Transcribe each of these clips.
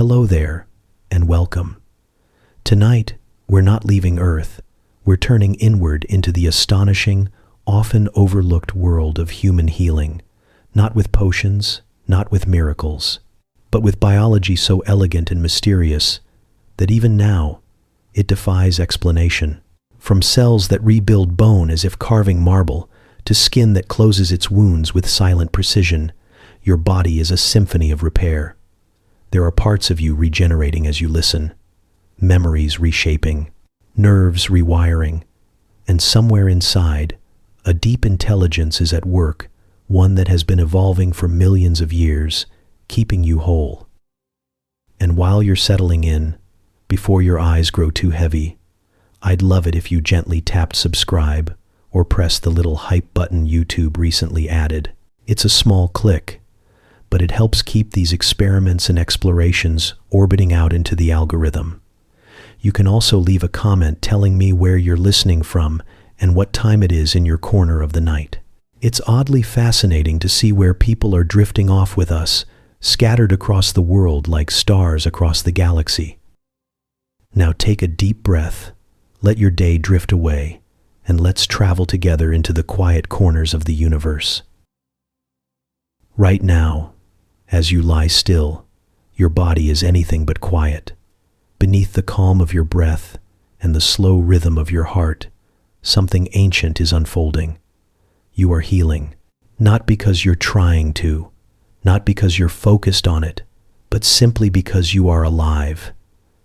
Hello there, and welcome. Tonight, we're not leaving Earth. We're turning inward into the astonishing, often overlooked world of human healing, not with potions, not with miracles, but with biology so elegant and mysterious that even now, it defies explanation. From cells that rebuild bone as if carving marble, to skin that closes its wounds with silent precision, your body is a symphony of repair. There are parts of you regenerating as you listen, memories reshaping, nerves rewiring, and somewhere inside, a deep intelligence is at work, one that has been evolving for millions of years, keeping you whole. And while you're settling in, before your eyes grow too heavy, I'd love it if you gently tapped subscribe or pressed the little hype button YouTube recently added. It's a small click, but it helps keep these experiments and explorations orbiting out into the algorithm. You can also leave a comment telling me where you're listening from and what time it is in your corner of the night. It's oddly fascinating to see where people are drifting off with us, scattered across the world like stars across the galaxy. Now take a deep breath, let your day drift away, and let's travel together into the quiet corners of the universe. Right now, as you lie still, your body is anything but quiet. Beneath the calm of your breath and the slow rhythm of your heart, something ancient is unfolding. You are healing, not because you're trying to, not because you're focused on it, but simply because you are alive.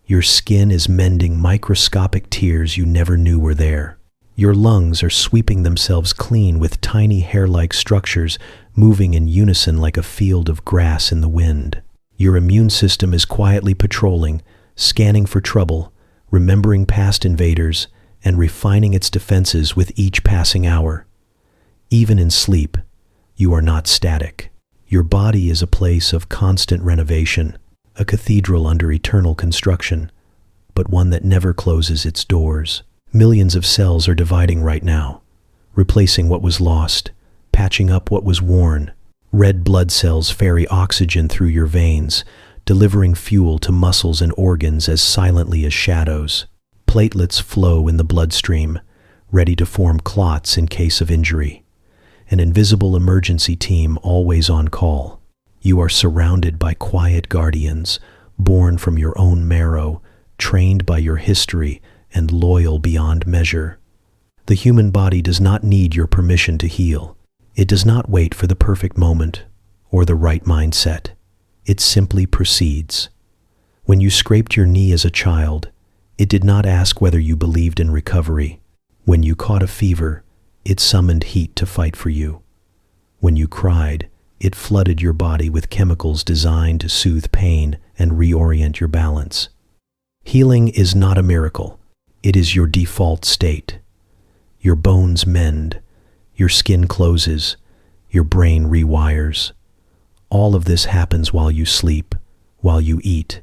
Your skin is mending microscopic tears you never knew were there. Your lungs are sweeping themselves clean with tiny hair-like structures moving in unison like a field of grass in the wind. Your immune system is quietly patrolling, scanning for trouble, remembering past invaders, and refining its defenses with each passing hour. Even in sleep, you are not static. Your body is a place of constant renovation, a cathedral under eternal construction, but one that never closes its doors. Millions of cells are dividing right now, replacing what was lost, patching up what was worn. Red blood cells ferry oxygen through your veins, delivering fuel to muscles and organs as silently as shadows. Platelets flow in the bloodstream, ready to form clots in case of injury. An invisible emergency team always on call. You are surrounded by quiet guardians, born from your own marrow, trained by your history, and loyal beyond measure. The human body does not need your permission to heal. It does not wait for the perfect moment or the right mindset. It simply proceeds. When you scraped your knee as a child, it did not ask whether you believed in recovery. When you caught a fever, it summoned heat to fight for you. When you cried, it flooded your body with chemicals designed to soothe pain and reorient your balance. Healing is not a miracle. It is your default state. Your bones mend, your skin closes, your brain rewires. All of this happens while you sleep, while you eat,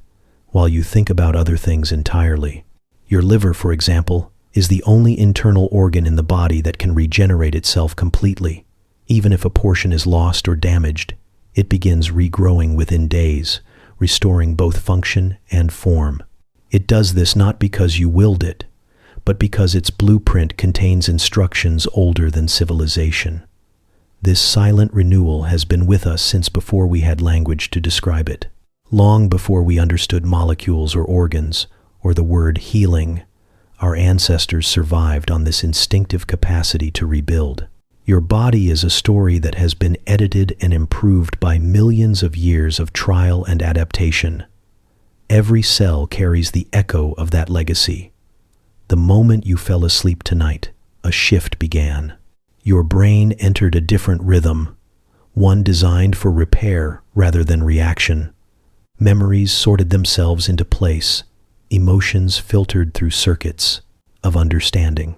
while you think about other things entirely. Your liver, for example, is the only internal organ in the body that can regenerate itself completely. Even if a portion is lost or damaged, it begins regrowing within days, restoring both function and form. It does this not because you willed it, but because its blueprint contains instructions older than civilization. This silent renewal has been with us since before we had language to describe it. Long before we understood molecules or organs, or the word healing, our ancestors survived on this instinctive capacity to rebuild. Your body is a story that has been edited and improved by millions of years of trial and adaptation. Every cell carries the echo of that legacy. The moment you fell asleep tonight, a shift began. Your brain entered a different rhythm, one designed for repair rather than reaction. Memories sorted themselves into place, emotions filtered through circuits of understanding.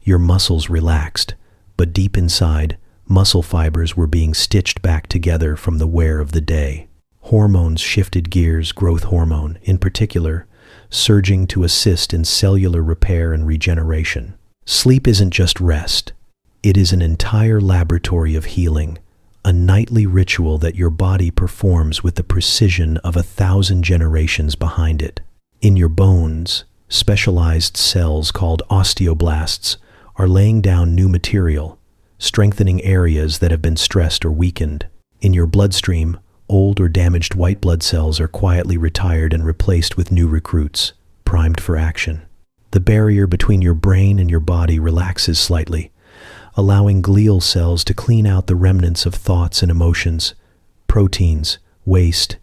Your muscles relaxed, but deep inside, muscle fibers were being stitched back together from the wear of the day. Hormones shifted gears, growth hormone, in particular, surging to assist in cellular repair and regeneration. Sleep isn't just rest. It is an entire laboratory of healing, a nightly ritual that your body performs with the precision of 1,000 generations behind it. In your bones, specialized cells called osteoblasts are laying down new material, strengthening areas that have been stressed or weakened. In your bloodstream, old or damaged white blood cells are quietly retired and replaced with new recruits, primed for action. The barrier between your brain and your body relaxes slightly, allowing glial cells to clean out the remnants of thoughts and emotions, proteins, waste,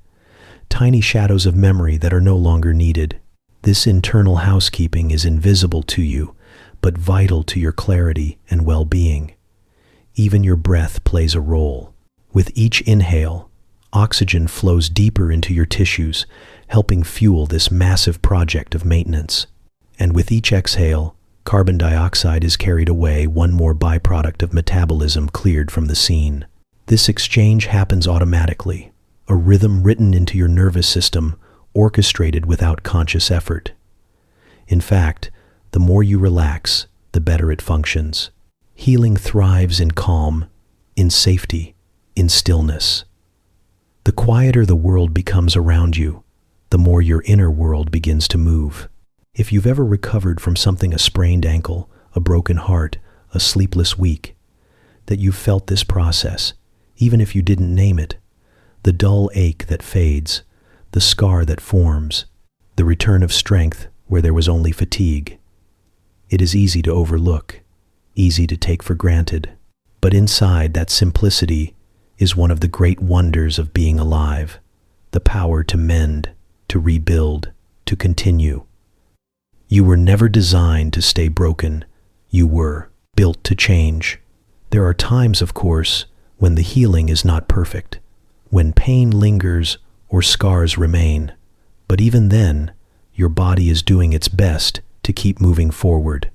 tiny shadows of memory that are no longer needed. This internal housekeeping is invisible to you, but vital to your clarity and well-being. Even your breath plays a role. With each inhale, oxygen flows deeper into your tissues, helping fuel this massive project of maintenance. And with each exhale, carbon dioxide is carried away, one more byproduct of metabolism cleared from the scene. This exchange happens automatically, a rhythm written into your nervous system, orchestrated without conscious effort. In fact, the more you relax, the better it functions. Healing thrives in calm, in safety, in stillness. The quieter the world becomes around you, the more your inner world begins to move. If you've ever recovered from something, a sprained ankle, a broken heart, a sleepless week, that you've felt this process, even if you didn't name it, the dull ache that fades, the scar that forms, the return of strength where there was only fatigue. It is easy to overlook, easy to take for granted, but inside that simplicity is one of the great wonders of being alive, the power to mend, to rebuild, to continue. You were never designed to stay broken. You were built to change. There are times, of course, when the healing is not perfect, when pain lingers or scars remain. But even then, your body is doing its best to keep moving forward.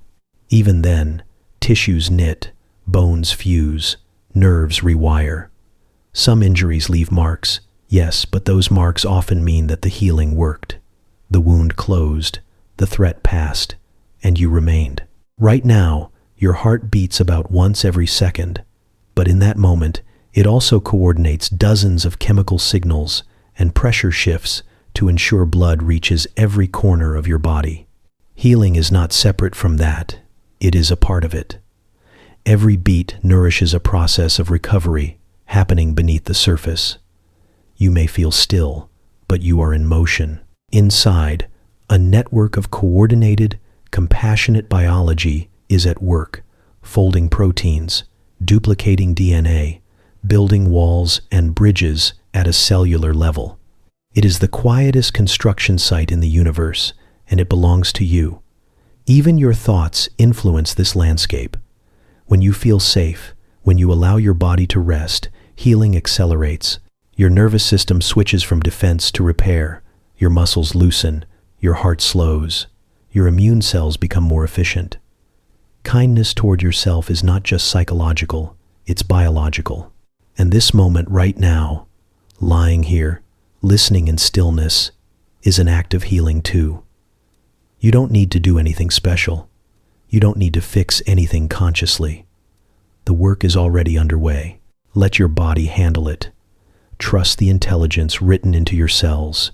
Even then, tissues knit, bones fuse, nerves rewire. Some injuries leave marks, yes, but those marks often mean that the healing worked. The wound closed, the threat passed, and you remained. Right now, your heart beats about once every second, but in that moment, it also coordinates dozens of chemical signals and pressure shifts to ensure blood reaches every corner of your body. Healing is not separate from that, it is a part of it. Every beat nourishes a process of recovery happening beneath the surface. You may feel still, but you are in motion. Inside, a network of coordinated, compassionate biology is at work, folding proteins, duplicating DNA, building walls and bridges at a cellular level. It is the quietest construction site in the universe, and it belongs to you. Even your thoughts influence this landscape. When you feel safe, when you allow your body to rest, healing accelerates. Your nervous system switches from defense to repair. Your muscles loosen. Your heart slows. Your immune cells become more efficient. Kindness toward yourself is not just psychological, it's biological. And this moment right now, lying here, listening in stillness, is an act of healing too. You don't need to do anything special. You don't need to fix anything consciously. The work is already underway. Let your body handle it. Trust the intelligence written into your cells.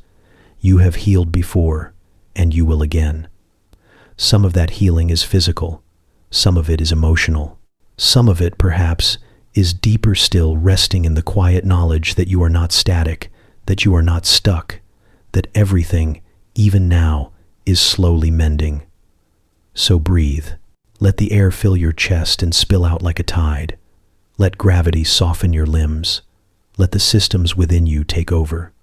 You have healed before, and you will again. Some of that healing is physical. Some of it is emotional. Some of it, perhaps, is deeper still, resting in the quiet knowledge that you are not static, that you are not stuck, that everything, even now, is slowly mending. So breathe. Let the air fill your chest and spill out like a tide. Let gravity soften your limbs. Let the systems within you take over.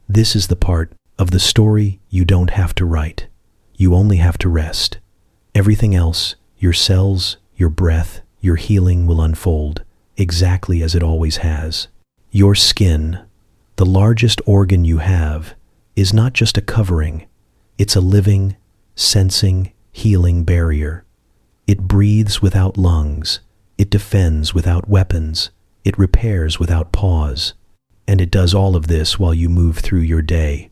This is the part of the story you don't have to write. You only have to rest. Everything else, your cells, your breath, your healing will unfold exactly as it always has. Your skin, the largest organ you have, is not just a covering. It's a living, sensing, healing barrier. It breathes without lungs. It defends without weapons. It repairs without pause. And it does all of this while you move through your day,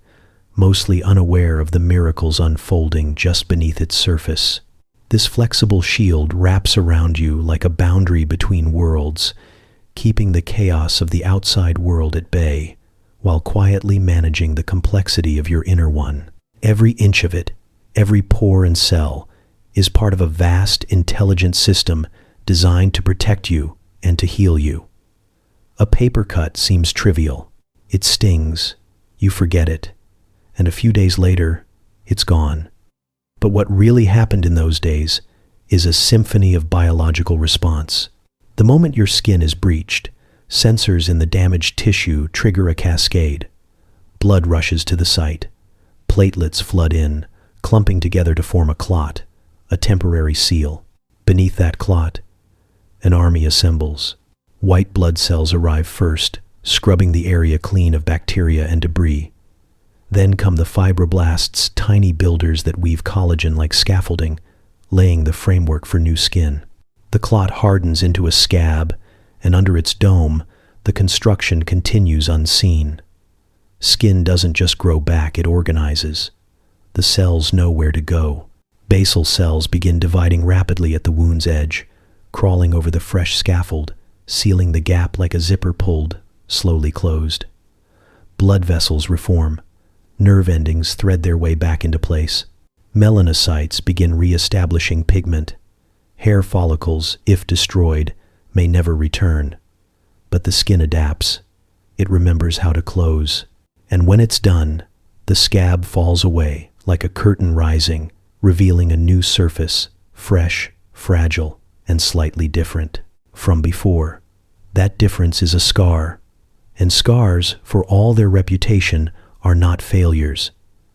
mostly unaware of the miracles unfolding just beneath its surface. This flexible shield wraps around you like a boundary between worlds, keeping the chaos of the outside world at bay, while quietly managing the complexity of your inner one. Every inch of it, every pore and cell, is part of a vast, intelligent system designed to protect you and to heal you. A paper cut seems trivial. It stings, you forget it, and a few days later, it's gone. But what really happened in those days is a symphony of biological response. The moment your skin is breached, sensors in the damaged tissue trigger a cascade. Blood rushes to the site. Platelets flood in, clumping together to form a clot, a temporary seal. Beneath that clot, an army assembles. White blood cells arrive first, scrubbing the area clean of bacteria and debris. Then come the fibroblasts, tiny builders that weave collagen like scaffolding, laying the framework for new skin. The clot hardens into a scab, and under its dome, the construction continues unseen. Skin doesn't just grow back, it organizes. The cells know where to go. Basal cells begin dividing rapidly at the wound's edge, crawling over the fresh scaffold, sealing the gap like a zipper pulled, slowly closed. Blood vessels reform. Nerve endings thread their way back into place. Melanocytes begin re-establishing pigment. Hair follicles, if destroyed, may never return. But the skin adapts. It remembers how to close. And when it's done, the scab falls away like a curtain rising, revealing a new surface, fresh, fragile, and slightly different from before. That difference is a scar. And scars, for all their reputation, are not failures.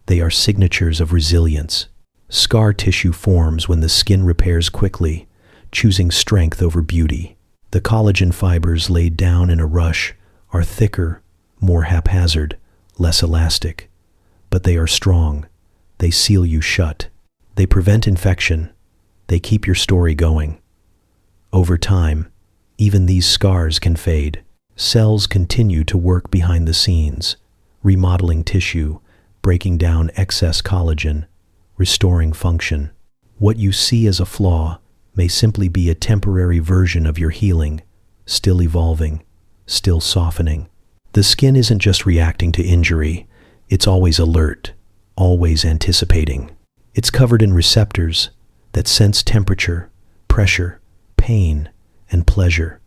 They are signatures of resilience. Scar tissue forms when the skin repairs quickly, choosing strength over beauty. The collagen fibers laid down in a rush are thicker, more haphazard, less elastic. But they are strong. They seal you shut. They prevent infection. They keep your story going. Over time, even these scars can fade. Cells continue to work behind the scenes, remodeling tissue, breaking down excess collagen, restoring function. What you see as a flaw may simply be a temporary version of your healing, still evolving, still softening. The skin isn't just reacting to injury, it's always alert, always anticipating. It's covered in receptors that sense temperature, pressure, pain, and pleasure.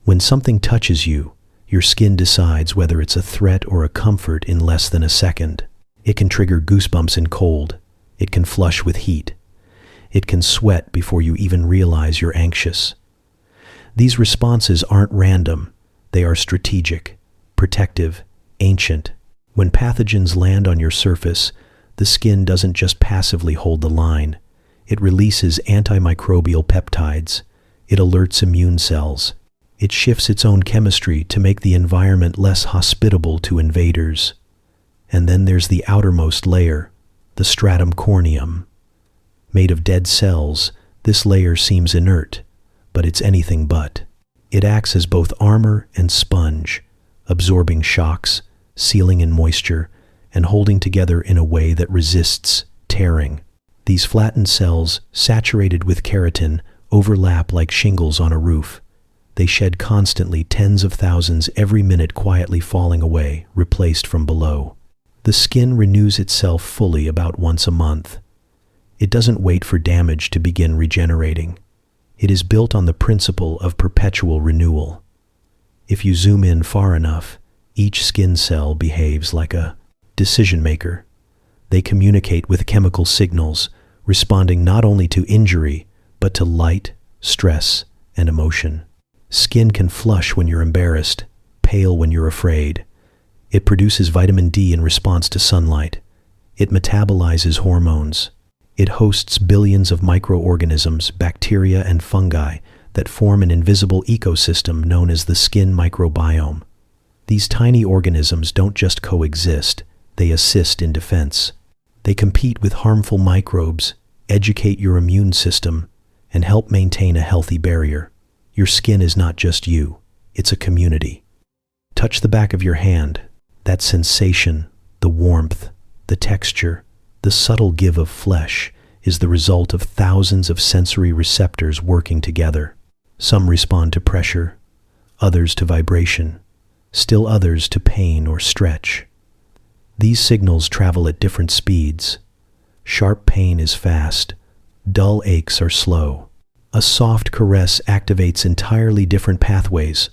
When something touches you, your skin decides whether it's a threat or a comfort in less than a second. It can trigger goosebumps in cold. It can flush with heat. It can sweat before you even realize you're anxious. These responses aren't random. They are strategic, protective, ancient. When pathogens land on your surface, the skin doesn't just passively hold the line. It releases antimicrobial peptides. It alerts immune cells. It shifts its own chemistry to make the environment less hospitable to invaders. And then there's the outermost layer, the stratum corneum. Made of dead cells, this layer seems inert, but it's anything but. It acts as both armor and sponge, absorbing shocks, sealing in moisture, and holding together in a way that resists tearing. These flattened cells, saturated with keratin, overlap like shingles on a roof. They shed constantly, tens of thousands every minute, quietly falling away, replaced from below. The skin renews itself fully about once a month. It doesn't wait for damage to begin regenerating. It is built on the principle of perpetual renewal. If you zoom in far enough, each skin cell behaves like a decision maker. They communicate with chemical signals, responding not only to injury, but to light, stress, and emotion. Skin can flush when you're embarrassed, pale when you're afraid. It produces vitamin D in response to sunlight. It metabolizes hormones. It hosts billions of microorganisms, bacteria and fungi that form an invisible ecosystem known as the skin microbiome. These tiny organisms don't just coexist, they assist in defense. They compete with harmful microbes, educate your immune system, and help maintain a healthy barrier. Your skin is not just you, it's a community. Touch the back of your hand. That sensation, the warmth, the texture, the subtle give of flesh is the result of thousands of sensory receptors working together. Some respond to pressure, others to vibration, still others to pain or stretch. These signals travel at different speeds. Sharp pain is fast, dull aches are slow. A soft caress activates entirely different pathways,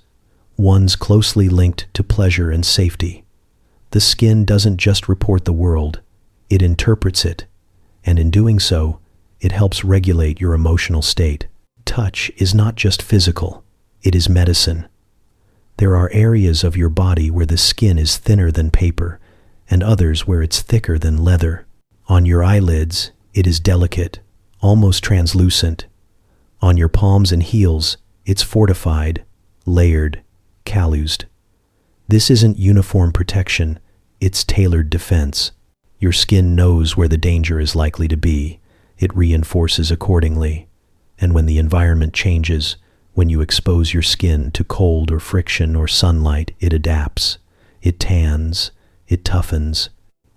ones closely linked to pleasure and safety. The skin doesn't just report the world, it interprets it, and in doing so, it helps regulate your emotional state. Touch is not just physical, it is medicine. There are areas of your body where the skin is thinner than paper, and others where it's thicker than leather. On your eyelids, it is delicate, almost translucent. On your palms and heels, it's fortified, layered, calloused. This isn't uniform protection, it's tailored defense. Your skin knows where the danger is likely to be. It reinforces accordingly. And when the environment changes, when you expose your skin to cold or friction or sunlight, it adapts. It tans, it toughens,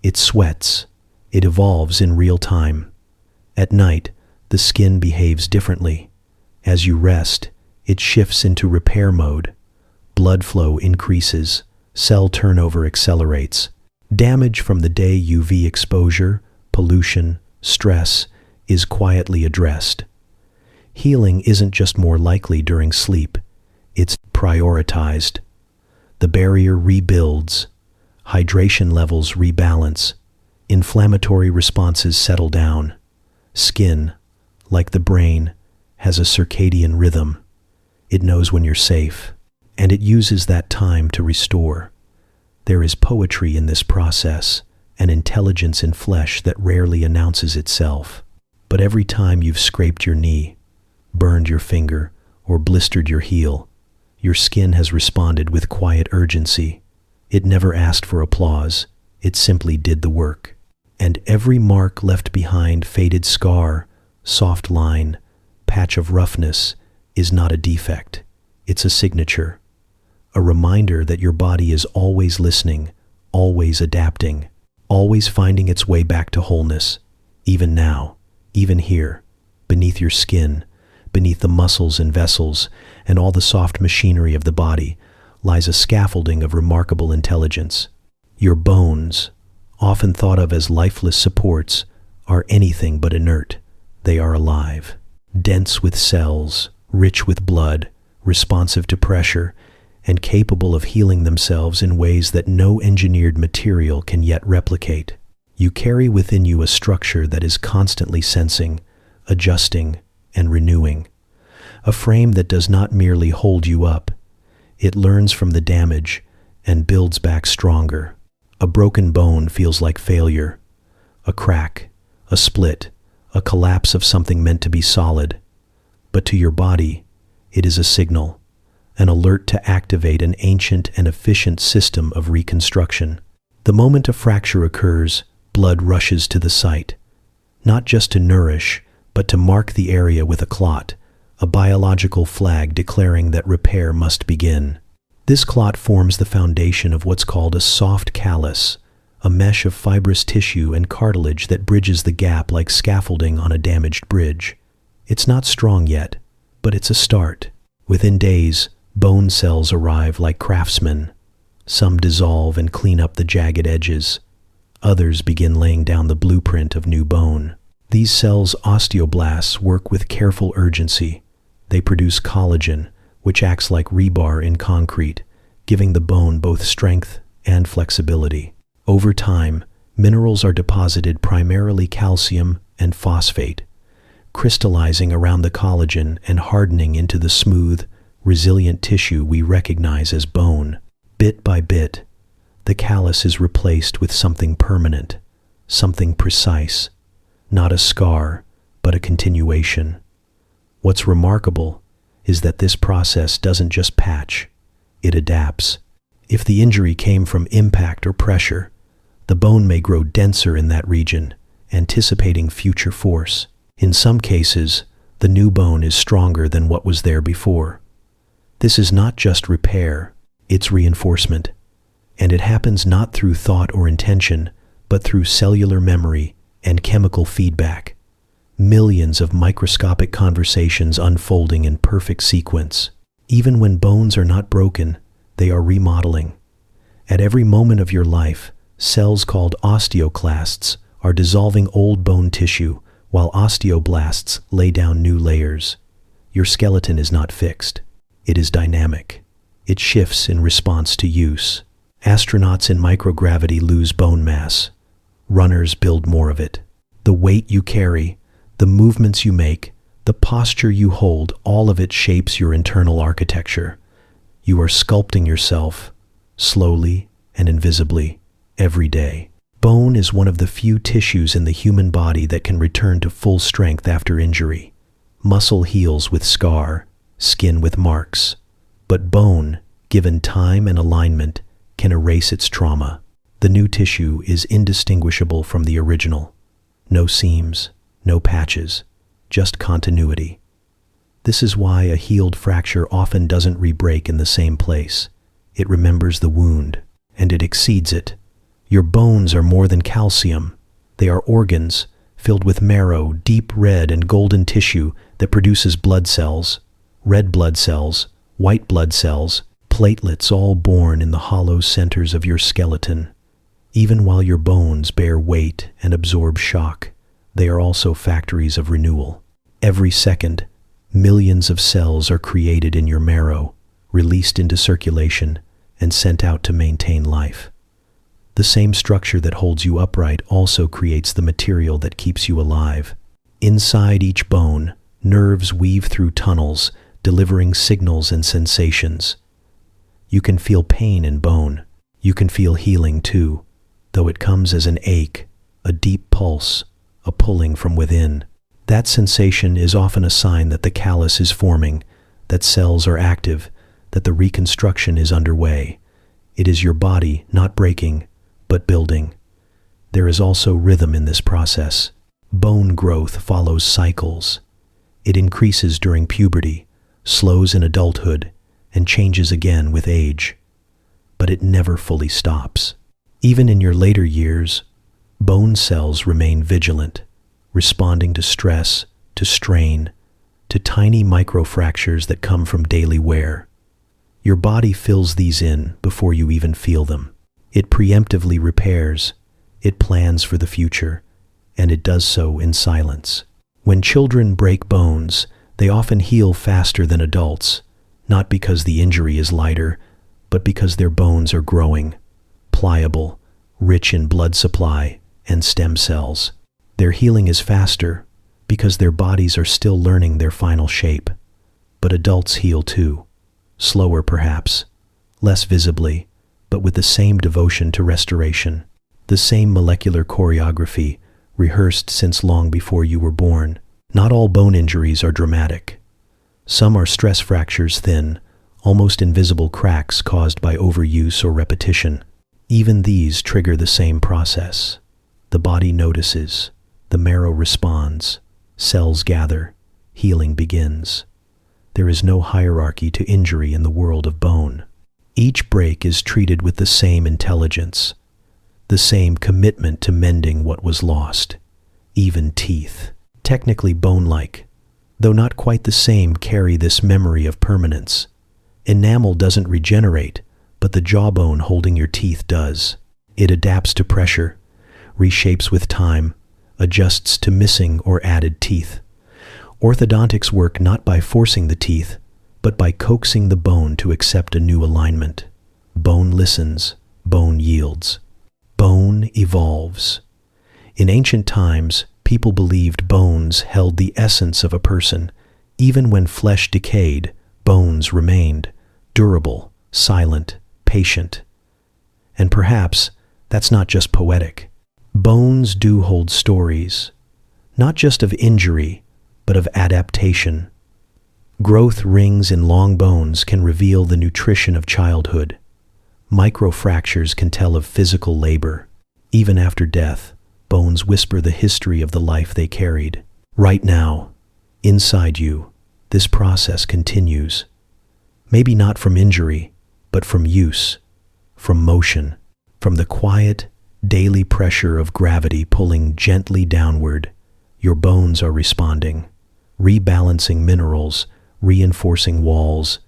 it sweats, it evolves in real time. At night, the skin behaves differently. As you rest, it shifts into repair mode. Blood flow increases, cell turnover accelerates. Damage from the day UV exposure, pollution, stress is quietly addressed. Healing isn't just more likely during sleep, it's prioritized. The barrier rebuilds, hydration levels rebalance, inflammatory responses settle down. Skin, like the brain, has a circadian rhythm. It knows when you're safe, and it uses that time to restore. There is poetry in this process, an intelligence in flesh that rarely announces itself. But every time you've scraped your knee, burned your finger, or blistered your heel, your skin has responded with quiet urgency. It never asked for applause, it simply did the work. And every mark left behind, faded scar, soft line, patch of roughness, is not a defect. It's a signature. A reminder that your body is always listening, always adapting, always finding its way back to wholeness. Even now, even here, beneath your skin, beneath the muscles and vessels, and all the soft machinery of the body, lies a scaffolding of remarkable intelligence. Your bones, often thought of as lifeless supports, are anything but inert. They are alive, dense with cells, rich with blood, responsive to pressure, and capable of healing themselves in ways that no engineered material can yet replicate. You carry within you a structure that is constantly sensing, adjusting, and renewing. A frame that does not merely hold you up. It learns from the damage and builds back stronger. A broken bone feels like failure. A crack, a split, a collapse of something meant to be solid. But to your body, it is a signal, an alert to activate an ancient and efficient system of reconstruction. The moment a fracture occurs, blood rushes to the site, not just to nourish, but to mark the area with a clot, a biological flag declaring that repair must begin. This clot forms the foundation of what's called a soft callus, a mesh of fibrous tissue and cartilage that bridges the gap like scaffolding on a damaged bridge. It's not strong yet, but it's a start. Within days, bone cells arrive like craftsmen. Some dissolve and clean up the jagged edges. Others begin laying down the blueprint of new bone. These cells, osteoblasts, work with careful urgency. They produce collagen, which acts like rebar in concrete, giving the bone both strength and flexibility. Over time, minerals are deposited, primarily calcium and phosphate, crystallizing around the collagen and hardening into the smooth, resilient tissue we recognize as bone. Bit by bit, the callus is replaced with something permanent, something precise, not a scar, but a continuation. What's remarkable is that this process doesn't just patch, it adapts. If the injury came from impact or pressure, the bone may grow denser in that region, anticipating future force. In some cases, the new bone is stronger than what was there before. This is not just repair, it's reinforcement. And it happens not through thought or intention, but through cellular memory and chemical feedback. Millions of microscopic conversations unfolding in perfect sequence. Even when bones are not broken, they are remodeling. At every moment of your life, cells called osteoclasts are dissolving old bone tissue, while osteoblasts lay down new layers. Your skeleton is not fixed. It is dynamic. It shifts in response to use. Astronauts in microgravity lose bone mass. Runners build more of it. The weight you carry, the movements you make, the posture you hold, all of it shapes your internal architecture. You are sculpting yourself, slowly and invisibly, every day. Bone is one of the few tissues in the human body that can return to full strength after injury. Muscle heals with scar, skin with marks. But bone, given time and alignment, can erase its trauma. The new tissue is indistinguishable from the original. No seams, no patches, just continuity. This is why a healed fracture often doesn't re-break in the same place. It remembers the wound, and it exceeds it. Your bones are more than calcium. They are organs filled with marrow, deep red and golden tissue that produces blood cells, red blood cells, white blood cells, platelets, all born in the hollow centers of your skeleton. Even while your bones bear weight and absorb shock, they are also factories of renewal. Every second, millions of cells are created in your marrow, released into circulation, and sent out to maintain life. The same structure that holds you upright also creates the material that keeps you alive. Inside each bone, nerves weave through tunnels, delivering signals and sensations. You can feel pain in bone. You can feel healing too, though it comes as an ache, a deep pulse, a pulling from within. That sensation is often a sign that the callus is forming, that cells are active, that the reconstruction is underway. It is your body not breaking, but building. There is also rhythm in this process. Bone growth follows cycles. It increases during puberty, slows in adulthood, and changes again with age. But it never fully stops. Even in your later years, bone cells remain vigilant, responding to stress, to strain, to tiny microfractures that come from daily wear. Your body fills these in before you even feel them. It preemptively repairs, it plans for the future, and it does so in silence. When children break bones, they often heal faster than adults, not because the injury is lighter, but because their bones are growing, pliable, rich in blood supply and stem cells. Their healing is faster because their bodies are still learning their final shape. But adults heal too, slower perhaps, less visibly, but with the same devotion to restoration, the same molecular choreography rehearsed since long before you were born. Not all bone injuries are dramatic. Some are stress fractures, thin, almost invisible cracks caused by overuse or repetition. Even these trigger the same process. The body notices, the marrow responds, cells gather, healing begins. There is no hierarchy to injury in the world of bone. Each break is treated with the same intelligence, the same commitment to mending what was lost. Even teeth, technically bone-like, though not quite the same, carry this memory of permanence. Enamel doesn't regenerate, but the jawbone holding your teeth does. It adapts to pressure, reshapes with time, adjusts to missing or added teeth. Orthodontics work not by forcing the teeth, but by coaxing the bone to accept a new alignment. Bone listens, bone yields. Bone evolves. In ancient times, people believed bones held the essence of a person. Even when flesh decayed, bones remained, durable, silent, patient. And perhaps that's not just poetic. Bones do hold stories, not just of injury, but of adaptation. Growth rings in long bones can reveal the nutrition of childhood. Microfractures can tell of physical labor. Even after death, bones whisper the history of the life they carried. Right now, inside you, this process continues. Maybe not from injury, but from use, from motion, from the quiet, daily pressure of gravity pulling gently downward. Your bones are responding, rebalancing minerals, reinforcing walls,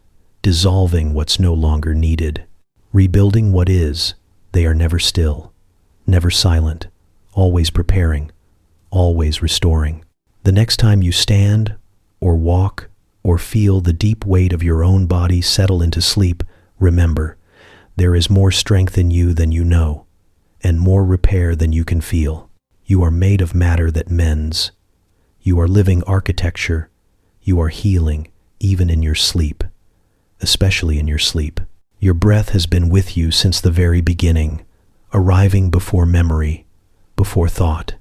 dissolving what's no longer needed, rebuilding what is. They are never still, never silent, always preparing, always restoring. The next time you stand or walk or feel the deep weight of your own body settle into sleep, remember, there is more strength in you than you know, and more repair than you can feel. You are made of matter that mends. You are living architecture. You are healing, even in your sleep, especially in your sleep. Your breath has been with you since the very beginning, arriving before memory, before thought.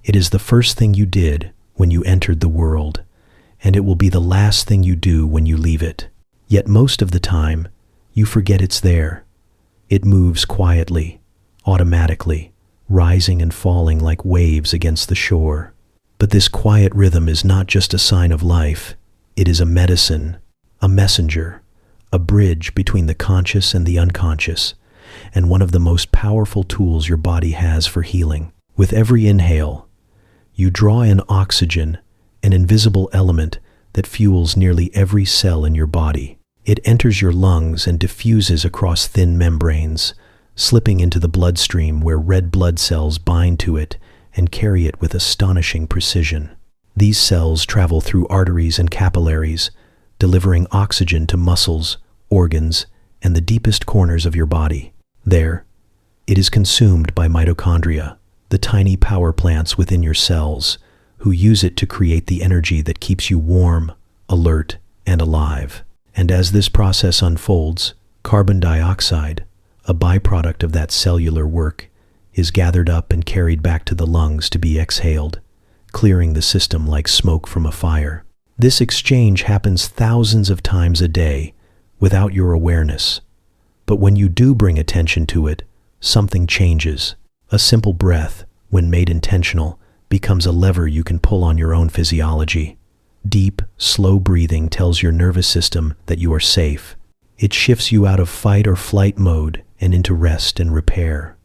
It is the first thing you did when you entered the world, and it will be the last thing you do when you leave it. Yet most of the time, you forget it's there. It moves quietly, automatically, rising and falling like waves against the shore. But this quiet rhythm is not just a sign of life. It is a medicine, a messenger, a bridge between the conscious and the unconscious, and one of the most powerful tools your body has for healing. With every inhale, you draw in oxygen, an invisible element that fuels nearly every cell in your body. It enters your lungs and diffuses across thin membranes, slipping into the bloodstream where red blood cells bind to it and carry it with astonishing precision. These cells travel through arteries and capillaries, delivering oxygen to muscles, organs, and the deepest corners of your body. There, it is consumed by mitochondria, the tiny power plants within your cells, who use it to create the energy that keeps you warm, alert, and alive. And as this process unfolds, carbon dioxide, a byproduct of that cellular work, is gathered up and carried back to the lungs to be exhaled, clearing the system like smoke from a fire. This exchange happens thousands of times a day without your awareness. But when you do bring attention to it, something changes. A simple breath, when made intentional, becomes a lever you can pull on your own physiology. Deep, slow breathing tells your nervous system that you are safe. It shifts you out of fight or flight mode and into rest and repair.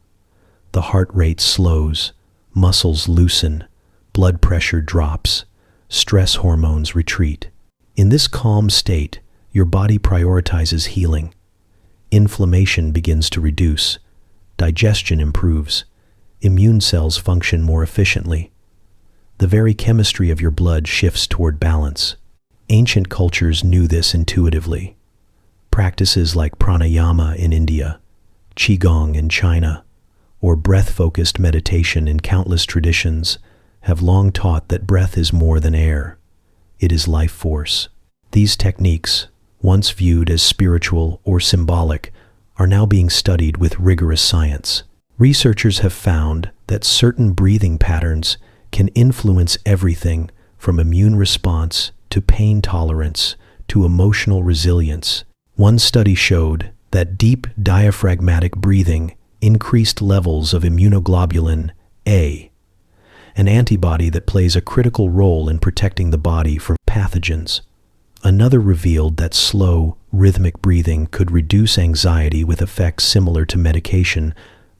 The heart rate slows, muscles loosen, blood pressure drops, stress hormones retreat. In this calm state, your body prioritizes healing. Inflammation begins to reduce, digestion improves, immune cells function more efficiently. The very chemistry of your blood shifts toward balance. Ancient cultures knew this intuitively. Practices like pranayama in India, qigong in China, or breath-focused meditation in countless traditions have long taught that breath is more than air. It is life force. These techniques, once viewed as spiritual or symbolic, are now being studied with rigorous science. Researchers have found that certain breathing patterns can influence everything from immune response to pain tolerance to emotional resilience. One study showed that deep diaphragmatic breathing increased levels of immunoglobulin A, an antibody that plays a critical role in protecting the body from pathogens. Another revealed that slow, rhythmic breathing could reduce anxiety with effects similar to medication,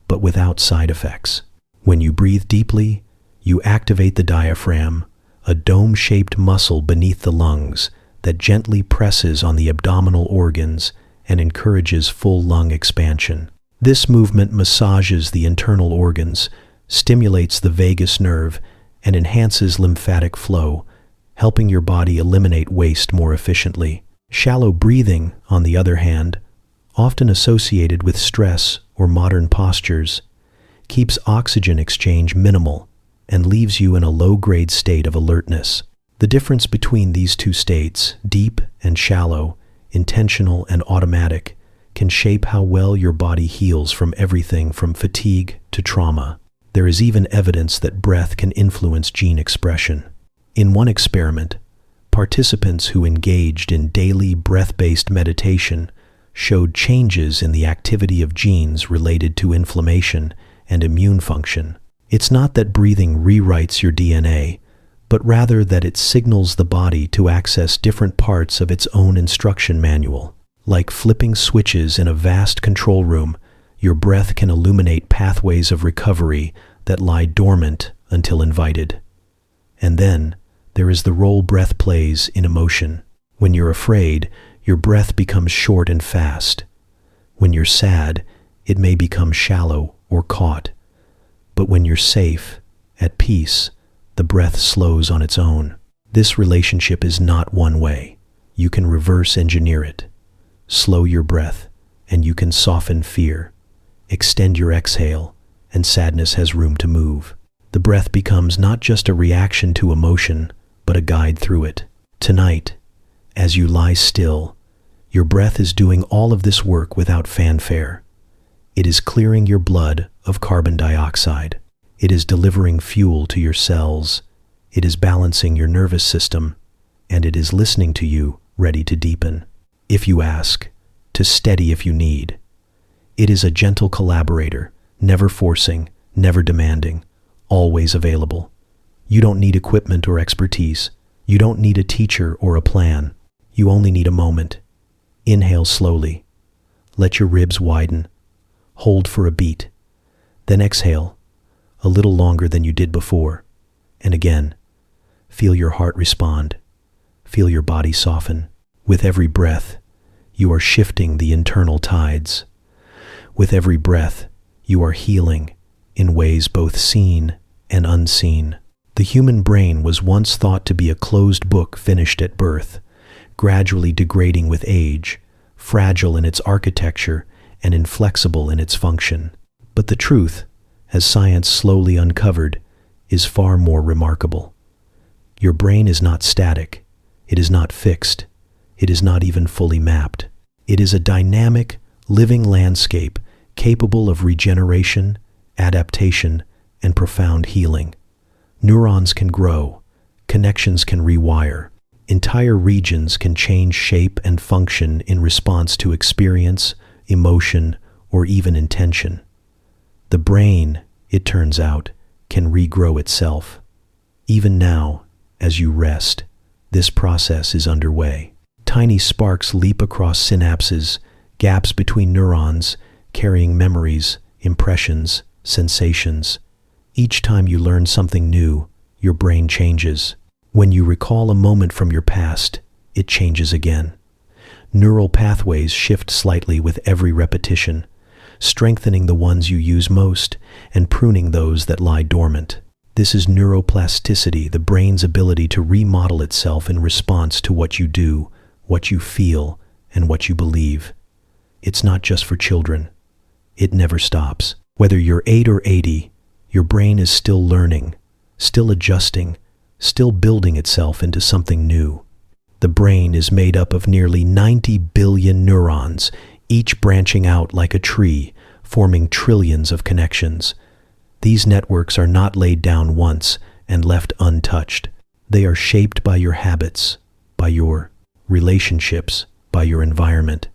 but without side effects. When you breathe deeply, you activate the diaphragm, a dome-shaped muscle beneath the lungs that gently presses on the abdominal organs and encourages full lung expansion. This movement massages the internal organs, stimulates the vagus nerve, and enhances lymphatic flow, helping your body eliminate waste more efficiently. Shallow breathing, on the other hand, often associated with stress or modern postures, keeps oxygen exchange minimal and leaves you in a low-grade state of alertness. The difference between these two states, deep and shallow, intentional and automatic, can shape how well your body heals from everything from fatigue to trauma. There is even evidence that breath can influence gene expression. In one experiment, participants who engaged in daily breath-based meditation showed changes in the activity of genes related to inflammation and immune function. It's not that breathing rewrites your DNA, but rather that it signals the body to access different parts of its own instruction manual. Like flipping switches in a vast control room, your breath can illuminate pathways of recovery that lie dormant until invited. And then, there is the role breath plays in emotion. When you're afraid, Your breath becomes short and fast. When you're sad, it may become shallow or caught. But when you're safe, at peace, the breath slows on its own. This relationship is not one way. You can reverse engineer it. Slow your breath, and you can soften fear. Extend your exhale, and sadness has room to move. The breath becomes not just a reaction to emotion, but a guide through it. Tonight, as you lie still, your breath is doing all of this work without fanfare. It is clearing your blood of carbon dioxide. It is delivering fuel to your cells. It is balancing your nervous system, and it is listening to you, ready to deepen. If you ask, to steady if you need. It is a gentle collaborator, never forcing, never demanding, always available. You don't need equipment or expertise. You don't need a teacher or a plan. You only need a moment. Inhale slowly. Let your ribs widen. Hold for a beat. Then exhale, a little longer than you did before. And again, feel your heart respond. Feel your body soften. With every breath, you are shifting the internal tides. With every breath, you are healing in ways both seen and unseen. The human brain was once thought to be a closed book finished at birth, gradually degrading with age, fragile in its architecture and inflexible in its function. But the truth, as science slowly uncovered, is far more remarkable. Your brain is not static. It is not fixed. It is not even fully mapped. It is a dynamic, living landscape capable of regeneration, adaptation, and profound healing. Neurons can grow, connections can rewire, entire regions can change shape and function in response to experience, emotion, or even intention. The brain, it turns out, can regrow itself. Even now, as you rest, this process is underway. Tiny sparks leap across synapses, gaps between neurons, carrying memories, impressions, sensations. Each time you learn something new, your brain changes. When you recall a moment from your past, it changes again. Neural pathways shift slightly with every repetition, strengthening the ones you use most and pruning those that lie dormant. This is neuroplasticity, the brain's ability to remodel itself in response to what you do, what you feel, and what you believe. It's not just for children. It never stops. Whether you're 8 or 80, your brain is still learning, still adjusting, still building itself into something new. The brain is made up of nearly 90 billion neurons, each branching out like a tree, forming trillions of connections. These networks are not laid down once and left untouched. They are shaped by your habits, by your relationships, by your environment.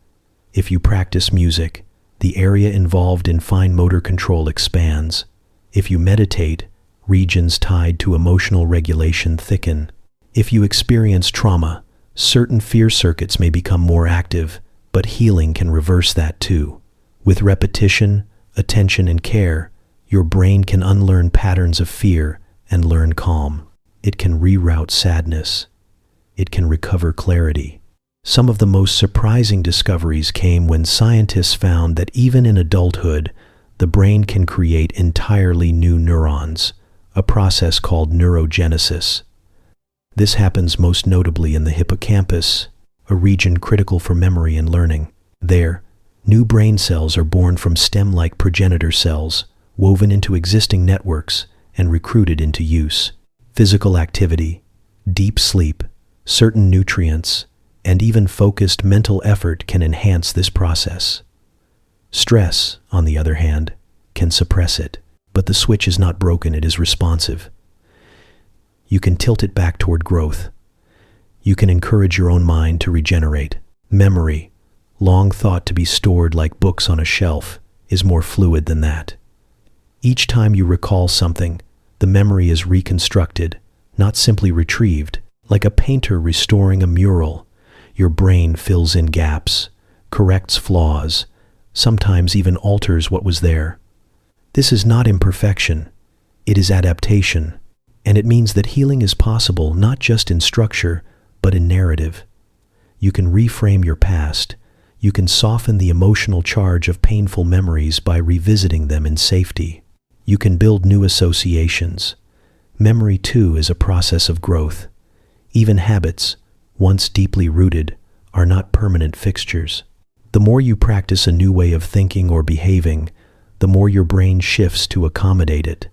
If you practice music, the area involved in fine motor control expands. If you meditate, regions tied to emotional regulation thicken. If you experience trauma, certain fear circuits may become more active, but healing can reverse that too. With repetition, attention, and care, your brain can unlearn patterns of fear and learn calm. It can reroute sadness. It can recover clarity. Some of the most surprising discoveries came when scientists found that even in adulthood, the brain can create entirely new neurons, a process called neurogenesis. This happens most notably in the hippocampus, a region critical for memory and learning. There, new brain cells are born from stem-like progenitor cells, woven into existing networks and recruited into use. Physical activity, deep sleep, certain nutrients, and even focused mental effort can enhance this process. Stress, on the other hand, can suppress it, but the switch is not broken, it is responsive. You can tilt it back toward growth. You can encourage your own mind to regenerate. Memory, long thought to be stored like books on a shelf, is more fluid than that. Each time you recall something, the memory is reconstructed, not simply retrieved. Like a painter restoring a mural, your brain fills in gaps, corrects flaws, sometimes even alters what was there. This is not imperfection, it is adaptation, and it means that healing is possible not just in structure, but in narrative. You can reframe your past. You can soften the emotional charge of painful memories by revisiting them in safety. You can build new associations. Memory, too, is a process of growth. Even habits, once deeply rooted, are not permanent fixtures. The more you practice a new way of thinking or behaving, the more your brain shifts to accommodate it.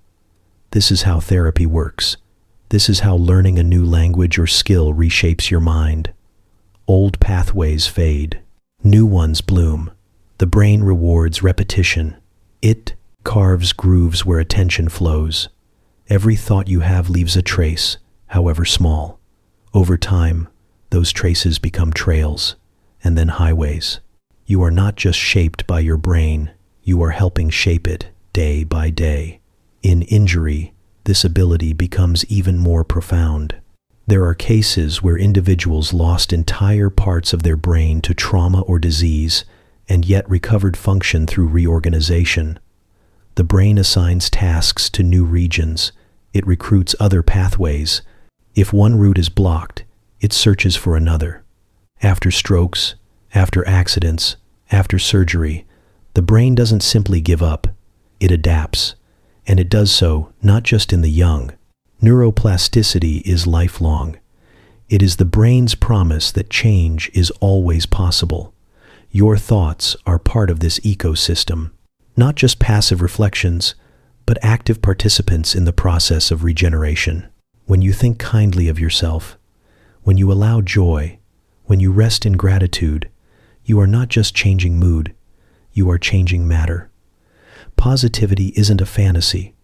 This is how therapy works. This is how learning a new language or skill reshapes your mind. Old pathways fade. New ones bloom. The brain rewards repetition. It carves grooves where attention flows. Every thought you have leaves a trace, however small. Over time, those traces become trails, and then highways. You are not just shaped by your brain, you are helping shape it day by day. In injury, this ability becomes even more profound. There are cases where individuals lost entire parts of their brain to trauma or disease, and yet recovered function through reorganization. The brain assigns tasks to new regions. It recruits other pathways. If one route is blocked, it searches for another. After strokes, after accidents, after surgery, the brain doesn't simply give up. It adapts. And it does so not just in the young. Neuroplasticity is lifelong. It is the brain's promise that change is always possible. Your thoughts are part of this ecosystem, not just passive reflections, but active participants in the process of regeneration. When you think kindly of yourself, when you allow joy, when you rest in gratitude, you are not just changing mood, you are changing matter. Positivity isn't a fantasy.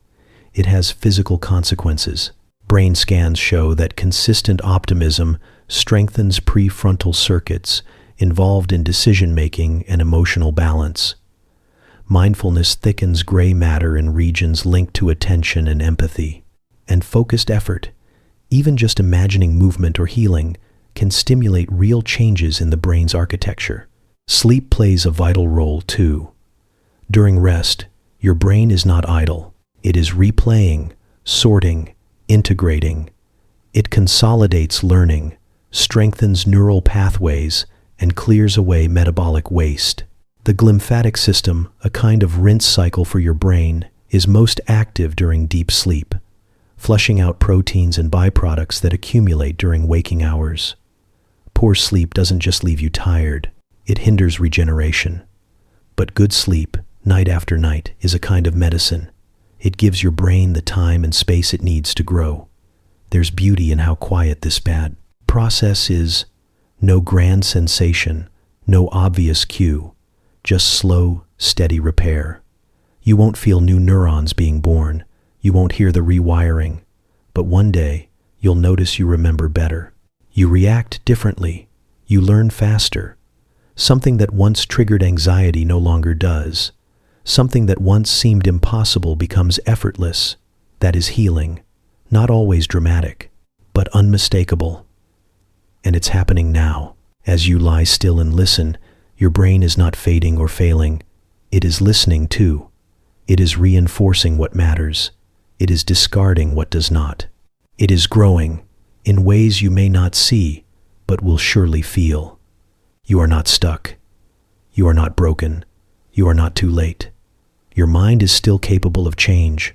It has physical consequences. Brain scans show that consistent optimism strengthens prefrontal circuits involved in decision-making and emotional balance. Mindfulness thickens gray matter in regions linked to attention and empathy. And focused effort, even just imagining movement or healing, can stimulate real changes in the brain's architecture. Sleep plays a vital role too. During rest, your brain is not idle. It is replaying, sorting, integrating. It consolidates learning, strengthens neural pathways, and clears away metabolic waste. The glymphatic system, a kind of rinse cycle for your brain, is most active during deep sleep, flushing out proteins and byproducts that accumulate during waking hours. Poor sleep doesn't just leave you tired, it hinders regeneration. But good sleep, night after night, is a kind of medicine. It gives your brain the time and space it needs to grow. There's beauty in how quiet this bad process is. No grand sensation, no obvious cue, just slow, steady repair. You won't feel new neurons being born. You won't hear the rewiring. But one day, you'll notice you remember better. You react differently. You learn faster. Something that once triggered anxiety no longer does. Something that once seemed impossible becomes effortless. That is healing. Not always dramatic, but unmistakable. And it's happening now. As you lie still and listen, your brain is not fading or failing. It is listening too. It is reinforcing what matters. It is discarding what does not. It is growing in ways you may not see, but will surely feel. You are not stuck. You are not broken. You are not too late. Your mind is still capable of change,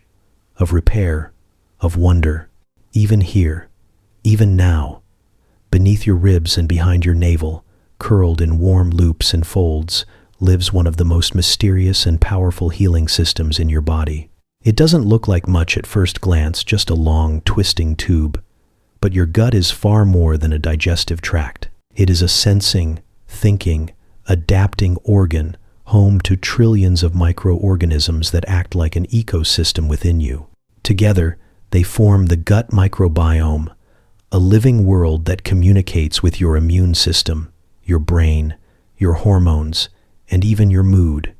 of repair, of wonder. Even here, even now, beneath your ribs and behind your navel, curled in warm loops and folds, lives one of the most mysterious and powerful healing systems in your body. It doesn't look like much at first glance, just a long, twisting tube. But your gut is far more than a digestive tract. It is a sensing, thinking, adapting organ, home to trillions of microorganisms that act like an ecosystem within you. Together, they form the gut microbiome, a living world that communicates with your immune system, your brain, your hormones, and even your mood.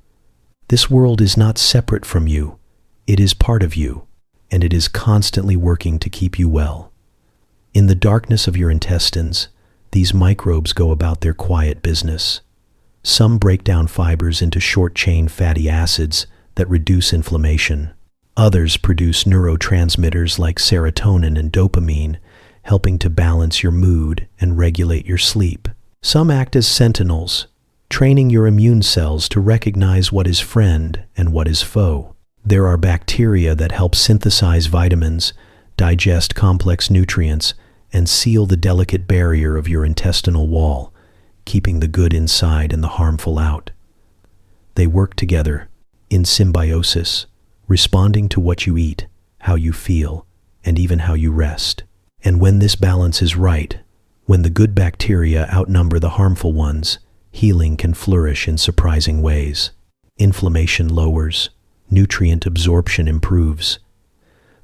This world is not separate from you. It is part of you, and it is constantly working to keep you well. In the darkness of your intestines, these microbes go about their quiet business. Some break down fibers into short-chain fatty acids that reduce inflammation. Others produce neurotransmitters like serotonin and dopamine, helping to balance your mood and regulate your sleep. Some act as sentinels, training your immune cells to recognize what is friend and what is foe. There are bacteria that help synthesize vitamins, digest complex nutrients, and seal the delicate barrier of your intestinal wall, keeping the good inside and the harmful out. They work together, in symbiosis, responding to what you eat, how you feel, and even how you rest. And when this balance is right, when the good bacteria outnumber the harmful ones, healing can flourish in surprising ways. Inflammation lowers, nutrient absorption improves.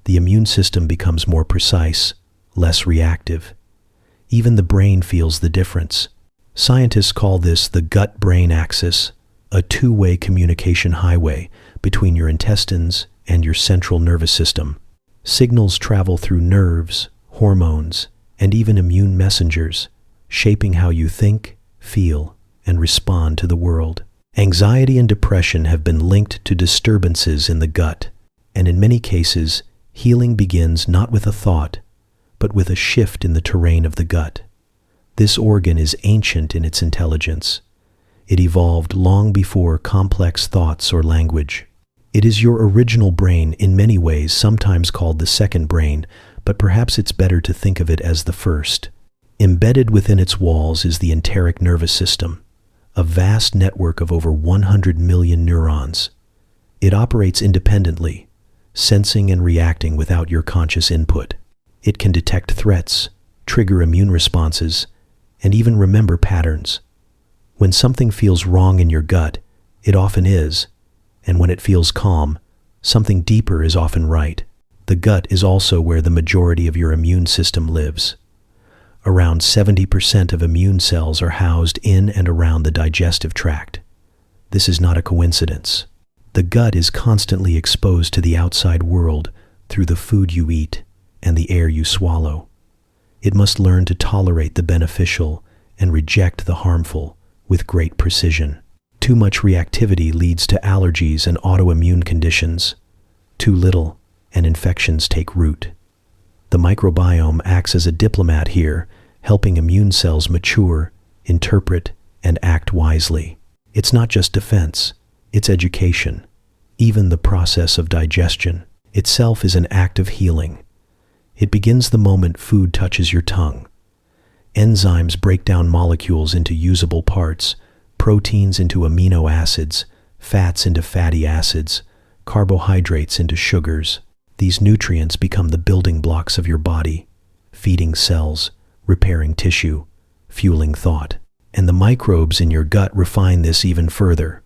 The immune system becomes more precise, less reactive. Even the brain feels the difference. Scientists call this the gut-brain axis, a two-way communication highway between your intestines and your central nervous system. Signals travel through nerves, hormones, and even immune messengers, shaping how you think, feel, and respond to the world. Anxiety and depression have been linked to disturbances in the gut, and in many cases, healing begins not with a thought, but with a shift in the terrain of the gut. This organ is ancient in its intelligence. It evolved long before complex thoughts or language. It is your original brain, in many ways sometimes called the second brain, but perhaps it's better to think of it as the first. Embedded within its walls is the enteric nervous system, a vast network of over 100 million neurons. It operates independently, sensing and reacting without your conscious input. It can detect threats, trigger immune responses, and even remember patterns. When something feels wrong in your gut, it often is, and when it feels calm, something deeper is often right. The gut is also where the majority of your immune system lives. Around 70% of immune cells are housed in and around the digestive tract. This is not a coincidence. The gut is constantly exposed to the outside world through the food you eat and the air you swallow. It must learn to tolerate the beneficial and reject the harmful with great precision. Too much reactivity leads to allergies and autoimmune conditions. Too little, and infections take root. The microbiome acts as a diplomat here, helping immune cells mature, interpret, and act wisely. It's not just defense, it's education. Even the process of digestion itself is an act of healing. It begins the moment food touches your tongue. Enzymes break down molecules into usable parts, proteins into amino acids, fats into fatty acids, carbohydrates into sugars. These nutrients become the building blocks of your body, feeding cells, repairing tissue, fueling thought. And the microbes in your gut refine this even further,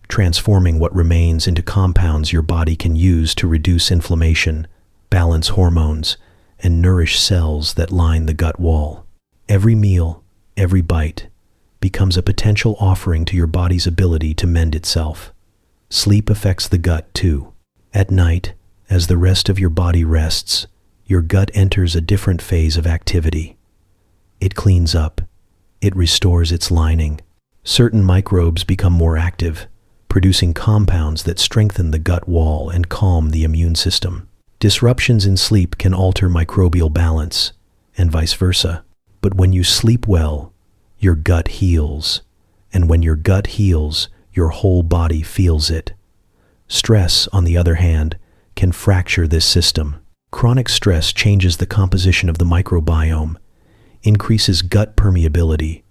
transforming what remains into compounds your body can use to reduce inflammation, balance hormones, and nourish cells that line the gut wall. Every meal, every bite, becomes a potential offering to your body's ability to mend itself. Sleep affects the gut too. At night, as the rest of your body rests, your gut enters a different phase of activity. It cleans up. It restores its lining. Certain microbes become more active, producing compounds that strengthen the gut wall and calm the immune system. Disruptions in sleep can alter microbial balance, and vice versa. But when you sleep well, your gut heals. And when your gut heals, your whole body feels it. Stress, on the other hand, can fracture this system. Chronic stress changes the composition of the microbiome, increases gut permeability,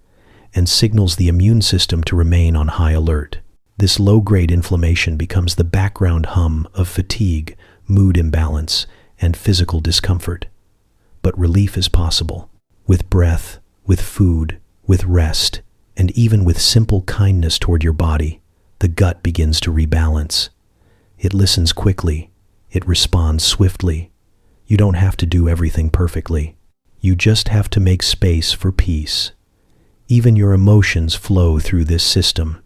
and signals the immune system to remain on high alert. This low-grade inflammation becomes the background hum of fatigue, mood imbalance, and physical discomfort. But relief is possible. With breath, with food, with rest, and even with simple kindness toward your body, the gut begins to rebalance. It listens quickly. It responds swiftly. You don't have to do everything perfectly. You just have to make space for peace. Even your emotions flow through this system.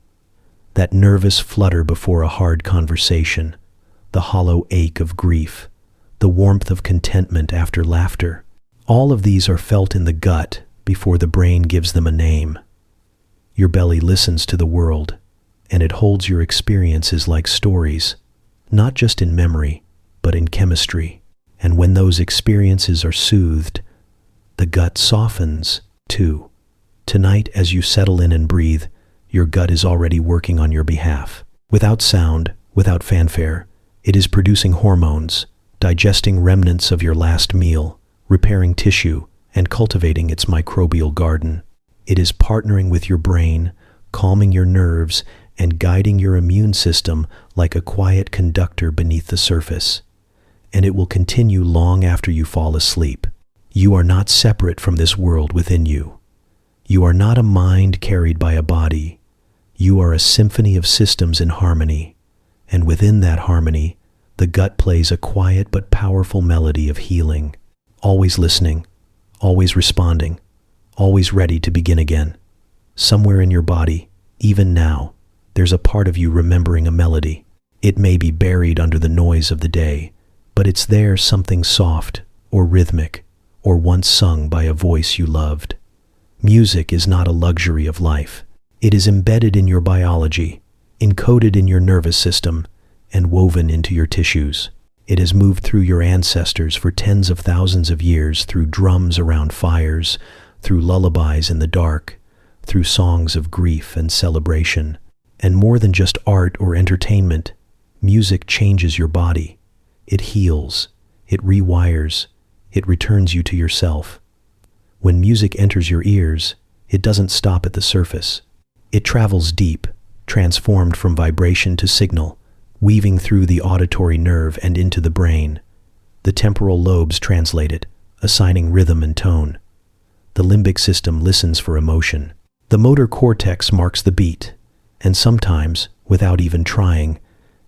That nervous flutter before a hard conversation, the hollow ache of grief, the warmth of contentment after laughter. All of these are felt in the gut before the brain gives them a name. Your belly listens to the world, and it holds your experiences like stories, not just in memory, but in chemistry. And when those experiences are soothed, the gut softens too. Tonight, as you settle in and breathe, your gut is already working on your behalf. Without sound, without fanfare, it is producing hormones, digesting remnants of your last meal, repairing tissue, and cultivating its microbial garden. It is partnering with your brain, calming your nerves, and guiding your immune system like a quiet conductor beneath the surface. And it will continue long after you fall asleep. You are not separate from this world within you. You are not a mind carried by a body. You are a symphony of systems in harmony. And within that harmony, the gut plays a quiet but powerful melody of healing, always listening, always responding, always ready to begin again. Somewhere in your body, even now, there's a part of you remembering a melody. It may be buried under the noise of the day, but it's there, something soft or rhythmic, or once sung by a voice you loved. Music is not a luxury of life. It is embedded in your biology, encoded in your nervous system, and woven into your tissues. It has moved through your ancestors for tens of thousands of years, through drums around fires, through lullabies in the dark, through songs of grief and celebration. And more than just art or entertainment, music changes your body. It heals, it rewires, it returns you to yourself. When music enters your ears, it doesn't stop at the surface. It travels deep, transformed from vibration to signal, weaving through the auditory nerve and into the brain. The temporal lobes translate it, assigning rhythm and tone. The limbic system listens for emotion. The motor cortex marks the beat, and sometimes, without even trying,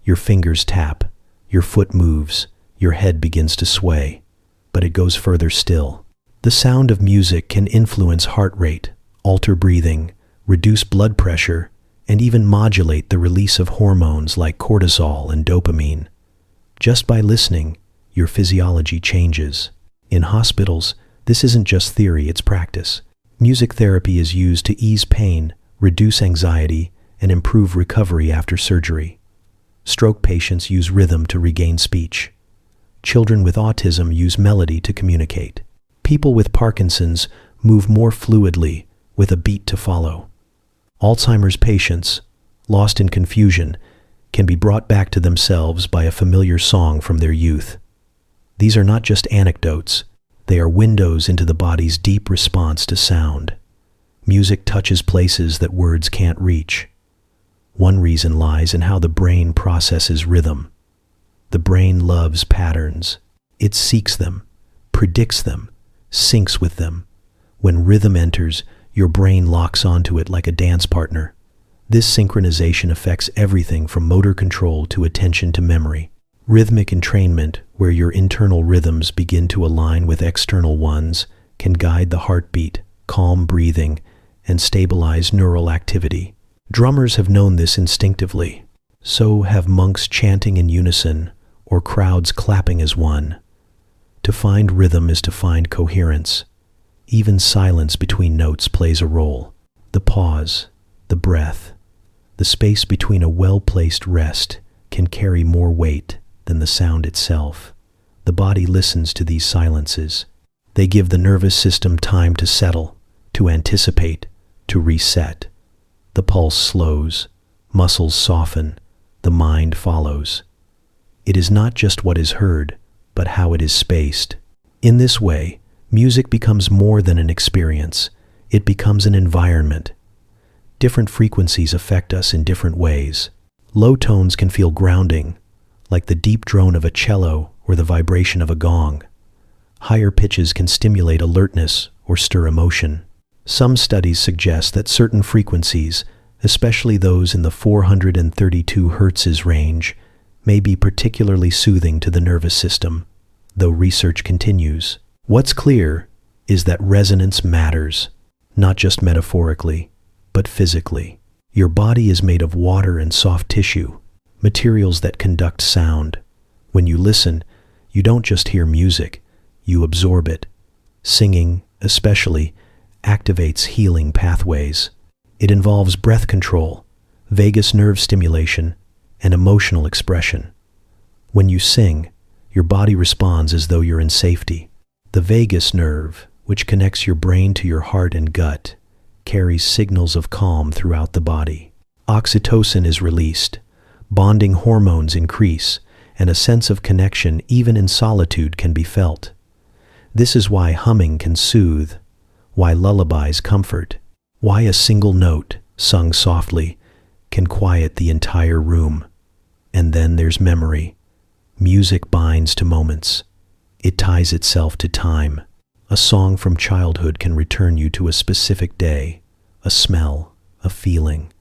your fingers tap, your foot moves, your head begins to sway. But it goes further still. The sound of music can influence heart rate, alter breathing, reduce blood pressure, and even modulate the release of hormones like cortisol and dopamine. Just by listening, your physiology changes. In hospitals, this isn't just theory, it's practice. Music therapy is used to ease pain, reduce anxiety, and improve recovery after surgery. Stroke patients use rhythm to regain speech. Children with autism use melody to communicate. People with Parkinson's move more fluidly, with a beat to follow. Alzheimer's patients, lost in confusion, can be brought back to themselves by a familiar song from their youth. These are not just anecdotes, they are windows into the body's deep response to sound. Music touches places that words can't reach. One reason lies in how the brain processes rhythm. The brain loves patterns. It seeks them, predicts them, syncs with them. When rhythm enters, your brain locks onto it like a dance partner. This synchronization affects everything from motor control to attention to memory. Rhythmic entrainment, where your internal rhythms begin to align with external ones, can guide the heartbeat, calm breathing, and stabilize neural activity. Drummers have known this instinctively. So have monks chanting in unison, or crowds clapping as one. To find rhythm is to find coherence. Even silence between notes plays a role. The pause, the breath, the space between a well-placed rest can carry more weight than the sound itself. The body listens to these silences. They give the nervous system time to settle, to anticipate, to reset. The pulse slows, muscles soften, the mind follows. It is not just what is heard, but how it is spaced. In this way, music becomes more than an experience. It becomes an environment. Different frequencies affect us in different ways. Low tones can feel grounding, like the deep drone of a cello or the vibration of a gong. Higher pitches can stimulate alertness or stir emotion. Some studies suggest that certain frequencies, especially those in the 432 Hz range, may be particularly soothing to the nervous system, though research continues. What's clear is that resonance matters, not just metaphorically, but physically. Your body is made of water and soft tissue, materials that conduct sound. When you listen, you don't just hear music, you absorb it. Singing, especially, activates healing pathways. It involves breath control, vagus nerve stimulation, and emotional expression. When you sing, your body responds as though you're in safety. The vagus nerve, which connects your brain to your heart and gut, carries signals of calm throughout the body. Oxytocin is released, bonding hormones increase, and a sense of connection even in solitude can be felt. This is why humming can soothe, why lullabies comfort, why a single note, sung softly, can quiet the entire room. And then there's memory. Music binds to moments. It ties itself to time. A song from childhood can return you to a specific day, a smell, a feeling.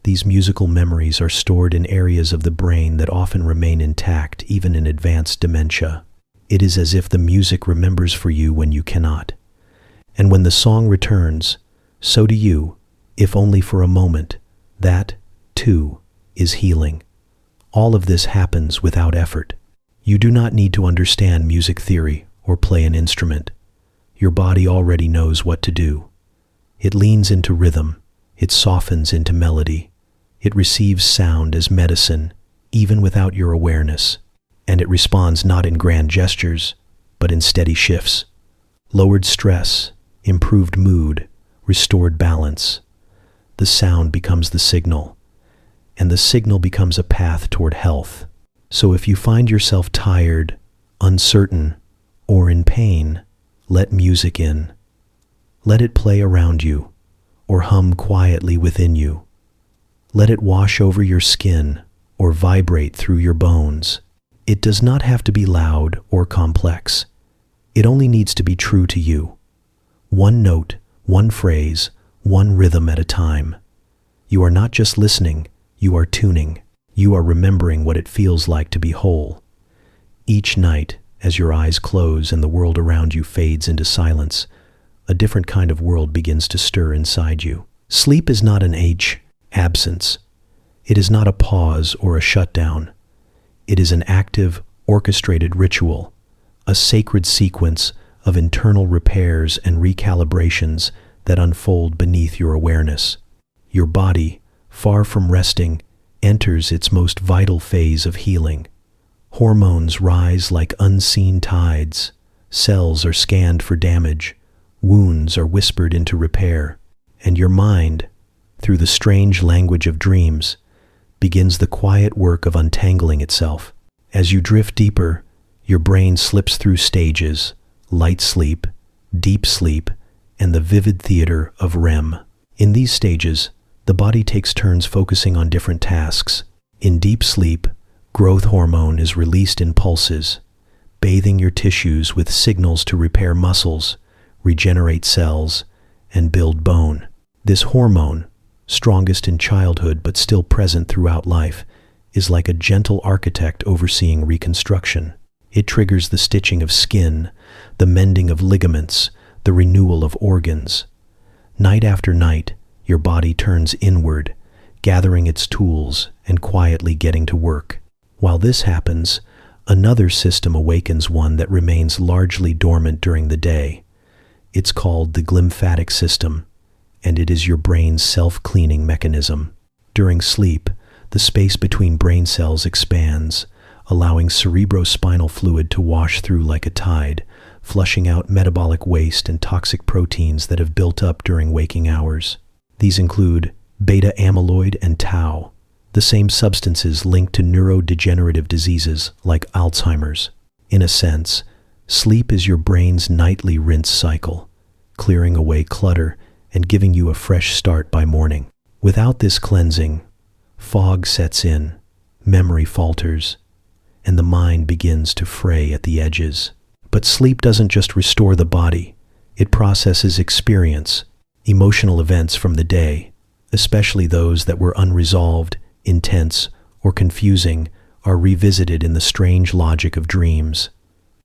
These musical memories are stored in areas of the brain that often remain intact even in advanced dementia. It is as if the music remembers for you when you cannot. And when the song returns, so do you, if only for a moment. That, too, is healing. All of this happens without effort. You do not need to understand music theory or play an instrument. Your body already knows what to do. It leans into rhythm. It softens into melody. It receives sound as medicine, even without your awareness. And it responds not in grand gestures, but in steady shifts. Lowered stress, improved mood, restored balance. The sound becomes the signal, and the signal becomes a path toward health. So if you find yourself tired, uncertain, or in pain, let music in. Let it play around you, or hum quietly within you. Let it wash over your skin, or vibrate through your bones. It does not have to be loud or complex. It only needs to be true to you. One note, one phrase, one rhythm at a time. You are not just listening, you are tuning. You are remembering what it feels like to be whole. Each night, as your eyes close and the world around you fades into silence, a different kind of world begins to stir inside you. Sleep is not an absence. It is not a pause or a shutdown. It is an active, orchestrated ritual, a sacred sequence of internal repairs and recalibrations that unfold beneath your awareness. Your body, far from resting, enters its most vital phase of healing. Hormones rise like unseen tides. Cells are scanned for damage. Wounds are whispered into repair. And your mind, through the strange language of dreams, begins the quiet work of untangling itself. As you drift deeper, your brain slips through stages: light sleep, deep sleep, and the vivid theater of REM. In these stages, the body takes turns focusing on different tasks. In deep sleep, growth hormone is released in pulses, bathing your tissues with signals to repair muscles, regenerate cells, and build bone. This hormone, strongest in childhood but still present throughout life, is like a gentle architect overseeing reconstruction. It triggers the stitching of skin, the mending of ligaments, the renewal of organs. Night after night, your body turns inward, gathering its tools and quietly getting to work. While this happens, another system awakens, one that remains largely dormant during the day. It's called the glymphatic system, and it is your brain's self-cleaning mechanism. During sleep, the space between brain cells expands, allowing cerebrospinal fluid to wash through like a tide, flushing out metabolic waste and toxic proteins that have built up during waking hours. These include beta amyloid and tau, the same substances linked to neurodegenerative diseases like Alzheimer's. In a sense, sleep is your brain's nightly rinse cycle, clearing away clutter and giving you a fresh start by morning. Without this cleansing, fog sets in, memory falters, and the mind begins to fray at the edges. But sleep doesn't just restore the body, it processes experience, emotional events from the day, especially those that were unresolved, intense, or confusing, are revisited in the strange logic of dreams.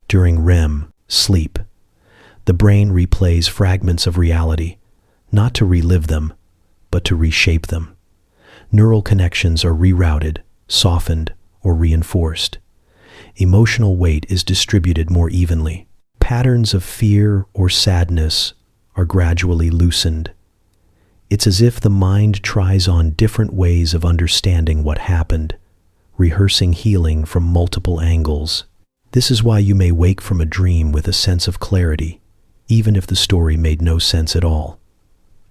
During REM, sleep, the brain replays fragments of reality, not to relive them, but to reshape them. Neural connections are rerouted, softened, or reinforced. Emotional weight is distributed more evenly. Patterns of fear or sadness are gradually loosened. It's as if the mind tries on different ways of understanding what happened, rehearsing healing from multiple angles. This is why you may wake from a dream with a sense of clarity, even if the story made no sense at all.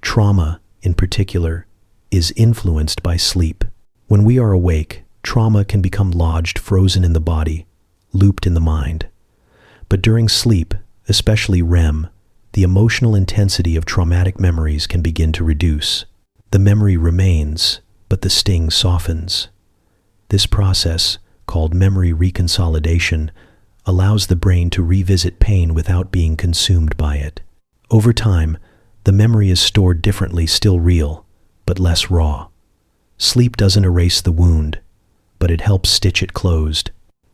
Trauma, in particular, is influenced by sleep. When we are awake, trauma can become lodged, frozen in the body, looped in the mind. But during sleep, especially REM, the emotional intensity of traumatic memories can begin to reduce. The memory remains, but the sting softens. This process, called memory reconsolidation, allows the brain to revisit pain without being consumed by it. Over time, the memory is stored differently, still real, but less raw. Sleep doesn't erase the wound, but it helps stitch it closed.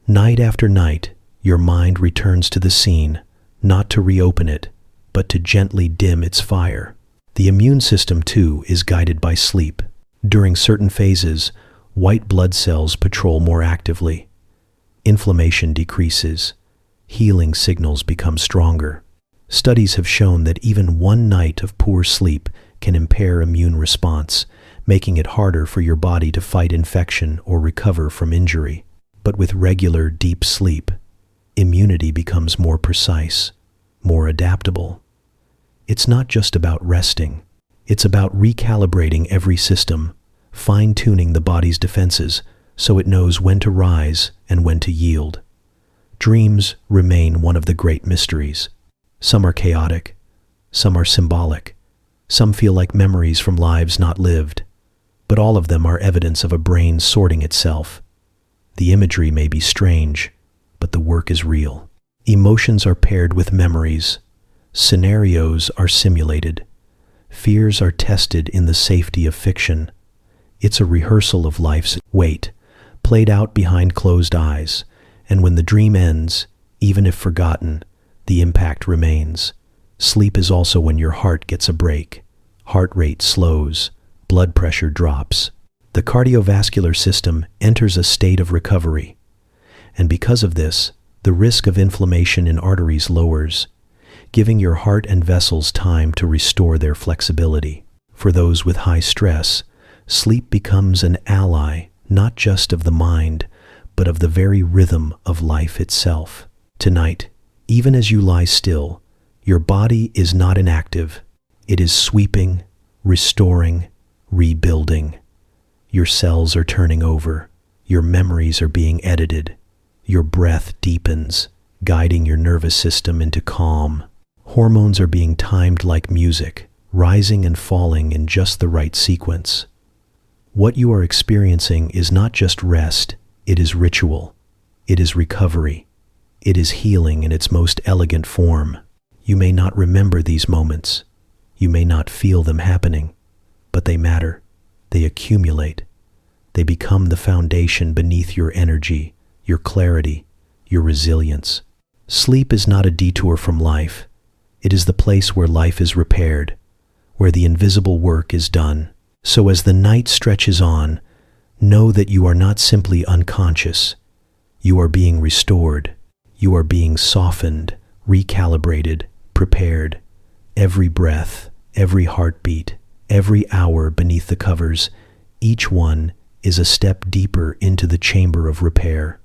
Night after night, your mind returns to the scene, not to reopen it, but to gently dim its fire. The immune system, too, is guided by sleep. During certain phases, white blood cells patrol more actively. Inflammation decreases. Healing signals become stronger. Studies have shown that even one night of poor sleep can impair immune response, making it harder for your body to fight infection or recover from injury. But with regular, deep sleep, immunity becomes more precise, more adaptable. It's not just about resting. It's about recalibrating every system, fine-tuning the body's defenses so it knows when to rise and when to yield. Dreams remain one of the great mysteries. Some are chaotic, some are symbolic, some feel like memories from lives not lived, but all of them are evidence of a brain sorting itself. The imagery may be strange, but the work is real. Emotions are paired with memories. Scenarios are simulated. Fears are tested in the safety of fiction. It's a rehearsal of life's weight, played out behind closed eyes, and when the dream ends, even if forgotten, the impact remains. Sleep is also when your heart gets a break. Heart rate slows, blood pressure drops. The cardiovascular system enters a state of recovery. And because of this, the risk of inflammation in arteries lowers, giving your heart and vessels time to restore their flexibility. For those with high stress, sleep becomes an ally, not just of the mind, but of the very rhythm of life itself. Tonight, even as you lie still, your body is not inactive. It is sweeping, restoring, rebuilding. Your cells are turning over. Your memories are being edited. Your breath deepens, guiding your nervous system into calm. Hormones are being timed like music, rising and falling in just the right sequence. What you are experiencing is not just rest, it is ritual. It is recovery. It is healing in its most elegant form. You may not remember these moments. You may not feel them happening, but they matter. They accumulate. They become the foundation beneath your energy, your clarity, your resilience. Sleep is not a detour from life. It is the place where life is repaired, where the invisible work is done. So as the night stretches on, know that you are not simply unconscious. You are being restored. You are being softened, recalibrated, prepared. Every breath, every heartbeat, every hour beneath the covers, each one is a step deeper into the chamber of repair.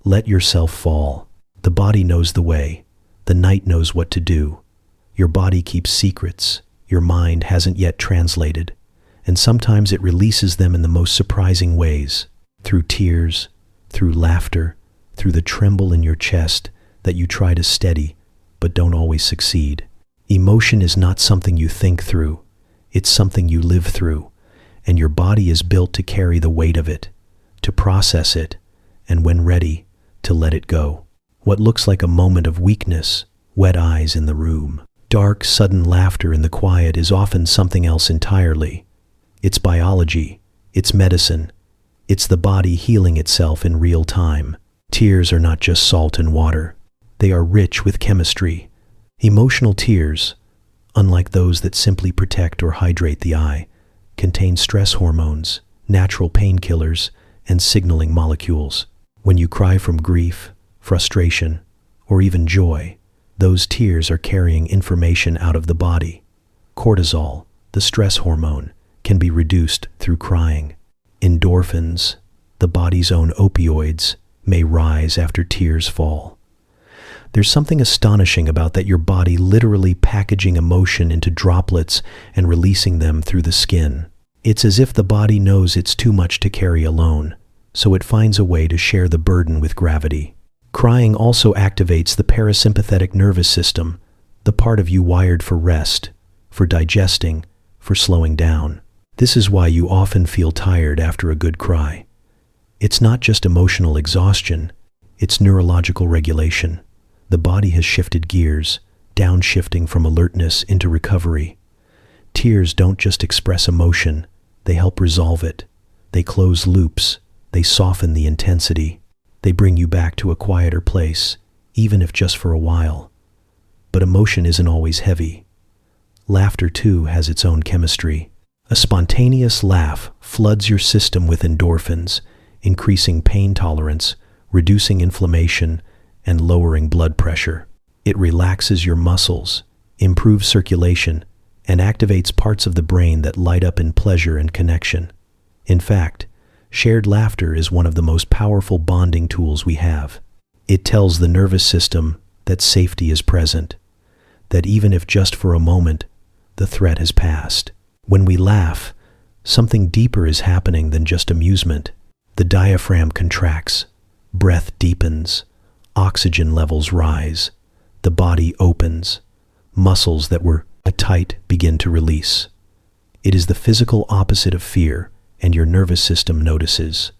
Let yourself fall. The body knows the way. The night knows what to do. Your body keeps secrets your mind hasn't yet translated, and sometimes it releases them in the most surprising ways, through tears, through laughter, through the tremble in your chest that you try to steady but don't always succeed. Emotion is not something you think through, it's something you live through, and your body is built to carry the weight of it, to process it, and when ready, to let it go. What looks like a moment of weakness, wet eyes in the room, dark, sudden laughter in the quiet is often something else entirely. It's biology, it's medicine, it's the body healing itself in real time. Tears are not just salt and water. They are rich with chemistry. Emotional tears, unlike those that simply protect or hydrate the eye, contain stress hormones, natural painkillers, and signaling molecules. When you cry from grief, frustration, or even joy, those tears are carrying information out of the body. Cortisol, the stress hormone, can be reduced through crying. Endorphins, the body's own opioids, may rise after tears fall. There's something astonishing about that, your body literally packaging emotion into droplets and releasing them through the skin. It's as if the body knows it's too much to carry alone, so it finds a way to share the burden with gravity. Crying also activates the parasympathetic nervous system, the part of you wired for rest, for digesting, for slowing down. This is why you often feel tired after a good cry. It's not just emotional exhaustion, it's neurological regulation. The body has shifted gears, downshifting from alertness into recovery. Tears don't just express emotion, they help resolve it. They close loops, they soften the intensity. They bring you back to a quieter place, even if just for a while. But emotion isn't always heavy. Laughter, too, has its own chemistry. A spontaneous laugh floods your system with endorphins, increasing pain tolerance, reducing inflammation, and lowering blood pressure. It relaxes your muscles, improves circulation, and activates parts of the brain that light up in pleasure and connection. In fact, shared laughter is one of the most powerful bonding tools we have. It tells the nervous system that safety is present, that even if just for a moment, the threat has passed. When we laugh, something deeper is happening than just amusement. The diaphragm contracts, breath deepens, oxygen levels rise, the body opens, muscles that were tight begin to release. It is the physical opposite of fear, and your nervous system notices.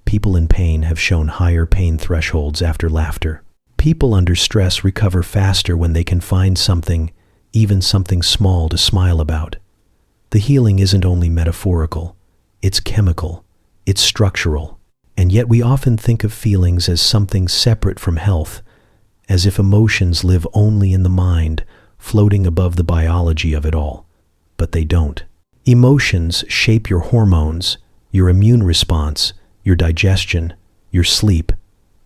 People in pain have shown higher pain thresholds after laughter. People under stress recover faster when they can find something, even something small, to smile about. The healing isn't only metaphorical, it's chemical, it's structural. And yet we often think of feelings as something separate from health, as if emotions live only in the mind, floating above the biology of it all. But they don't. Emotions shape your hormones, your immune response, your digestion, your sleep.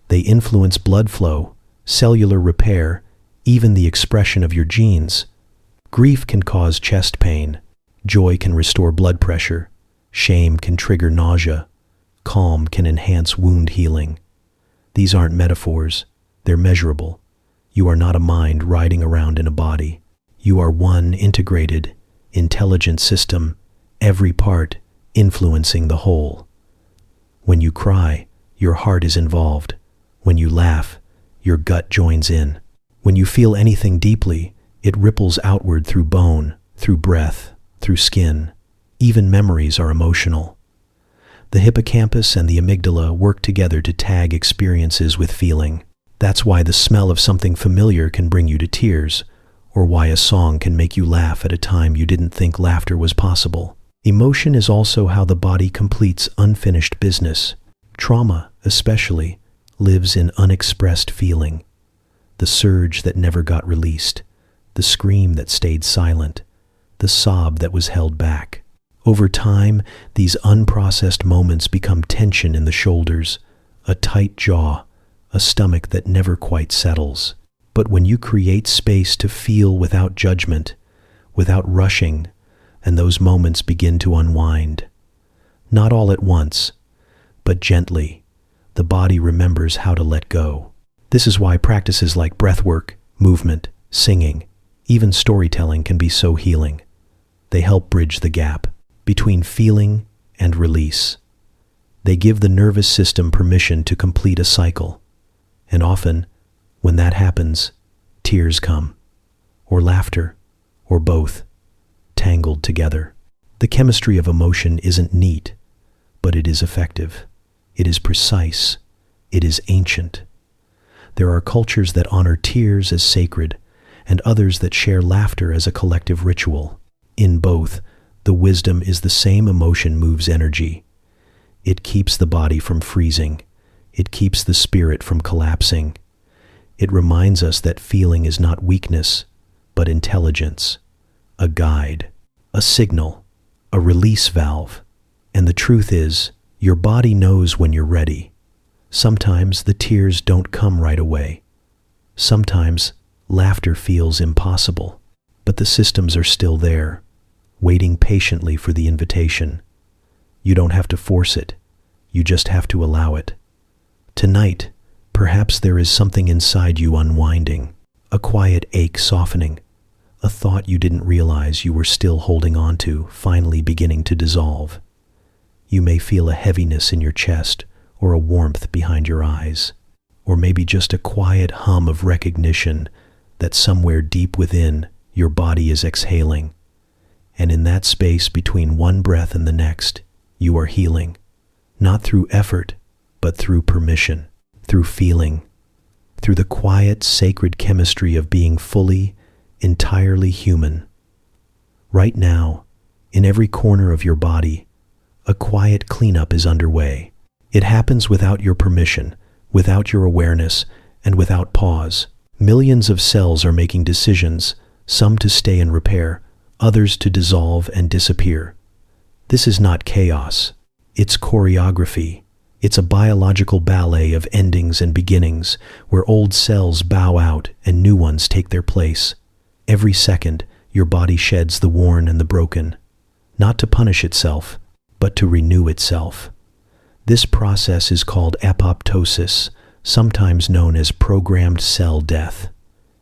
They influence blood flow, cellular repair, even the expression of your genes. Grief can cause chest pain. Joy can restore blood pressure. Shame can trigger nausea. Calm can enhance wound healing. These aren't metaphors. They're measurable. You are not a mind riding around in a body. You are one integrated, intelligent system, every part influencing the whole. When you cry, your heart is involved. When you laugh, your gut joins in. When you feel anything deeply, it ripples outward through bone, through breath, through skin. Even memories are emotional. The hippocampus and the amygdala work together to tag experiences with feeling. That's why the smell of something familiar can bring you to tears, or why a song can make you laugh at a time you didn't think laughter was possible. Emotion is also how the body completes unfinished business. Trauma, especially, lives in unexpressed feeling. The surge that never got released, the scream that stayed silent, the sob that was held back. Over time, these unprocessed moments become tension in the shoulders, a tight jaw, a stomach that never quite settles. But when you create space to feel without judgment, without rushing, and those moments begin to unwind, not all at once, but gently, the body remembers how to let go. This is why practices like breathwork, movement, singing, even storytelling can be so healing. They help bridge the gap between feeling and release. They give the nervous system permission to complete a cycle. And often, when that happens, tears come, or laughter, or both, tangled together. The chemistry of emotion isn't neat, but it is effective. It is precise. It is ancient. There are cultures that honor tears as sacred, and others that share laughter as a collective ritual. In both, the wisdom is the same: emotion moves energy. It keeps the body from freezing. It keeps the spirit from collapsing. It reminds us that feeling is not weakness, but intelligence, a guide, a signal, a release valve. And the truth is, your body knows when you're ready. Sometimes the tears don't come right away. Sometimes laughter feels impossible, but the systems are still there, waiting patiently for the invitation. You don't have to force it. You just have to allow it. Tonight, Perhaps there is something inside you unwinding, a quiet ache softening, a thought you didn't realize you were still holding on to, finally beginning to dissolve. You may feel a heaviness in your chest or a warmth behind your eyes, or maybe just a quiet hum of recognition that somewhere deep within your body is exhaling. And in that space between one breath and the next, you are healing, not through effort, but through permission, through feeling, through the quiet, sacred chemistry of being fully, entirely human. Right now, in every corner of your body, a quiet cleanup is underway. It happens without your permission, without your awareness, and without pause. Millions of cells are making decisions, some to stay and repair, others to dissolve and disappear. This is not chaos. It's choreography. It's a biological ballet of endings and beginnings, where old cells bow out and new ones take their place. Every second, your body sheds the worn and the broken, not to punish itself, but to renew itself. This process is called apoptosis, sometimes known as programmed cell death.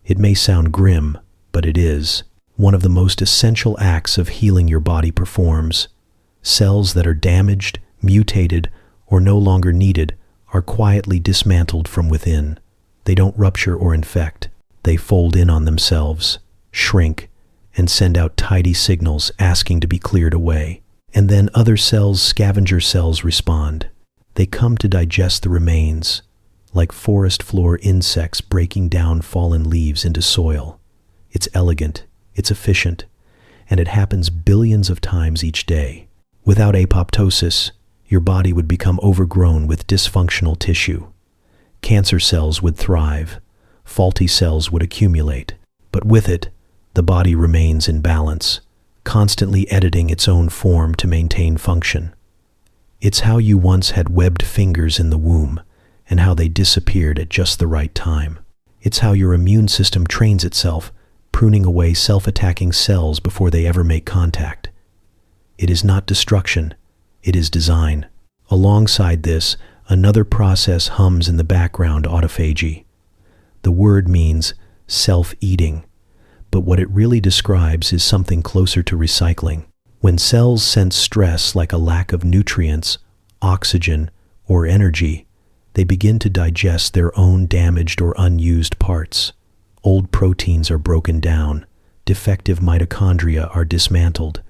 It may sound grim, but it is. One of the most essential acts of healing your body performs. Cells that are damaged, mutated, or no longer needed are quietly dismantled from within. They don't rupture or infect. They fold in on themselves, shrink, and send out tidy signals asking to be cleared away. And then other cells, scavenger cells, respond. They come to digest the remains, like forest floor insects breaking down fallen leaves into soil. It's elegant, it's efficient, and it happens billions of times each day. Without apoptosis, your body would become overgrown with dysfunctional tissue. Cancer cells would thrive, faulty cells would accumulate, but with it, the body remains in balance, constantly editing its own form to maintain function. It's how you once had webbed fingers in the womb, and how they disappeared at just the right time. It's how your immune system trains itself, pruning away self-attacking cells before they ever make contact. It is not destruction, it is design. Alongside this, another process hums in the background: autophagy. The word means self-eating, but what it really describes is something closer to recycling. When cells sense stress like a lack of nutrients, oxygen, or energy, they begin to digest their own damaged or unused parts. Old proteins are broken down, defective mitochondria are dismantled,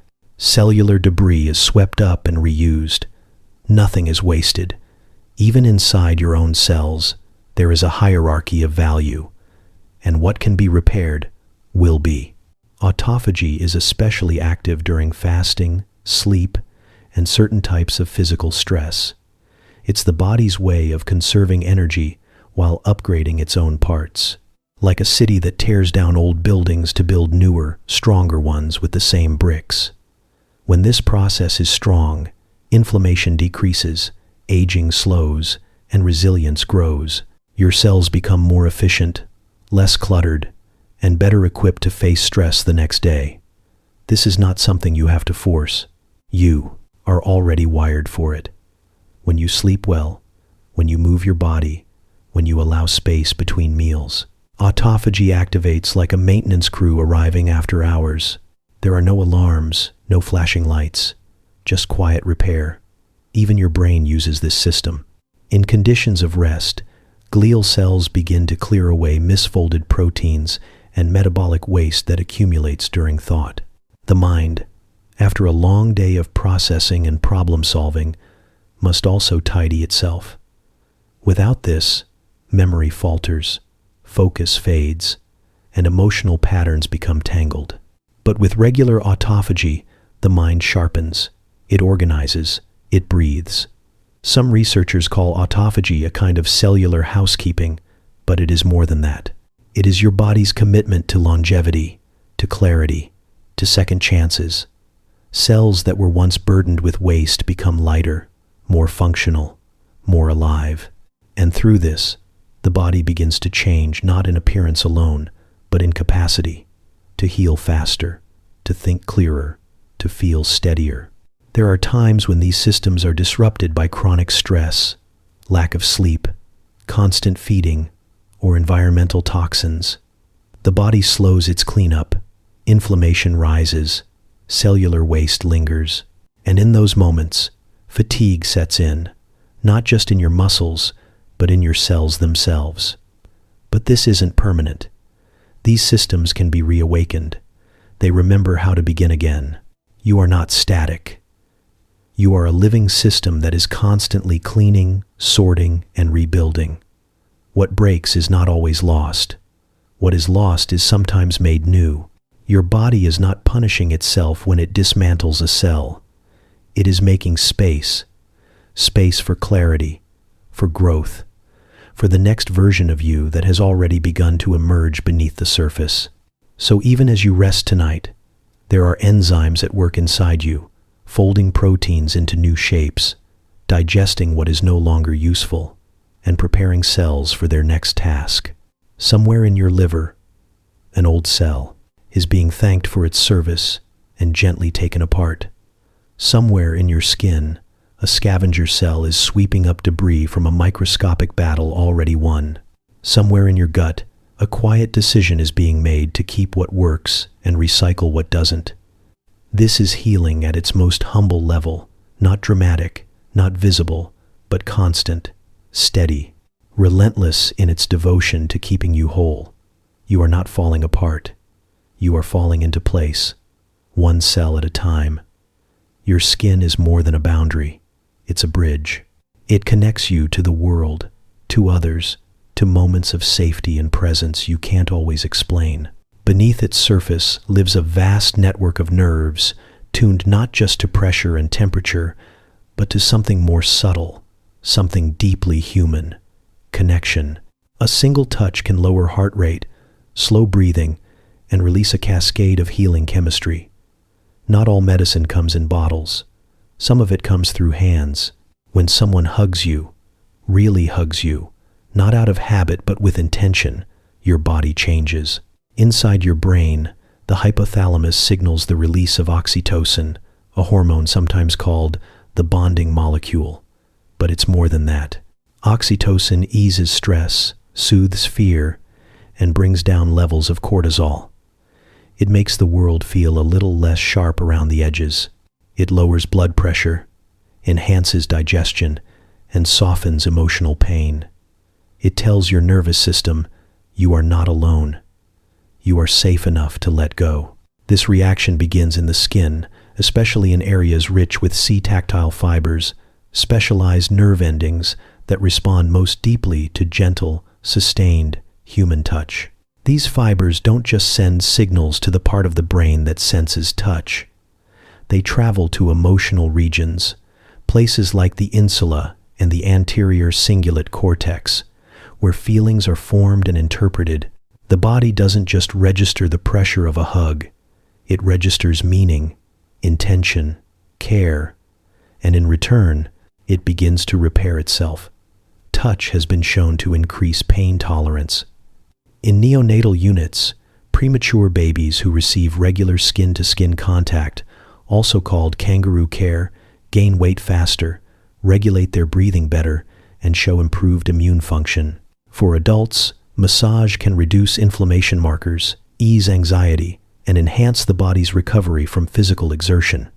cellular debris is swept up and reused. Nothing is wasted. Even inside your own cells, there is a hierarchy of value, and what can be repaired will be. Autophagy is especially active during fasting, sleep, and certain types of physical stress. It's the body's way of conserving energy while upgrading its own parts. Like a city that tears down old buildings to build newer, stronger ones with the same bricks. When this process is strong, inflammation decreases, aging slows, and resilience grows. Your cells become more efficient, less cluttered, and better equipped to face stress the next day. This is not something you have to force. You are already wired for it. When you sleep well, when you move your body, when you allow space between meals, autophagy activates like a maintenance crew arriving after hours. There are no alarms, no flashing lights, just quiet repair. Even your brain uses this system. In conditions of rest, glial cells begin to clear away misfolded proteins and metabolic waste that accumulates during thought. The mind, after a long day of processing and problem solving, must also tidy itself. Without this, memory falters, focus fades, and emotional patterns become tangled. But with regular autophagy, the mind sharpens, it organizes, it breathes. Some researchers call autophagy a kind of cellular housekeeping, but it is more than that. It is your body's commitment to longevity, to clarity, to second chances. Cells that were once burdened with waste become lighter, more functional, more alive. And through this, the body begins to change not in appearance alone, but in capacity, to heal faster, to think clearer, to feel steadier. There are times when these systems are disrupted by chronic stress, lack of sleep, constant feeding, or environmental toxins. The body slows its cleanup, inflammation rises, cellular waste lingers, and in those moments, fatigue sets in, not just in your muscles, but in your cells themselves. But this isn't permanent. These systems can be reawakened. They remember how to begin again. You are not static. You are a living system that is constantly cleaning, sorting, and rebuilding. What breaks is not always lost. What is lost is sometimes made new. Your body is not punishing itself when it dismantles a cell. It is making space for clarity, for growth, for the next version of you that has already begun to emerge beneath the surface. So even as you rest tonight, there are enzymes at work inside you, folding proteins into new shapes, digesting what is no longer useful, and preparing cells for their next task. Somewhere in your liver, an old cell is being thanked for its service and gently taken apart. Somewhere in your skin, a scavenger cell is sweeping up debris from a microscopic battle already won. Somewhere in your gut, a quiet decision is being made to keep what works and recycle what doesn't. This is healing at its most humble level, not dramatic, not visible, but constant, steady, relentless in its devotion to keeping you whole. You are not falling apart. You are falling into place, one cell at a time. Your skin is more than a boundary. It's a bridge. It connects you to the world, to others, to moments of safety and presence you can't always explain. Beneath its surface lives a vast network of nerves, tuned not just to pressure and temperature, but to something more subtle, something deeply human: connection. A single touch can lower heart rate, slow breathing, and release a cascade of healing chemistry. Not all medicine comes in bottles. Some of it comes through hands. When someone hugs you, really hugs you, not out of habit but with intention, your body changes. Inside your brain, the hypothalamus signals the release of oxytocin, a hormone sometimes called the bonding molecule. But it's more than that. Oxytocin eases stress, soothes fear, and brings down levels of cortisol. It makes the world feel a little less sharp around the edges. It lowers blood pressure, enhances digestion, and softens emotional pain. It tells your nervous system, you are not alone. You are safe enough to let go. This reaction begins in the skin, especially in areas rich with C-tactile fibers, specialized nerve endings that respond most deeply to gentle, sustained human touch. These fibers don't just send signals to the part of the brain that senses touch. They travel to emotional regions, places like the insula and the anterior cingulate cortex, where feelings are formed and interpreted. The body doesn't just register the pressure of a hug. It registers meaning, intention, care, and in return, it begins to repair itself. Touch has been shown to increase pain tolerance. In neonatal units, premature babies who receive regular skin-to-skin contact, also called kangaroo care, gain weight faster, regulate their breathing better, and show improved immune function. For adults, massage can reduce inflammation markers, ease anxiety, and enhance the body's recovery from physical exertion.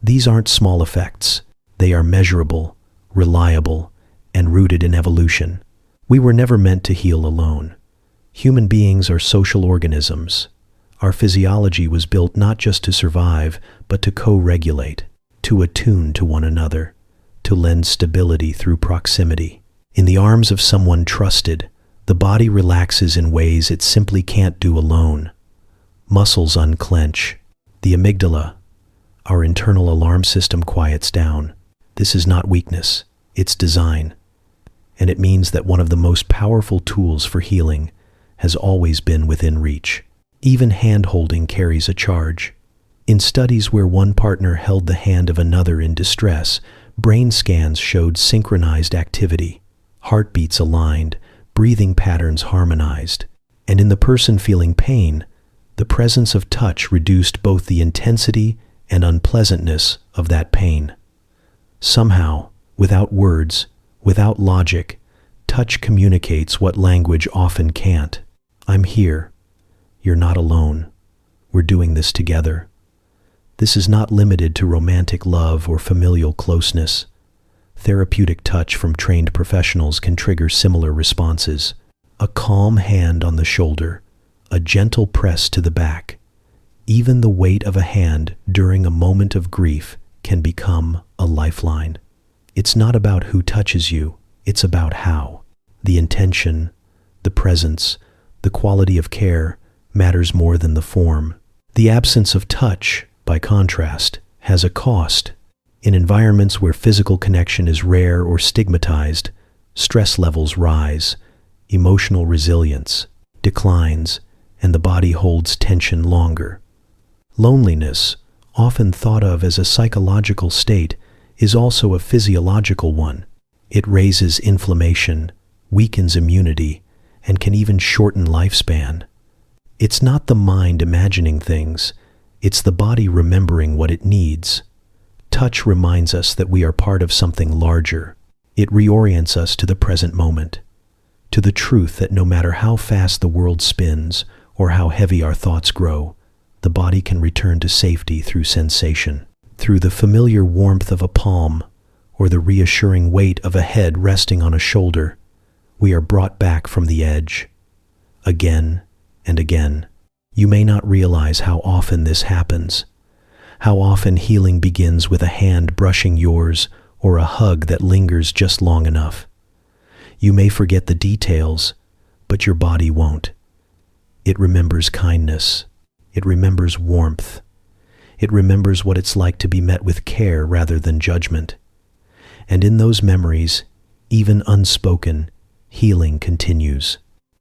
These aren't small effects. They are measurable, reliable, and rooted in evolution. We were never meant to heal alone. Human beings are social organisms. Our physiology was built not just to survive, but to co-regulate, to attune to one another, to lend stability through proximity. In the arms of someone trusted, the body relaxes in ways it simply can't do alone. Muscles unclench. The amygdala, our internal alarm system, quiets down. This is not weakness, it's design. And it means that one of the most powerful tools for healing has always been within reach. Even hand-holding carries a charge. In studies where one partner held the hand of another in distress, brain scans showed synchronized activity, heartbeats aligned, breathing patterns harmonized. And in the person feeling pain, the presence of touch reduced both the intensity and unpleasantness of that pain. Somehow, without words, without logic, Touch communicates what language often can't. I'm here. You're not alone. We're doing this together. This is not limited to romantic love or familial closeness. Therapeutic touch from trained professionals can trigger similar responses. A calm hand on the shoulder, a gentle press to the back. Even the weight of a hand during a moment of grief can become a lifeline. It's not about who touches you, it's about how. The intention, the presence, the quality of care matters more than the form. The absence of touch, by contrast, has a cost. In environments where physical connection is rare or stigmatized, stress levels rise, emotional resilience declines, and the body holds tension longer. Loneliness, often thought of as a psychological state, is also a physiological one. It raises inflammation, weakens immunity, and can even shorten lifespan. It's not the mind imagining things, it's the body remembering what it needs. Touch reminds us that we are part of something larger. It reorients us to the present moment, to the truth that no matter how fast the world spins or how heavy our thoughts grow, the body can return to safety through sensation, through the familiar warmth of a palm or the reassuring weight of a head resting on a shoulder. We are brought back from the edge, again and again. You may not realize how often this happens, how often healing begins with a hand brushing yours or a hug that lingers just long enough. You may forget the details, but your body won't. It remembers kindness. It remembers warmth. It remembers what it's like to be met with care rather than judgment. And in those memories, even unspoken, healing continues.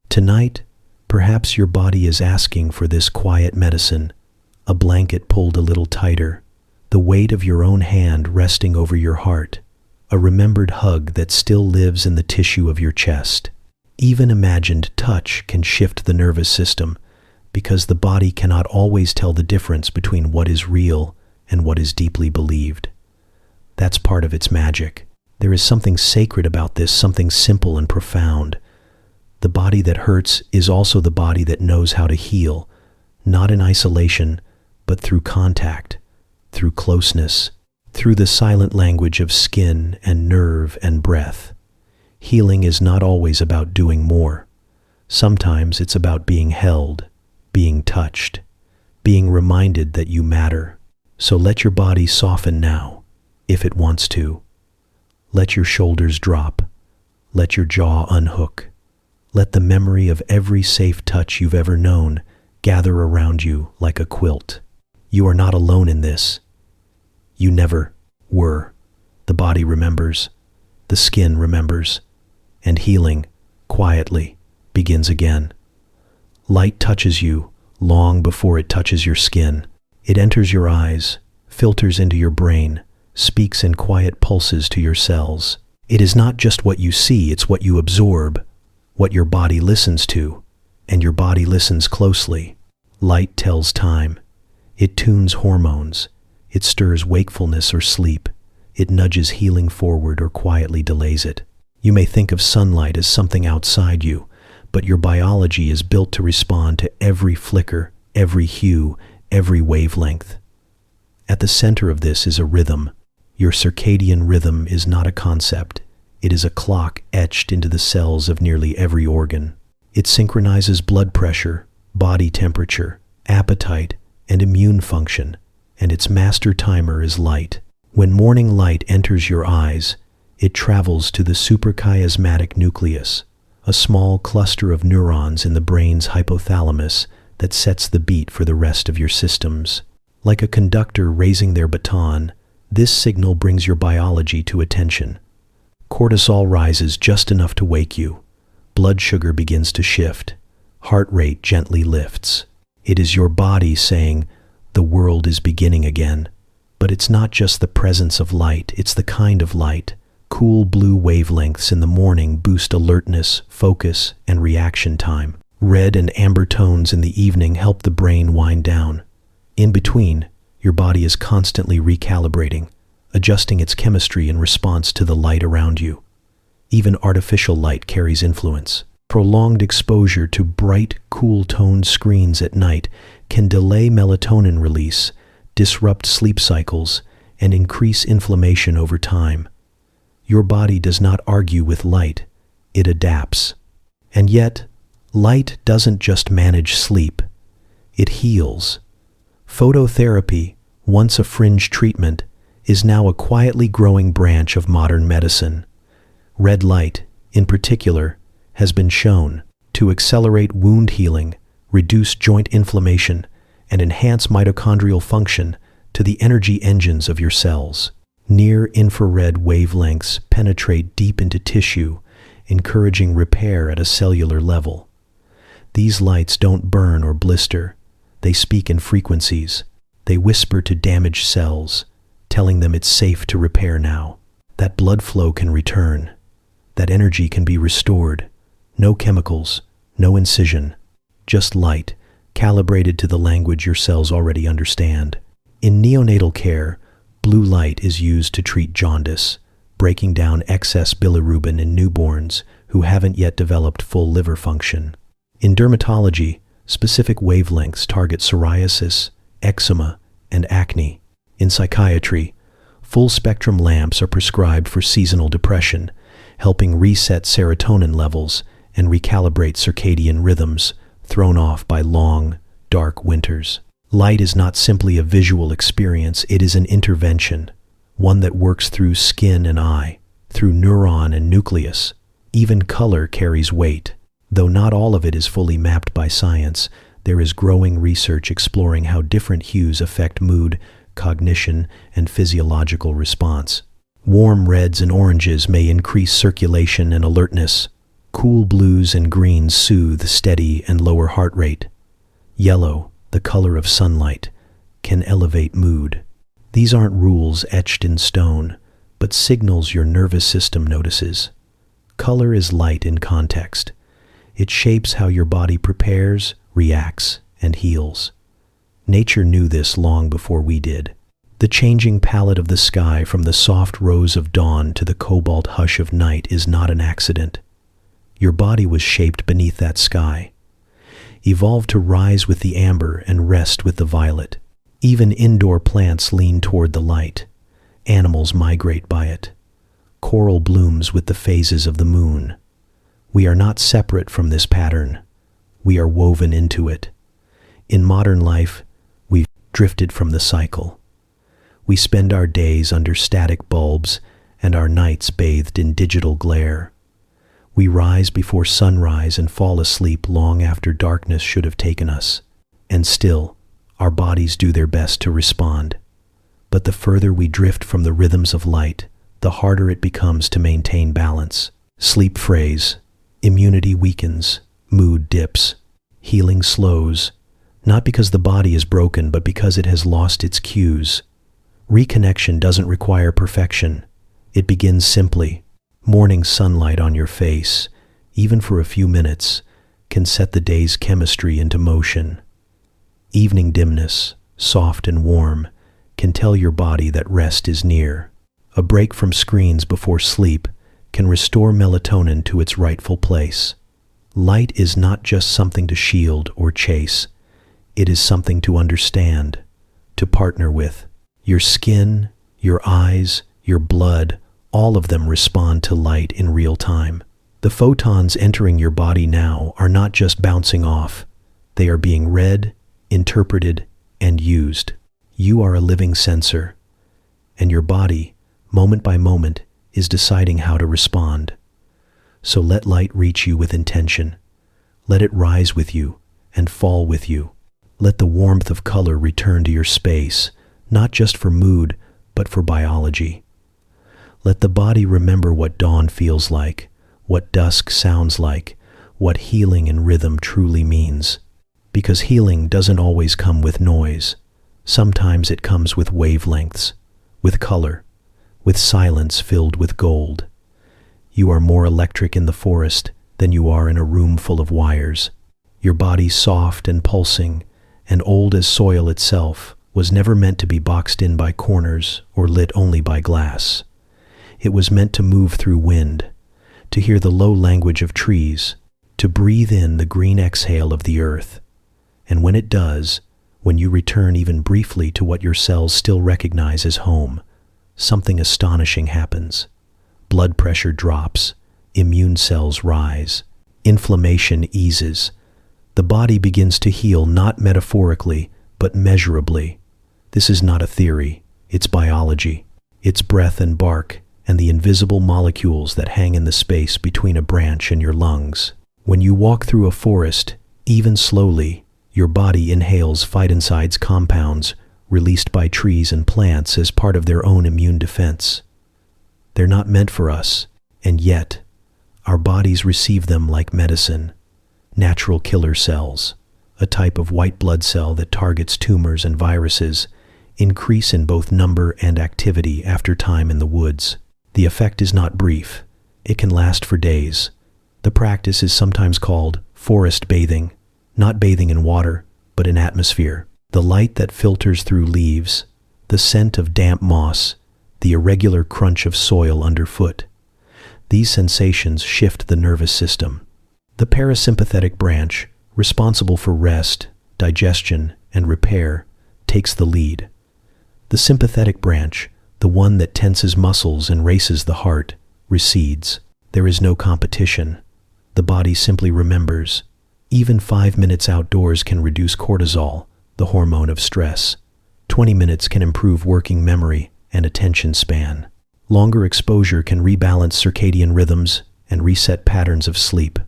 Tonight, perhaps your body is asking for this quiet medicine, a blanket pulled a little tighter, the weight of your own hand resting over your heart, a remembered hug that still lives in the tissue of your chest. Even imagined touch can shift the nervous system, because the body cannot always tell the difference between what is real and what is deeply believed. That's part of its magic. There is something sacred about this, something simple and profound. The body that hurts is also the body that knows how to heal, not in isolation, but through contact, through closeness, through the silent language of skin and nerve and breath. Healing is not always about doing more. Sometimes it's about being held, being touched, being reminded that you matter. So let your body soften now, if it wants to. Let your shoulders drop. Let your jaw unhook. Let the memory of every safe touch you've ever known gather around you like a quilt. You are not alone in this. You never were. The body remembers. The skin remembers. And healing, quietly, begins again. Light touches you long before it touches your skin. It enters your eyes, filters into your brain, speaks in quiet pulses to your cells. It is not just what you see, it's what you absorb, what your body listens to, and your body listens closely. Light tells time. It tunes hormones. It stirs wakefulness or sleep. It nudges healing forward or quietly delays it. You may think of sunlight as something outside you, but your biology is built to respond to every flicker, every hue, every wavelength. At the center of this is a rhythm. Your circadian rhythm is not a concept. It is a clock etched into the cells of nearly every organ. It synchronizes blood pressure, body temperature, appetite, and immune function, and its master timer is light. When morning light enters your eyes, it travels to the suprachiasmatic nucleus, a small cluster of neurons in the brain's hypothalamus that sets the beat for the rest of your systems. Like a conductor raising their baton, this signal brings your biology to attention. Cortisol rises just enough to wake you. Blood sugar begins to shift. Heart rate gently lifts. It is your body saying, the world is beginning again. But it's not just the presence of light, it's the kind of light. Cool blue wavelengths in the morning boost alertness, focus, and reaction time. Red and amber tones in the evening help the brain wind down. In between, your body is constantly recalibrating, adjusting its chemistry in response to the light around you. Even artificial light carries influence. Prolonged exposure to bright, cool-toned screens at night can delay melatonin release, disrupt sleep cycles, and increase inflammation over time. Your body does not argue with light, it adapts. And yet, light doesn't just manage sleep, it heals. Phototherapy, once a fringe treatment, is now a quietly growing branch of modern medicine. Red light, in particular, has been shown to accelerate wound healing, reduce joint inflammation, and enhance mitochondrial function to the energy engines of your cells. Near-infrared wavelengths penetrate deep into tissue, encouraging repair at a cellular level. These lights don't burn or blister. They speak in frequencies. They whisper to damaged cells, telling them it's safe to repair now. That blood flow can return. That energy can be restored. No chemicals, no incision, just light, calibrated to the language your cells already understand. In neonatal care, blue light is used to treat jaundice, breaking down excess bilirubin in newborns who haven't yet developed full liver function. In dermatology, specific wavelengths target psoriasis, eczema, and acne. In psychiatry, full-spectrum lamps are prescribed for seasonal depression, helping reset serotonin levels and recalibrate circadian rhythms thrown off by long, dark winters. Light is not simply a visual experience, it is an intervention, one that works through skin and eye, through neuron and nucleus. Even color carries weight. Though not all of it is fully mapped by science, there is growing research exploring how different hues affect mood, cognition, and physiological response. Warm reds and oranges may increase circulation and alertness. Cool blues and greens soothe steady and lower heart rate. Yellow, the color of sunlight, can elevate mood. These aren't rules etched in stone, but signals your nervous system notices. Color is light in context. It shapes how your body prepares, reacts, and heals. Nature knew this long before we did. The changing palette of the sky from the soft rose of dawn to the cobalt hush of night is not an accident. Your body was shaped beneath that sky, evolved to rise with the amber and rest with the violet. Even indoor plants lean toward the light. Animals migrate by it. Coral blooms with the phases of the moon. We are not separate from this pattern. We are woven into it. In modern life, we've drifted from the cycle. We spend our days under static bulbs and our nights bathed in digital glare. We rise before sunrise and fall asleep long after darkness should have taken us. And still, our bodies do their best to respond. But the further we drift from the rhythms of light, the harder it becomes to maintain balance. Sleep frays. Immunity weakens. Mood dips. Healing slows. Not because the body is broken, but because it has lost its cues. Reconnection doesn't require perfection. It begins simply. Morning sunlight on your face, even for a few minutes, can set the day's chemistry into motion. Evening dimness, soft and warm, can tell your body that rest is near. A break from screens before sleep can restore melatonin to its rightful place. Light is not just something to shield or chase. It is something to understand, to partner with. Your skin, your eyes, your blood, all of them respond to light in real time. The photons entering your body now are not just bouncing off. They are being read, interpreted, and used. You are a living sensor, and your body, moment by moment, is deciding how to respond. So let light reach you with intention. Let it rise with you and fall with you. Let the warmth of color return to your space, not just for mood, but for biology. Let the body remember what dawn feels like, what dusk sounds like, what healing and rhythm truly means. Because healing doesn't always come with noise. Sometimes it comes with wavelengths, with color, with silence filled with gold. You are more electric in the forest than you are in a room full of wires. Your body soft and pulsing, and old as soil itself, was never meant to be boxed in by corners or lit only by glass. It was meant to move through wind, to hear the low language of trees, to breathe in the green exhale of the earth. And when it does, when you return even briefly to what your cells still recognize as home, something astonishing happens. Blood pressure drops, immune cells rise, inflammation eases. The body begins to heal not metaphorically, but measurably. This is not a theory, it's biology. It's breath and bark, and the invisible molecules that hang in the space between a branch and your lungs. When you walk through a forest, even slowly, your body inhales phytoncides compounds released by trees and plants as part of their own immune defense. They're not meant for us, and yet, our bodies receive them like medicine. Natural killer cells, a type of white blood cell that targets tumors and viruses, increase in both number and activity after time in the woods. The effect is not brief. It can last for days. The practice is sometimes called forest bathing, not bathing in water, but in atmosphere. The light that filters through leaves, the scent of damp moss, the irregular crunch of soil underfoot. These sensations shift the nervous system. The parasympathetic branch, responsible for rest, digestion, and repair, takes the lead. The sympathetic branch, the one that tenses muscles and races the heart, recedes. There is no competition. The body simply remembers. Even 5 minutes outdoors can reduce cortisol, the hormone of stress. 20 minutes can improve working memory and attention span. Longer exposure can rebalance circadian rhythms and reset patterns of sleep.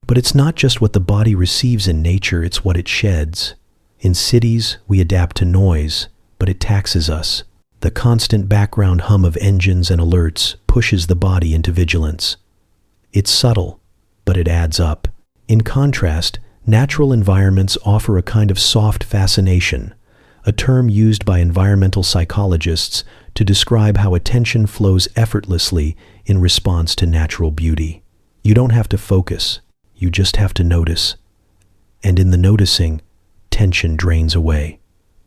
But it's not just what the body receives in nature, it's what it sheds. In cities, we adapt to noise, but it taxes us. The constant background hum of engines and alerts pushes the body into vigilance. It's subtle, but it adds up. In contrast, natural environments offer a kind of soft fascination, a term used by environmental psychologists to describe how attention flows effortlessly in response to natural beauty. You don't have to focus, you just have to notice. And in the noticing, tension drains away.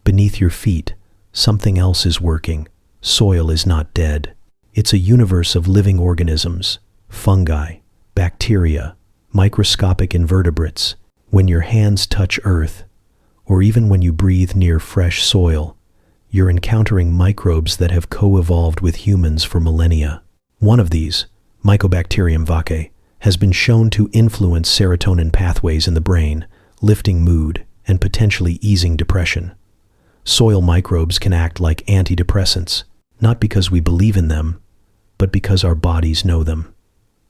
Beneath your feet, something else is working. Soil is not dead. It's a universe of living organisms, fungi, bacteria, microscopic invertebrates. When your hands touch earth, or even when you breathe near fresh soil, you're encountering microbes that have co-evolved with humans for millennia. One of these, Mycobacterium vaccae, has been shown to influence serotonin pathways in the brain, lifting mood and potentially easing depression. Soil microbes can act like antidepressants, not because we believe in them, but because our bodies know them.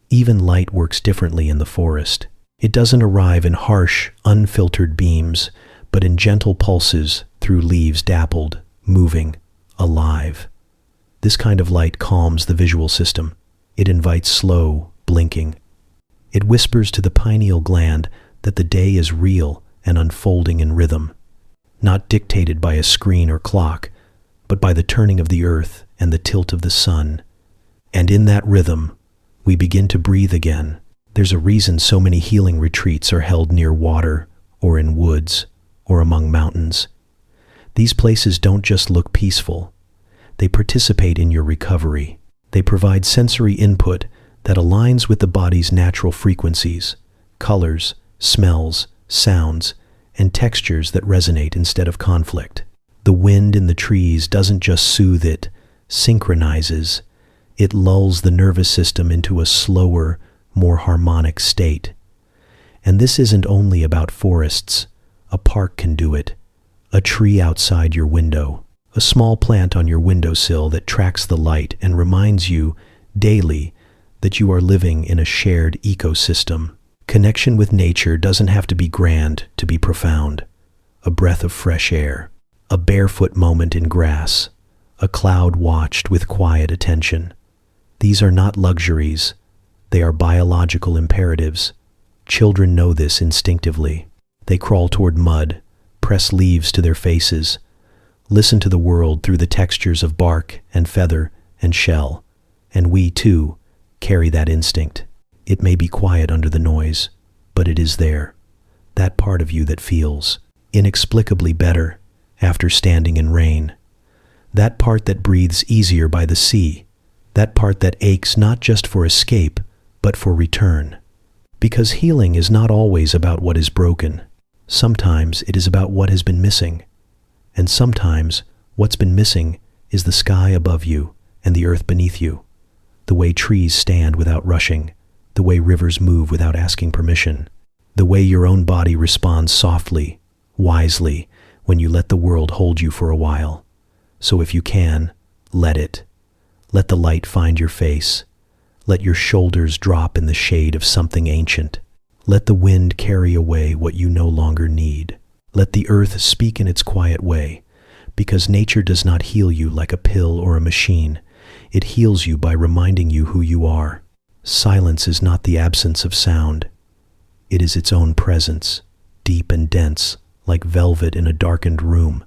Even light works differently in the forest. It doesn't arrive in harsh, unfiltered beams, but in gentle pulses through leaves dappled, moving, alive. This kind of light calms the visual system. It invites slow, blinking. It whispers to the pineal gland that the day is real and unfolding in rhythm, not dictated by a screen or clock, but by the turning of the earth and the tilt of the sun. And in that rhythm, we begin to breathe again. There's a reason so many healing retreats are held near water, or in woods, or among mountains. These places don't just look peaceful. They participate in your recovery. They provide sensory input that aligns with the body's natural frequencies, colors, smells, sounds, and textures that resonate instead of conflict. The wind in the trees doesn't just soothe, it synchronizes. It lulls the nervous system into a slower, more harmonic state. And this isn't only about forests. A park can do it. A tree outside your window. A small plant on your windowsill that tracks the light and reminds you daily that you are living in a shared ecosystem. Connection with nature doesn't have to be grand to be profound. A breath of fresh air. A barefoot moment in grass. A cloud watched with quiet attention. These are not luxuries. They are biological imperatives. Children know this instinctively. They crawl toward mud, press leaves to their faces, listen to the world through the textures of bark and feather and shell. And we, too, carry that instinct. It may be quiet under the noise, but it is there. That part of you that feels inexplicably better after standing in rain. That part that breathes easier by the sea. That part that aches not just for escape, but for return. Because healing is not always about what is broken. Sometimes it is about what has been missing. And sometimes what's been missing is the sky above you and the earth beneath you. The way trees stand without rushing. The way rivers move without asking permission. The way your own body responds softly, wisely, when you let the world hold you for a while. So if you can, let it. Let the light find your face. Let your shoulders drop in the shade of something ancient. Let the wind carry away what you no longer need. Let the earth speak in its quiet way, because nature does not heal you like a pill or a machine. It heals you by reminding you who you are. Silence is not the absence of sound. It is its own presence, deep and dense, like velvet in a darkened room.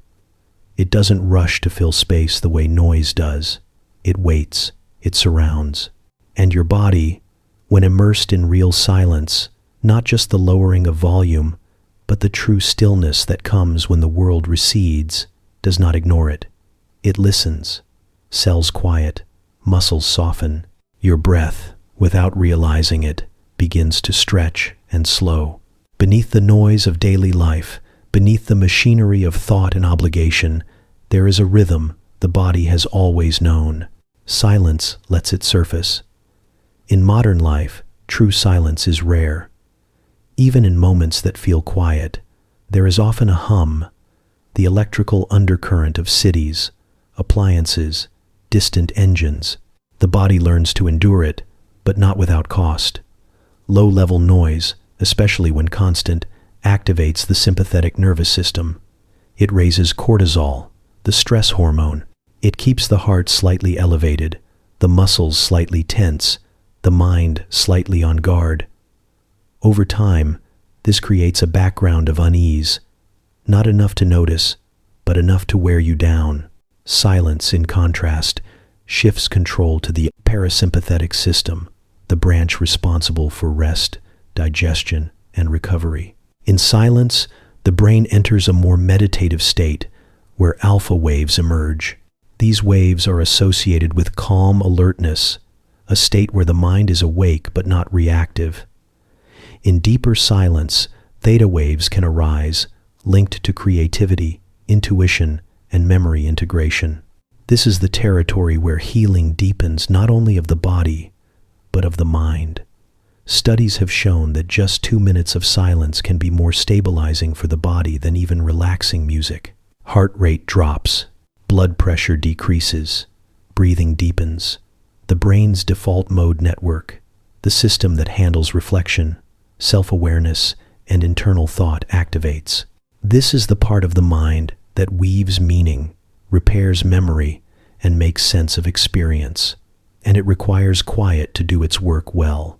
It doesn't rush to fill space the way noise does. It waits, it surrounds. And your body, when immersed in real silence, not just the lowering of volume, but the true stillness that comes when the world recedes, does not ignore it. It listens. Cells quiet, muscles soften. Your breath, without realizing it, begins to stretch and slow. Beneath the noise of daily life, beneath the machinery of thought and obligation, there is a rhythm the body has always known. Silence lets it surface. In modern life, true silence is rare. Even in moments that feel quiet, there is often a hum, the electrical undercurrent of cities, appliances, distant engines. The body learns to endure it, but not without cost. Low-level noise, especially when constant, activates the sympathetic nervous system. It raises cortisol, the stress hormone. It keeps the heart slightly elevated, the muscles slightly tense, the mind slightly on guard. Over time, this creates a background of unease, not enough to notice, but enough to wear you down. Silence, in contrast, shifts control to the parasympathetic system, the branch responsible for rest, digestion, and recovery. In silence, the brain enters a more meditative state where alpha waves emerge. These waves are associated with calm alertness, a state where the mind is awake but not reactive. In deeper silence, theta waves can arise, linked to creativity, intuition, and memory integration. This is the territory where healing deepens not only of the body, but of the mind. Studies have shown that just 2 minutes of silence can be more stabilizing for the body than even relaxing music. Heart rate drops, blood pressure decreases, breathing deepens. The brain's default mode network, the system that handles reflection, self-awareness, and internal thought, activates. This is the part of the mind that weaves meaning, repairs memory, and makes sense of experience. And it requires quiet to do its work well.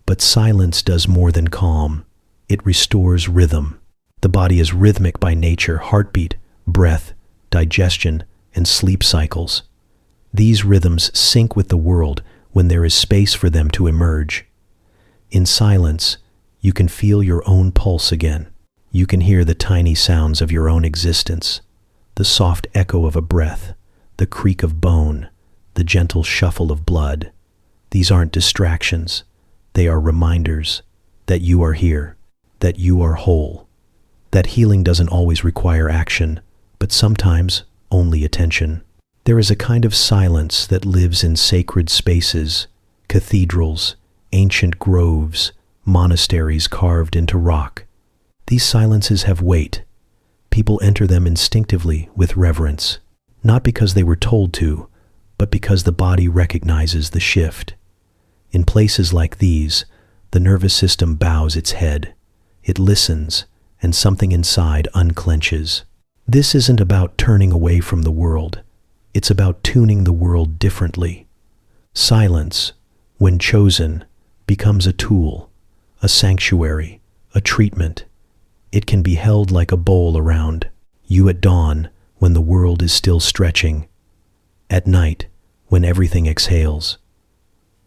But silence does more than calm. It restores rhythm. The body is rhythmic by nature: heartbeat, breath, digestion, and sleep cycles. These rhythms sync with the world when there is space for them to emerge. In silence, you can feel your own pulse again. You can hear the tiny sounds of your own existence, the soft echo of a breath, the creak of bone, the gentle shuffle of blood. These aren't distractions. They are reminders that you are here, that you are whole, that healing doesn't always require action, but sometimes only attention. There is a kind of silence that lives in sacred spaces, cathedrals, ancient groves, monasteries carved into rock. These silences have weight. People enter them instinctively with reverence, not because they were told to, but because the body recognizes the shift. In places like these, the nervous system bows its head. It listens, and something inside unclenches. This isn't about turning away from the world. It's about tuning the world differently. Silence, when chosen, becomes a tool, a sanctuary, a treatment. It can be held like a bowl around you at dawn when the world is still stretching, at night when everything exhales.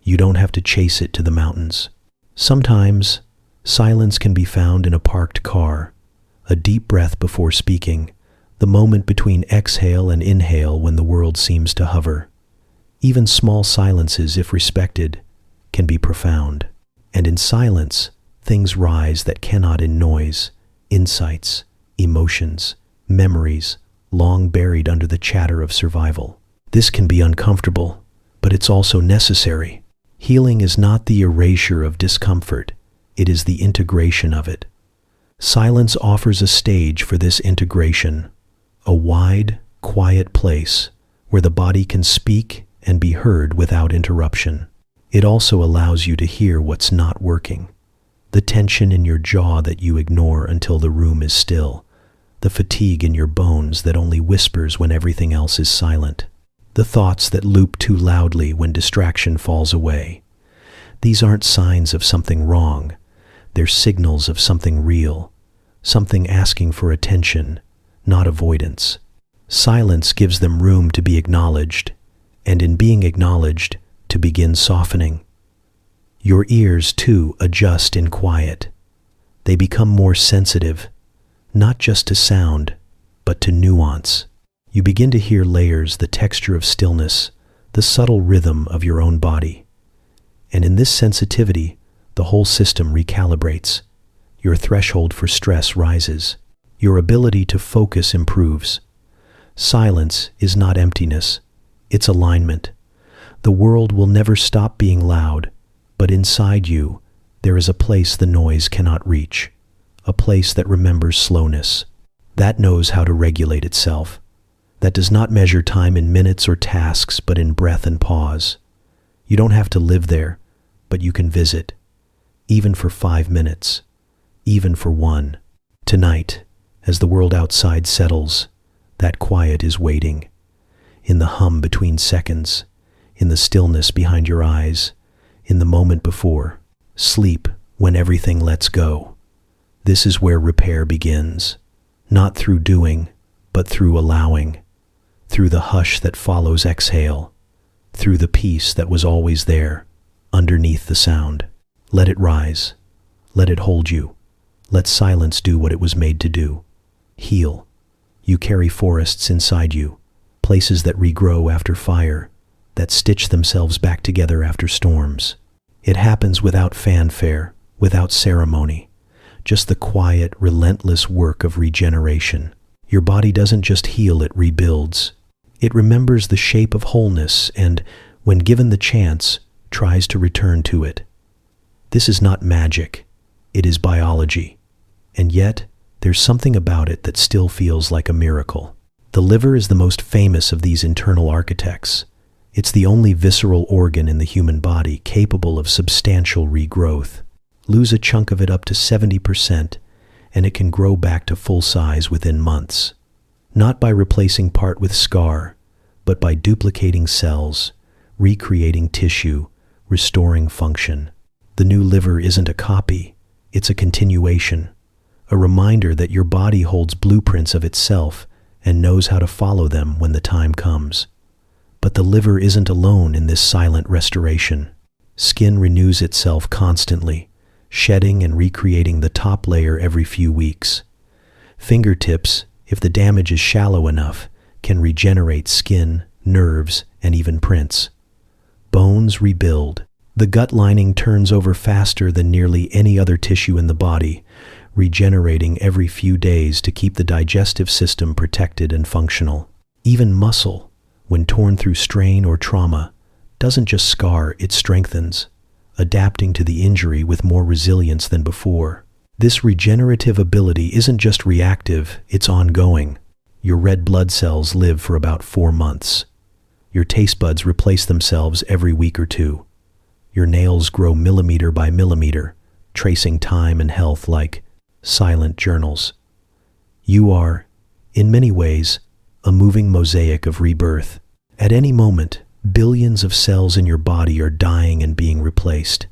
You don't have to chase it to the mountains. Sometimes, silence can be found in a parked car, a deep breath before speaking, the moment between exhale and inhale when the world seems to hover. Even small silences, if respected, can be profound. And in silence, things rise that cannot in noise, insights, emotions, memories, long buried under the chatter of survival. This can be uncomfortable, but it's also necessary. Healing is not the erasure of discomfort, it is the integration of it. Silence offers a stage for this integration, a wide, quiet place where the body can speak and be heard without interruption. It also allows you to hear what's not working. The tension in your jaw that you ignore until the room is still. The fatigue in your bones that only whispers when everything else is silent. The thoughts that loop too loudly when distraction falls away. These aren't signs of something wrong. They're signals of something real. Something asking for attention, not avoidance. Silence gives them room to be acknowledged, and in being acknowledged, to begin softening. Your ears, too, adjust in quiet. They become more sensitive, not just to sound, but to nuance. You begin to hear layers, the texture of stillness, the subtle rhythm of your own body. And in this sensitivity, the whole system recalibrates. Your threshold for stress rises. Your ability to focus improves. Silence is not emptiness, it's alignment. The world will never stop being loud, but inside you, there is a place the noise cannot reach, a place that remembers slowness, that knows how to regulate itself, that does not measure time in minutes or tasks, but in breath and pause. You don't have to live there, but you can visit, even for 5 minutes, even for 1. Tonight, as the world outside settles, that quiet is waiting, in the hum between seconds, in the stillness behind your eyes, in the moment before. Sleep when everything lets go. This is where repair begins, not through doing, but through allowing, through the hush that follows exhale, through the peace that was always there, underneath the sound. Let it rise. Let it hold you. Let silence do what it was made to do. Heal. You carry forests inside you, places that regrow after fire, that stitch themselves back together after storms. It happens without fanfare, without ceremony, just the quiet, relentless work of regeneration. Your body doesn't just heal, it rebuilds. It remembers the shape of wholeness and, when given the chance, tries to return to it. This is not magic, it is biology. And yet, there's something about it that still feels like a miracle. The liver is the most famous of these internal architects. It's the only visceral organ in the human body capable of substantial regrowth. Lose a chunk of it up to 70%, and it can grow back to full size within months. Not by replacing part with scar, but by duplicating cells, recreating tissue, restoring function. The new liver isn't a copy, it's a continuation, a reminder that your body holds blueprints of itself and knows how to follow them when the time comes. But the liver isn't alone in this silent restoration. Skin renews itself constantly, shedding and recreating the top layer every few weeks. Fingertips, if the damage is shallow enough, can regenerate skin, nerves, and even prints. Bones rebuild. The gut lining turns over faster than nearly any other tissue in the body, regenerating every few days to keep the digestive system protected and functional. Even muscle, when torn through strain or trauma, doesn't just scar, it strengthens, adapting to the injury with more resilience than before. This regenerative ability isn't just reactive, it's ongoing. Your red blood cells live for about 4 months. Your taste buds replace themselves every week or 2. Your nails grow millimeter by millimeter, tracing time and health like silent journals. You are, in many ways, a moving mosaic of rebirth. At any moment, billions of cells in your body are dying and being replaced,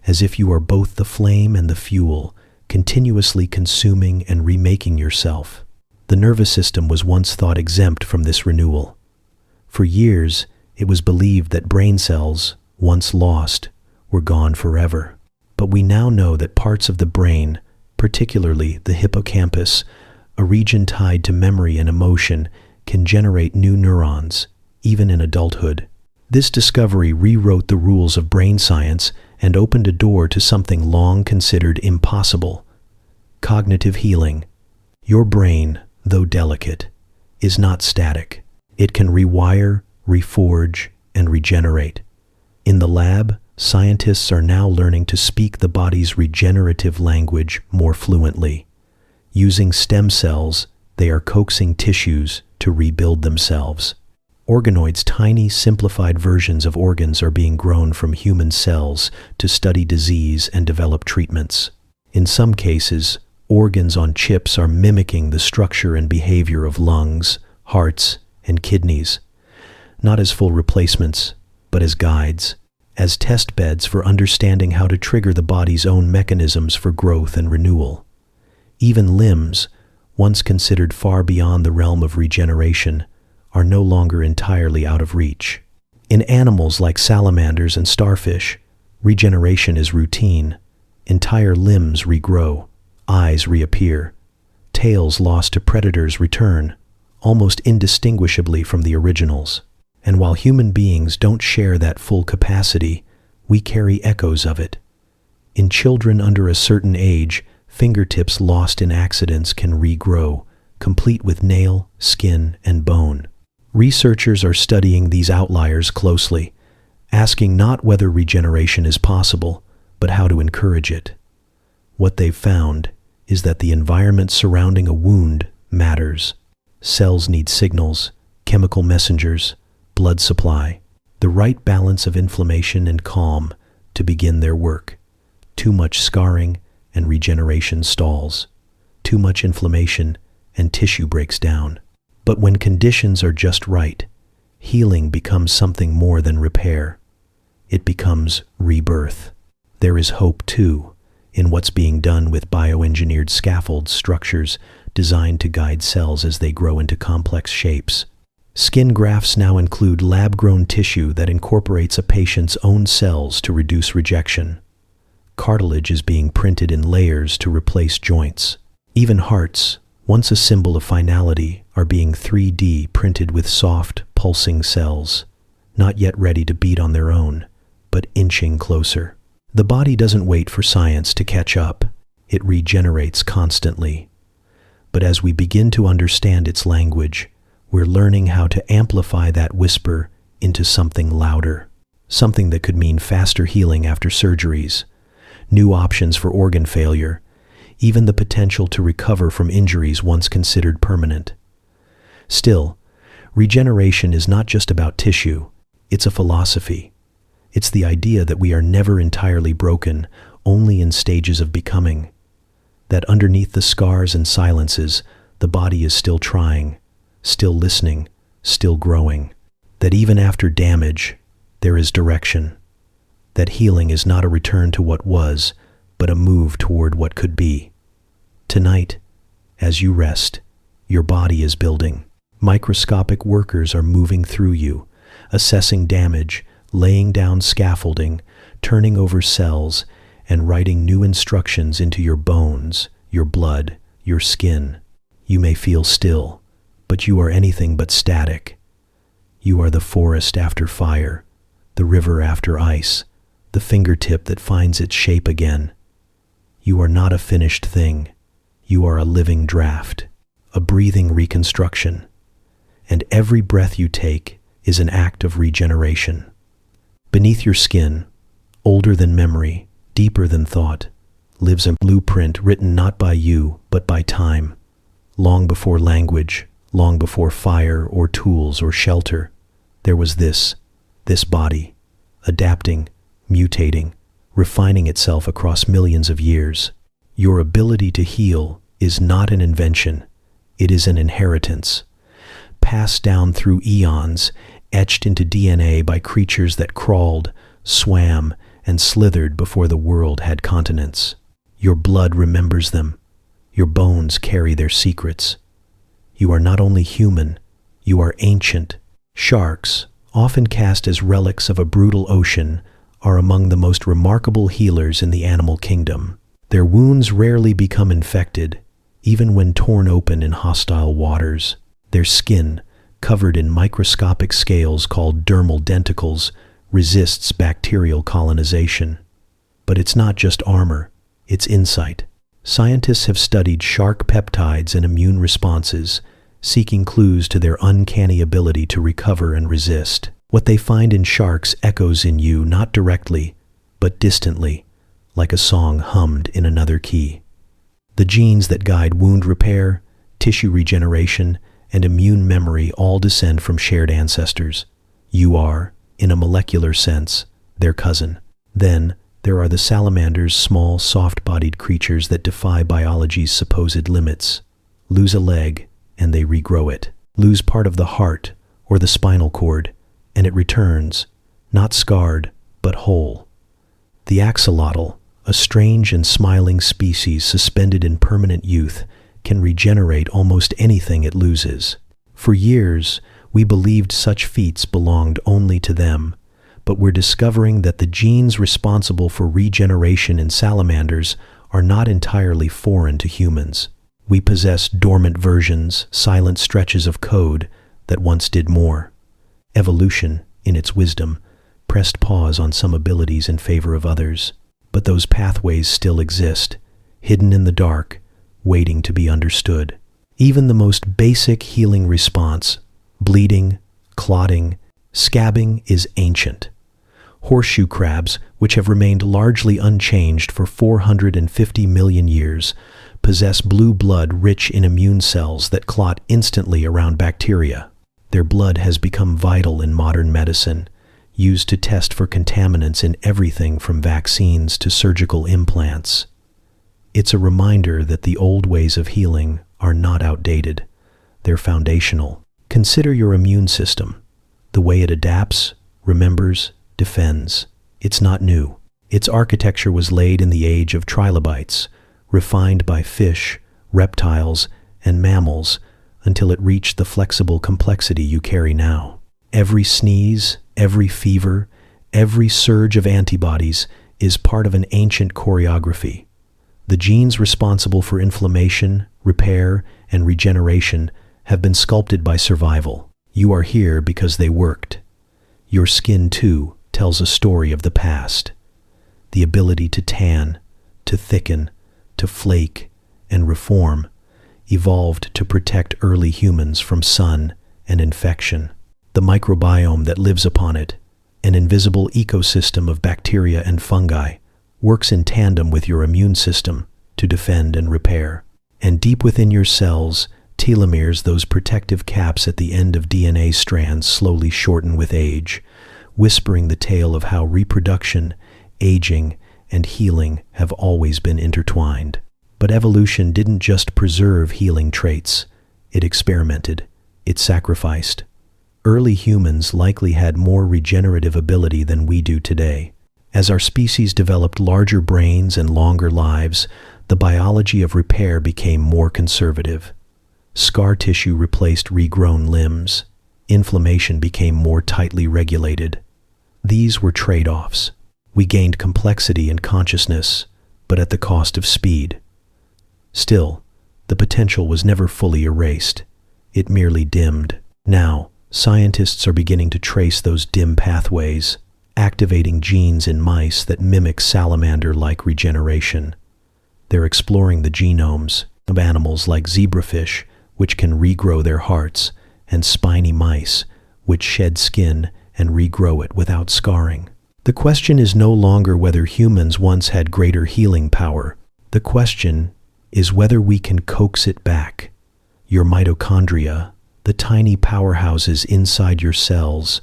as if you are both the flame and the fuel, continuously consuming and remaking yourself. The nervous system was once thought exempt from this renewal. For years, it was believed that brain cells, once lost, were gone forever. But we now know that parts of the brain, particularly the hippocampus, a region tied to memory and emotion, can generate new neurons, even in adulthood. This discovery rewrote the rules of brain science and opened a door to something long considered impossible: cognitive healing. Your brain, though delicate, is not static. It can rewire, reforge, and regenerate. In the lab, scientists are now learning to speak the body's regenerative language more fluently. Using stem cells, they are coaxing tissues to rebuild themselves. Organoids, tiny, simplified versions of organs, are being grown from human cells to study disease and develop treatments. In some cases, organs on chips are mimicking the structure and behavior of lungs, hearts, and kidneys, not as full replacements, but as guides, as test beds for understanding how to trigger the body's own mechanisms for growth and renewal. Even limbs, once considered far beyond the realm of regeneration, are no longer entirely out of reach. In animals like salamanders and starfish, regeneration is routine. Entire limbs regrow, eyes reappear, tails lost to predators return, almost indistinguishably from the originals. And while human beings don't share that full capacity, we carry echoes of it. In children under a certain age, fingertips lost in accidents can regrow, complete with nail, skin, and bone. Researchers are studying these outliers closely, asking not whether regeneration is possible, but how to encourage it. What they've found is that the environment surrounding a wound matters. Cells need signals, chemical messengers, blood supply, the right balance of inflammation and calm to begin their work. Too much scarring and regeneration stalls. Too much inflammation and tissue breaks down. But when conditions are just right, healing becomes something more than repair. It becomes rebirth. There is hope, too, in what's being done with bioengineered scaffold structures designed to guide cells as they grow into complex shapes. Skin grafts now include lab-grown tissue that incorporates a patient's own cells to reduce rejection. Cartilage is being printed in layers to replace joints. Even hearts, once a symbol of finality, are being 3D printed with soft, pulsing cells, not yet ready to beat on their own, but inching closer. The body doesn't wait for science to catch up. It regenerates constantly. But as we begin to understand its language, we're learning how to amplify that whisper into something louder, something that could mean faster healing after surgeries, new options for organ failure, even the potential to recover from injuries once considered permanent. Still, regeneration is not just about tissue, it's a philosophy. It's the idea that we are never entirely broken, only in stages of becoming. That underneath the scars and silences, the body is still trying, still listening, still growing. That even after damage, there is direction. That healing is not a return to what was, but a move toward what could be. Tonight, as you rest, your body is building. Microscopic workers are moving through you, assessing damage, laying down scaffolding, turning over cells, and writing new instructions into your bones, your blood, your skin. You may feel still, but you are anything but static. You are the forest after fire, the river after ice, the fingertip that finds its shape again. You are not a finished thing. You are a living draft, a breathing reconstruction. And every breath you take is an act of regeneration. Beneath your skin, older than memory, deeper than thought, lives a blueprint written not by you, but by time. Long before language, long before fire or tools or shelter, there was this body, adapting, mutating, refining itself across millions of years. Your ability to heal is not an invention, it is an inheritance, passed down through eons, etched into DNA by creatures that crawled, swam, and slithered before the world had continents. Your blood remembers them. Your bones carry their secrets. You are not only human, you are ancient. Sharks, often cast as relics of a brutal ocean, are among the most remarkable healers in the animal kingdom. Their wounds rarely become infected, even when torn open in hostile waters. Their skin, covered in microscopic scales called dermal denticles, resists bacterial colonization. But it's not just armor, it's insight. Scientists have studied shark peptides and immune responses, seeking clues to their uncanny ability to recover and resist. What they find in sharks echoes in you not directly, but distantly, like a song hummed in another key. The genes that guide wound repair, tissue regeneration, and immune memory all descend from shared ancestors. You are, in a molecular sense, their cousin. Then, there are the salamanders, small, soft-bodied creatures that defy biology's supposed limits. Lose a leg, and they regrow it. Lose part of the heart, or the spinal cord, and it returns, not scarred, but whole. The axolotl, a strange and smiling species suspended in permanent youth, can regenerate almost anything it loses. For years, we believed such feats belonged only to them, but we're discovering that the genes responsible for regeneration in salamanders are not entirely foreign to humans. We possess dormant versions, silent stretches of code that once did more. Evolution, in its wisdom, pressed pause on some abilities in favor of others, but those pathways still exist, hidden in the dark, waiting to be understood. Even the most basic healing response, bleeding, clotting, scabbing, is ancient. Horseshoe crabs, which have remained largely unchanged for 450 million years, possess blue blood rich in immune cells that clot instantly around bacteria. Their blood has become vital in modern medicine, used to test for contaminants in everything from vaccines to surgical implants. It's a reminder that the old ways of healing are not outdated. They're foundational. Consider your immune system, the way it adapts, remembers, defends. It's not new. Its architecture was laid in the age of trilobites, refined by fish, reptiles, and mammals until it reached the flexible complexity you carry now. Every sneeze, every fever, every surge of antibodies is part of an ancient choreography. The genes responsible for inflammation, repair, and regeneration have been sculpted by survival. You are here because they worked. Your skin, too, tells a story of the past. The ability to tan, to thicken, to flake, and reform evolved to protect early humans from sun and infection. The microbiome that lives upon it, an invisible ecosystem of bacteria and fungi, works in tandem with your immune system to defend and repair. And deep within your cells, telomeres, those protective caps at the end of DNA strands, slowly shorten with age, whispering the tale of how reproduction, aging, and healing have always been intertwined. But evolution didn't just preserve healing traits. It experimented. It sacrificed. Early humans likely had more regenerative ability than we do today. As our species developed larger brains and longer lives, the biology of repair became more conservative. Scar tissue replaced regrown limbs. Inflammation became more tightly regulated. These were trade-offs. We gained complexity and consciousness, but at the cost of speed. Still, the potential was never fully erased. It merely dimmed. Now, scientists are beginning to trace those dim pathways, activating genes in mice that mimic salamander-like regeneration. They're exploring the genomes of animals like zebrafish, which can regrow their hearts, and spiny mice, which shed skin and regrow it without scarring. The question is no longer whether humans once had greater healing power. The question is whether we can coax it back. Your mitochondria, the tiny powerhouses inside your cells,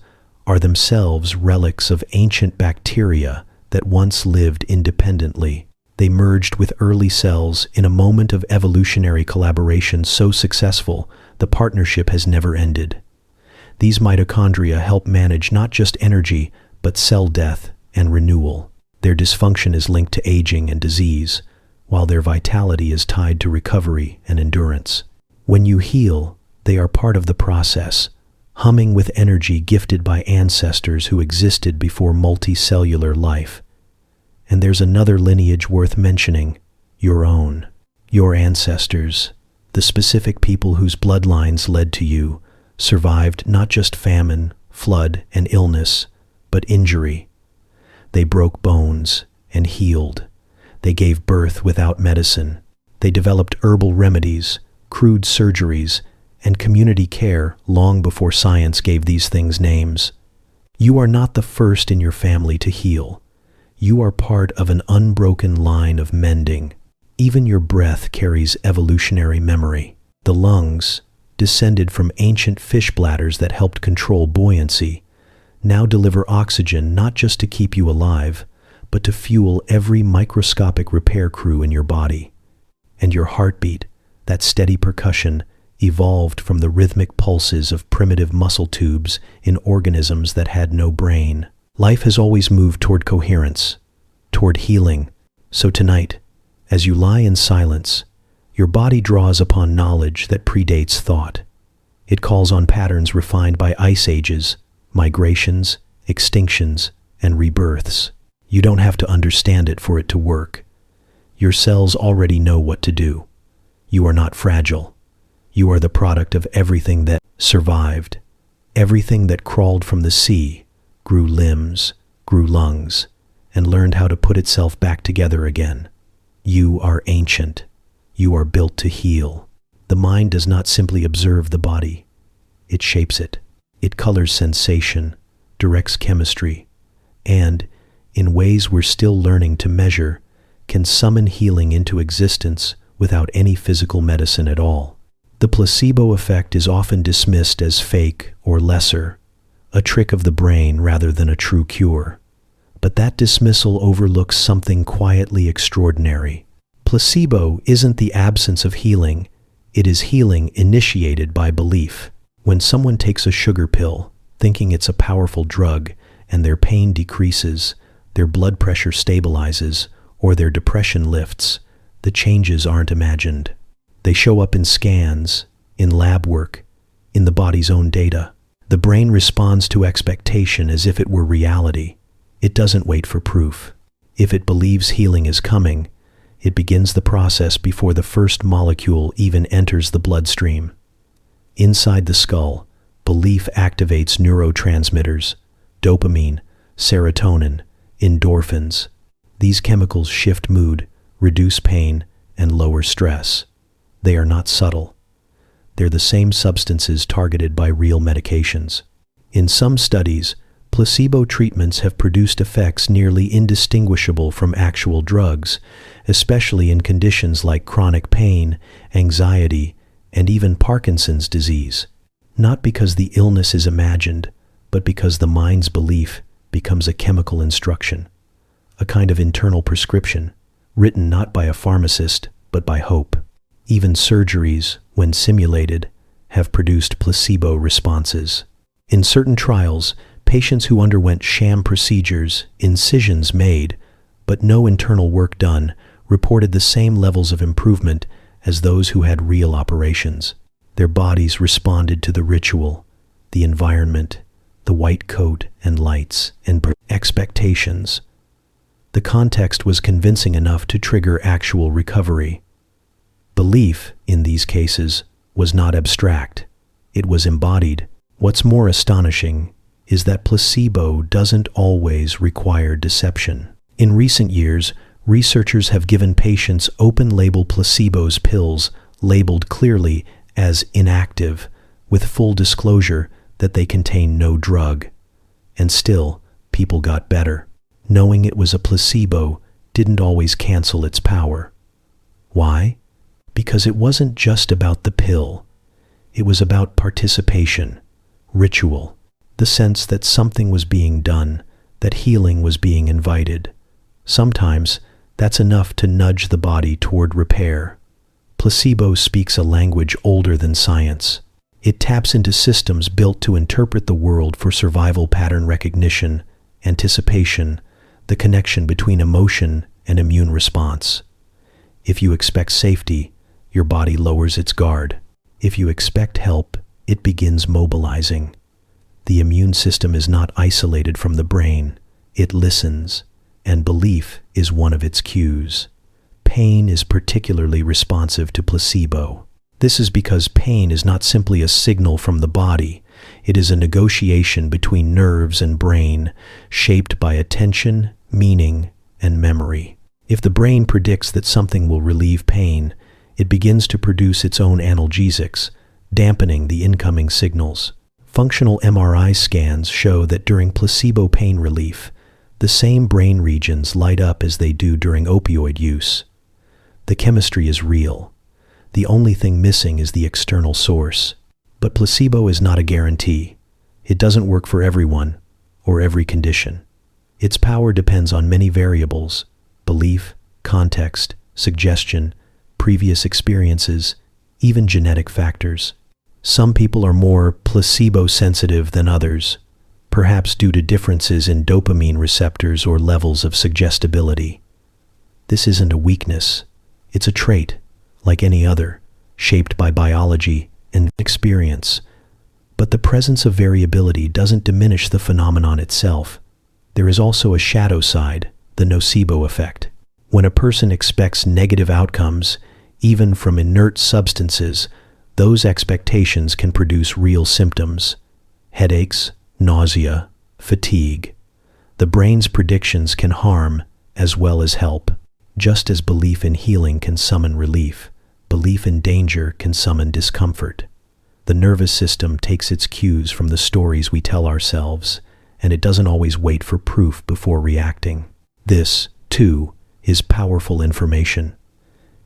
are themselves relics of ancient bacteria that once lived independently. They merged with early cells in a moment of evolutionary collaboration so successful, the partnership has never ended. These mitochondria help manage not just energy, but cell death and renewal. Their dysfunction is linked to aging and disease, while their vitality is tied to recovery and endurance. When you heal, they are part of the process, humming with energy gifted by ancestors who existed before multicellular life. And there's another lineage worth mentioning, your own. Your ancestors, the specific people whose bloodlines led to you, survived not just famine, flood, and illness, but injury. They broke bones, and healed. They gave birth without medicine. They developed herbal remedies, crude surgeries, and community care long before science gave these things names. You are not the first in your family to heal. You are part of an unbroken line of mending. Even your breath carries evolutionary memory. The lungs, descended from ancient fish bladders that helped control buoyancy, now deliver oxygen not just to keep you alive, but to fuel every microscopic repair crew in your body. And your heartbeat, that steady percussion, evolved from the rhythmic pulses of primitive muscle tubes in organisms that had no brain. Life has always moved toward coherence, toward healing. So tonight, as you lie in silence, your body draws upon knowledge that predates thought. It calls on patterns refined by ice ages, migrations, extinctions, and rebirths. You don't have to understand it for it to work. Your cells already know what to do. You are not fragile. You are the product of everything that survived. Everything that crawled from the sea, grew limbs, grew lungs, and learned how to put itself back together again. You are ancient. You are built to heal. The mind does not simply observe the body. It shapes it. It colors sensation, directs chemistry, and, in ways we're still learning to measure, can summon healing into existence without any physical medicine at all. The placebo effect is often dismissed as fake or lesser, a trick of the brain rather than a true cure. But that dismissal overlooks something quietly extraordinary. Placebo isn't the absence of healing, it is healing initiated by belief. When someone takes a sugar pill, thinking it's a powerful drug, and their pain decreases, their blood pressure stabilizes, or their depression lifts, the changes aren't imagined. They show up in scans, in lab work, in the body's own data. The brain responds to expectation as if it were reality. It doesn't wait for proof. If it believes healing is coming, it begins the process before the first molecule even enters the bloodstream. Inside the skull, belief activates neurotransmitters, dopamine, serotonin, endorphins. These chemicals shift mood, reduce pain, and lower stress. They are not subtle. They're the same substances targeted by real medications. In some studies, placebo treatments have produced effects nearly indistinguishable from actual drugs, especially in conditions like chronic pain, anxiety, and even Parkinson's disease. Not because the illness is imagined, but because the mind's belief becomes a chemical instruction, a kind of internal prescription, written not by a pharmacist, but by hope. Even surgeries, when simulated, have produced placebo responses. In certain trials, patients who underwent sham procedures, incisions made, but no internal work done, reported the same levels of improvement as those who had real operations. Their bodies responded to the ritual, the environment, the white coat and lights, and expectations. The context was convincing enough to trigger actual recovery. Belief, in these cases, was not abstract. It was embodied. What's more astonishing is that placebo doesn't always require deception. In recent years, researchers have given patients open-label placebos pills labeled clearly as inactive, with full disclosure that they contain no drug. And still, people got better. Knowing it was a placebo didn't always cancel its power. Why? Because it wasn't just about the pill. It was about participation, ritual, the sense that something was being done, that healing was being invited. Sometimes, that's enough to nudge the body toward repair. Placebo speaks a language older than science. It taps into systems built to interpret the world for survival pattern recognition, anticipation, the connection between emotion and immune response. If you expect safety, your body lowers its guard. If you expect help, it begins mobilizing. The immune system is not isolated from the brain. It listens, and belief is one of its cues. Pain is particularly responsive to placebo. This is because pain is not simply a signal from the body. It is a negotiation between nerves and brain, shaped by attention, meaning, and memory. If the brain predicts that something will relieve pain, it begins to produce its own analgesics, dampening the incoming signals. Functional MRI scans show that during placebo pain relief, the same brain regions light up as they do during opioid use. The chemistry is real. The only thing missing is the external source. But placebo is not a guarantee. It doesn't work for everyone or every condition. Its power depends on many variables: belief, context, suggestion, previous experiences, even genetic factors. Some people are more placebo-sensitive than others, perhaps due to differences in dopamine receptors or levels of suggestibility. This isn't a weakness. It's a trait, like any other, shaped by biology and experience. But the presence of variability doesn't diminish the phenomenon itself. There is also a shadow side, the nocebo effect. When a person expects negative outcomes, even from inert substances, those expectations can produce real symptoms: headaches, nausea, fatigue. The brain's predictions can harm as well as help. Just as belief in healing can summon relief, belief in danger can summon discomfort. The nervous system takes its cues from the stories we tell ourselves, and it doesn't always wait for proof before reacting. This, too, is powerful information.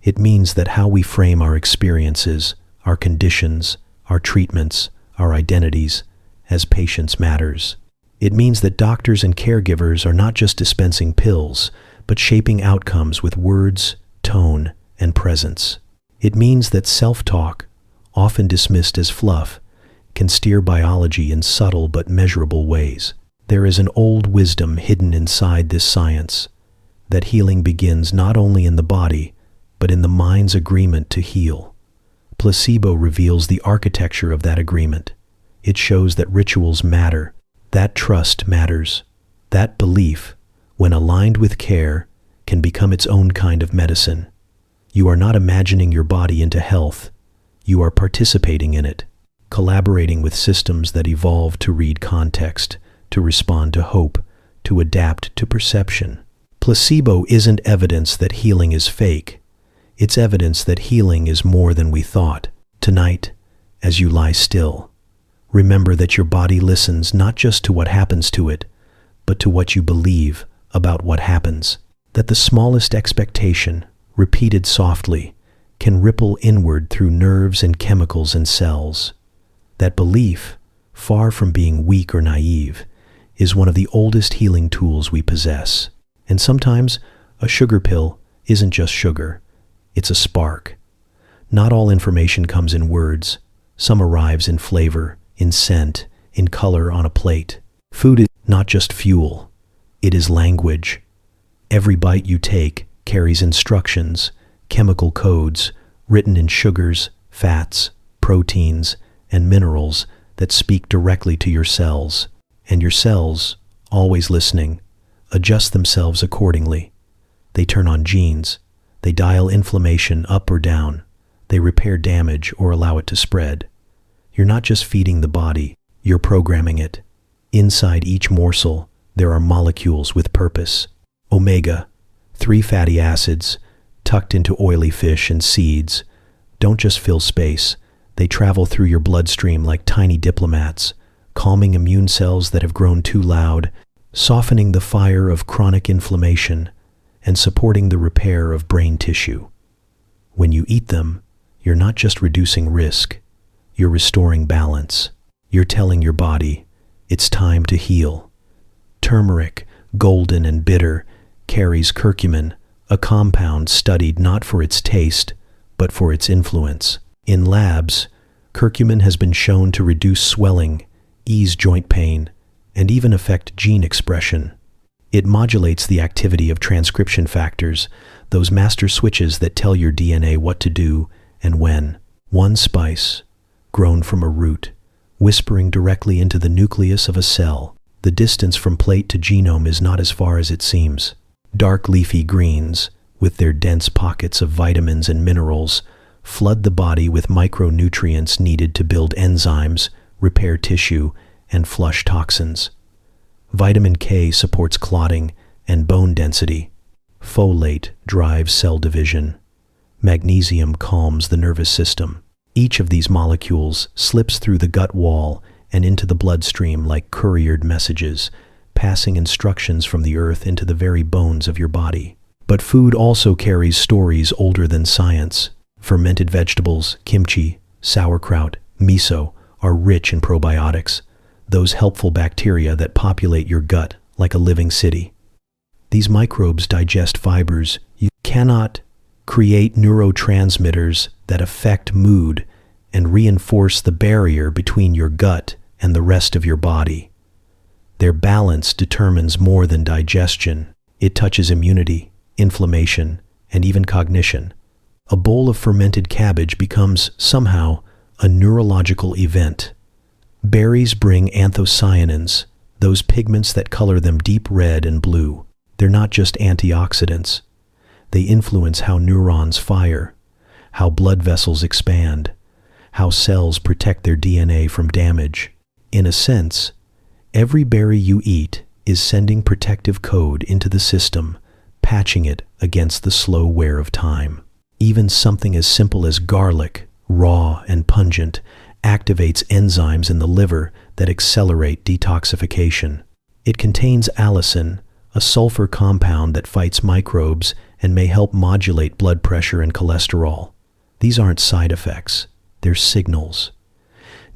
It means that how we frame our experiences, our conditions, our treatments, our identities, as patients matters. It means that doctors and caregivers are not just dispensing pills, but shaping outcomes with words, tone, and presence. It means that self-talk, often dismissed as fluff, can steer biology in subtle but measurable ways. There is an old wisdom hidden inside this science, that healing begins not only in the body, but in the mind's agreement to heal. Placebo reveals the architecture of that agreement. It shows that rituals matter, that trust matters, that belief, when aligned with care, can become its own kind of medicine. You are not imagining your body into health. You are participating in it, collaborating with systems that evolve to read context, to respond to hope, to adapt to perception. Placebo isn't evidence that healing is fake. It's evidence that healing is more than we thought. Tonight, as you lie still, remember that your body listens not just to what happens to it, but to what you believe about what happens. That the smallest expectation, repeated softly, can ripple inward through nerves and chemicals and cells. That belief, far from being weak or naive, is one of the oldest healing tools we possess. And sometimes, a sugar pill isn't just sugar. It's a spark. Not all information comes in words. Some arrives in flavor, in scent, in color on a plate. Food is not just fuel. It is language. Every bite you take carries instructions, chemical codes, written in sugars, fats, proteins, and minerals that speak directly to your cells. And your cells, always listening, adjust themselves accordingly. They turn on genes. They dial inflammation up or down. They repair damage or allow it to spread. You're not just feeding the body, you're programming it. Inside each morsel, there are molecules with purpose. Omega-3 fatty acids, tucked into oily fish and seeds, don't just fill space. They travel through your bloodstream like tiny diplomats, calming immune cells that have grown too loud, softening the fire of chronic inflammation, and supporting the repair of brain tissue. When you eat them, you're not just reducing risk, you're restoring balance. You're telling your body, it's time to heal. Turmeric, golden and bitter, carries curcumin, a compound studied not for its taste, but for its influence. In labs, curcumin has been shown to reduce swelling, ease joint pain, and even affect gene expression. It modulates the activity of transcription factors, those master switches that tell your DNA what to do and when. One spice, grown from a root, whispering directly into the nucleus of a cell. The distance from plate to genome is not as far as it seems. Dark leafy greens, with their dense pockets of vitamins and minerals, flood the body with micronutrients needed to build enzymes, repair tissue, and flush toxins. Vitamin K supports clotting and bone density. Folate drives cell division. Magnesium calms the nervous system. Each of these molecules slips through the gut wall and into the bloodstream like couriered messages, passing instructions from the earth into the very bones of your body. But food also carries stories older than science. Fermented vegetables, kimchi, sauerkraut, miso are rich in probiotics, those helpful bacteria that populate your gut like a living city. These microbes digest fibers. You cannot create neurotransmitters that affect mood and reinforce the barrier between your gut and the rest of your body. Their balance determines more than digestion. It touches immunity, inflammation, and even cognition. A bowl of fermented cabbage becomes, somehow, a neurological event. Berries bring anthocyanins, those pigments that color them deep red and blue. They're not just antioxidants. They influence how neurons fire, how blood vessels expand, how cells protect their DNA from damage. In a sense, every berry you eat is sending protective code into the system, patching it against the slow wear of time. Even something as simple as garlic, raw and pungent, activates enzymes in the liver that accelerate detoxification. It contains allicin, a sulfur compound that fights microbes and may help modulate blood pressure and cholesterol. These aren't side effects, they're signals.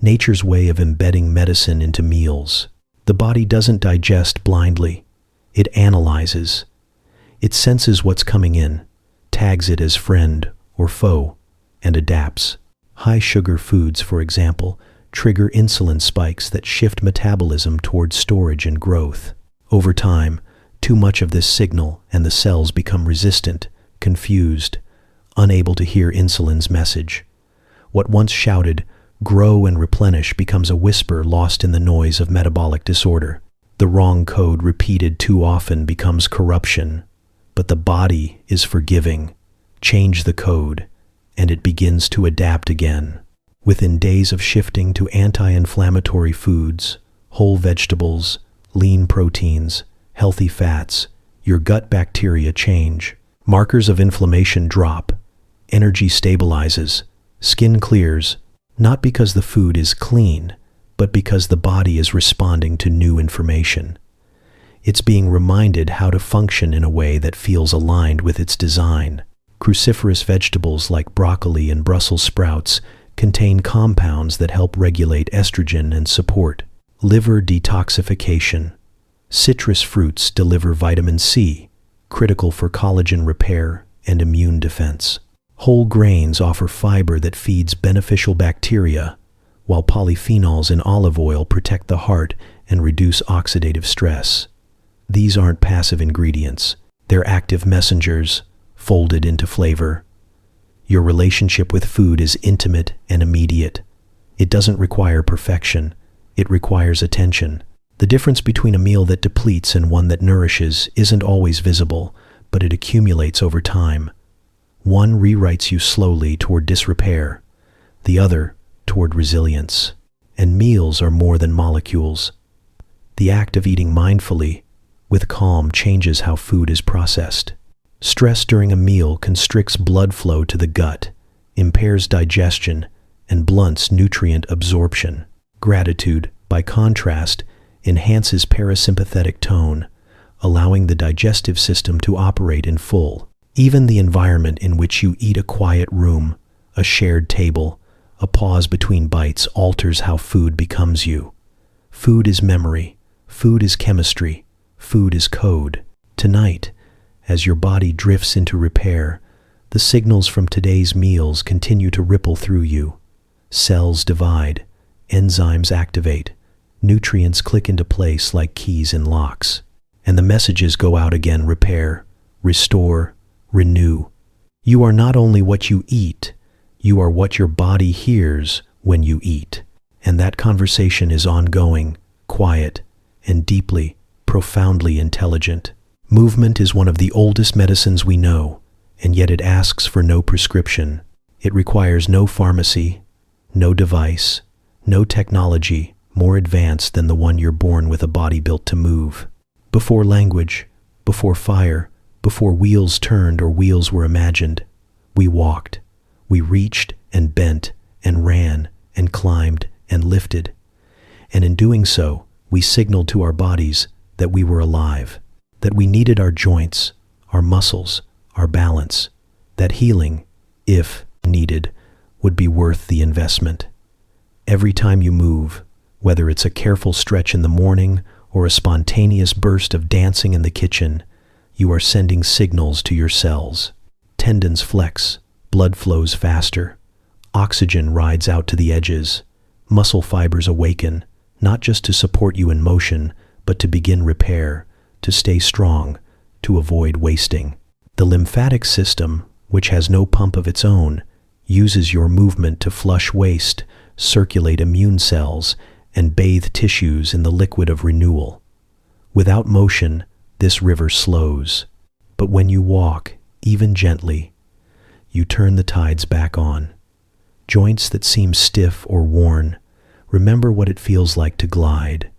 Nature's way of embedding medicine into meals. The body doesn't digest blindly. It analyzes. It senses what's coming in, tags it as friend or foe, and adapts. High-sugar foods, for example, trigger insulin spikes that shift metabolism towards storage and growth. Over time, too much of this signal and the cells become resistant, confused, unable to hear insulin's message. What once shouted, "Grow and replenish," becomes a whisper lost in the noise of metabolic disorder. The wrong code repeated too often becomes corruption. But the body is forgiving. Change the code, and it begins to adapt again. Within days of shifting to anti-inflammatory foods, whole vegetables, lean proteins, healthy fats, your gut bacteria change. Markers of inflammation drop. Energy stabilizes. Skin clears, not because the food is clean, but because the body is responding to new information. It's being reminded how to function in a way that feels aligned with its design. Cruciferous vegetables like broccoli and Brussels sprouts contain compounds that help regulate estrogen and support liver detoxification. Citrus fruits deliver vitamin C, critical for collagen repair and immune defense. Whole grains offer fiber that feeds beneficial bacteria, while polyphenols in olive oil protect the heart and reduce oxidative stress. These aren't passive ingredients. They're active messengers, folded into flavor. Your relationship with food is intimate and immediate. It doesn't require perfection. It requires attention. The difference between a meal that depletes and one that nourishes isn't always visible, but it accumulates over time. One rewrites you slowly toward disrepair, the other toward resilience. And meals are more than molecules. The act of eating mindfully, with calm, changes how food is processed. Stress during a meal constricts blood flow to the gut, impairs digestion, and blunts nutrient absorption. Gratitude, by contrast, enhances parasympathetic tone, allowing the digestive system to operate in full. Even the environment in which you eat, a quiet room, a shared table, a pause between bites, alters how food becomes you. Food is memory. Food is chemistry. Food is code. Tonight, as your body drifts into repair, the signals from today's meals continue to ripple through you. Cells divide, enzymes activate, nutrients click into place like keys in locks, and the messages go out again: repair, restore, renew. You are not only what you eat, you are what your body hears when you eat. And that conversation is ongoing, quiet, and deeply, profoundly intelligent. Movement is one of the oldest medicines we know, and yet it asks for no prescription. It requires no pharmacy, no device, no technology more advanced than the one you're born with, a body built to move. Before language, before fire, Before wheels turned or wheels were imagined, we walked. We reached and bent and ran and climbed and lifted. And in doing so, we signaled to our bodies that we were alive, that we needed our joints, our muscles, our balance, that healing, if needed, would be worth the investment. Every time you move, whether it's a careful stretch in the morning or a spontaneous burst of dancing in the kitchen, you are sending signals to your cells. Tendons flex, blood flows faster, oxygen rides out to the edges, muscle fibers awaken, not just to support you in motion, but to begin repair, to stay strong, to avoid wasting. The lymphatic system, which has no pump of its own, uses your movement to flush waste, circulate immune cells, and bathe tissues in the liquid of renewal. Without motion, this river slows. But when you walk, even gently, you turn the tides back on. Joints that seem stiff or worn, remember what it feels like to glide.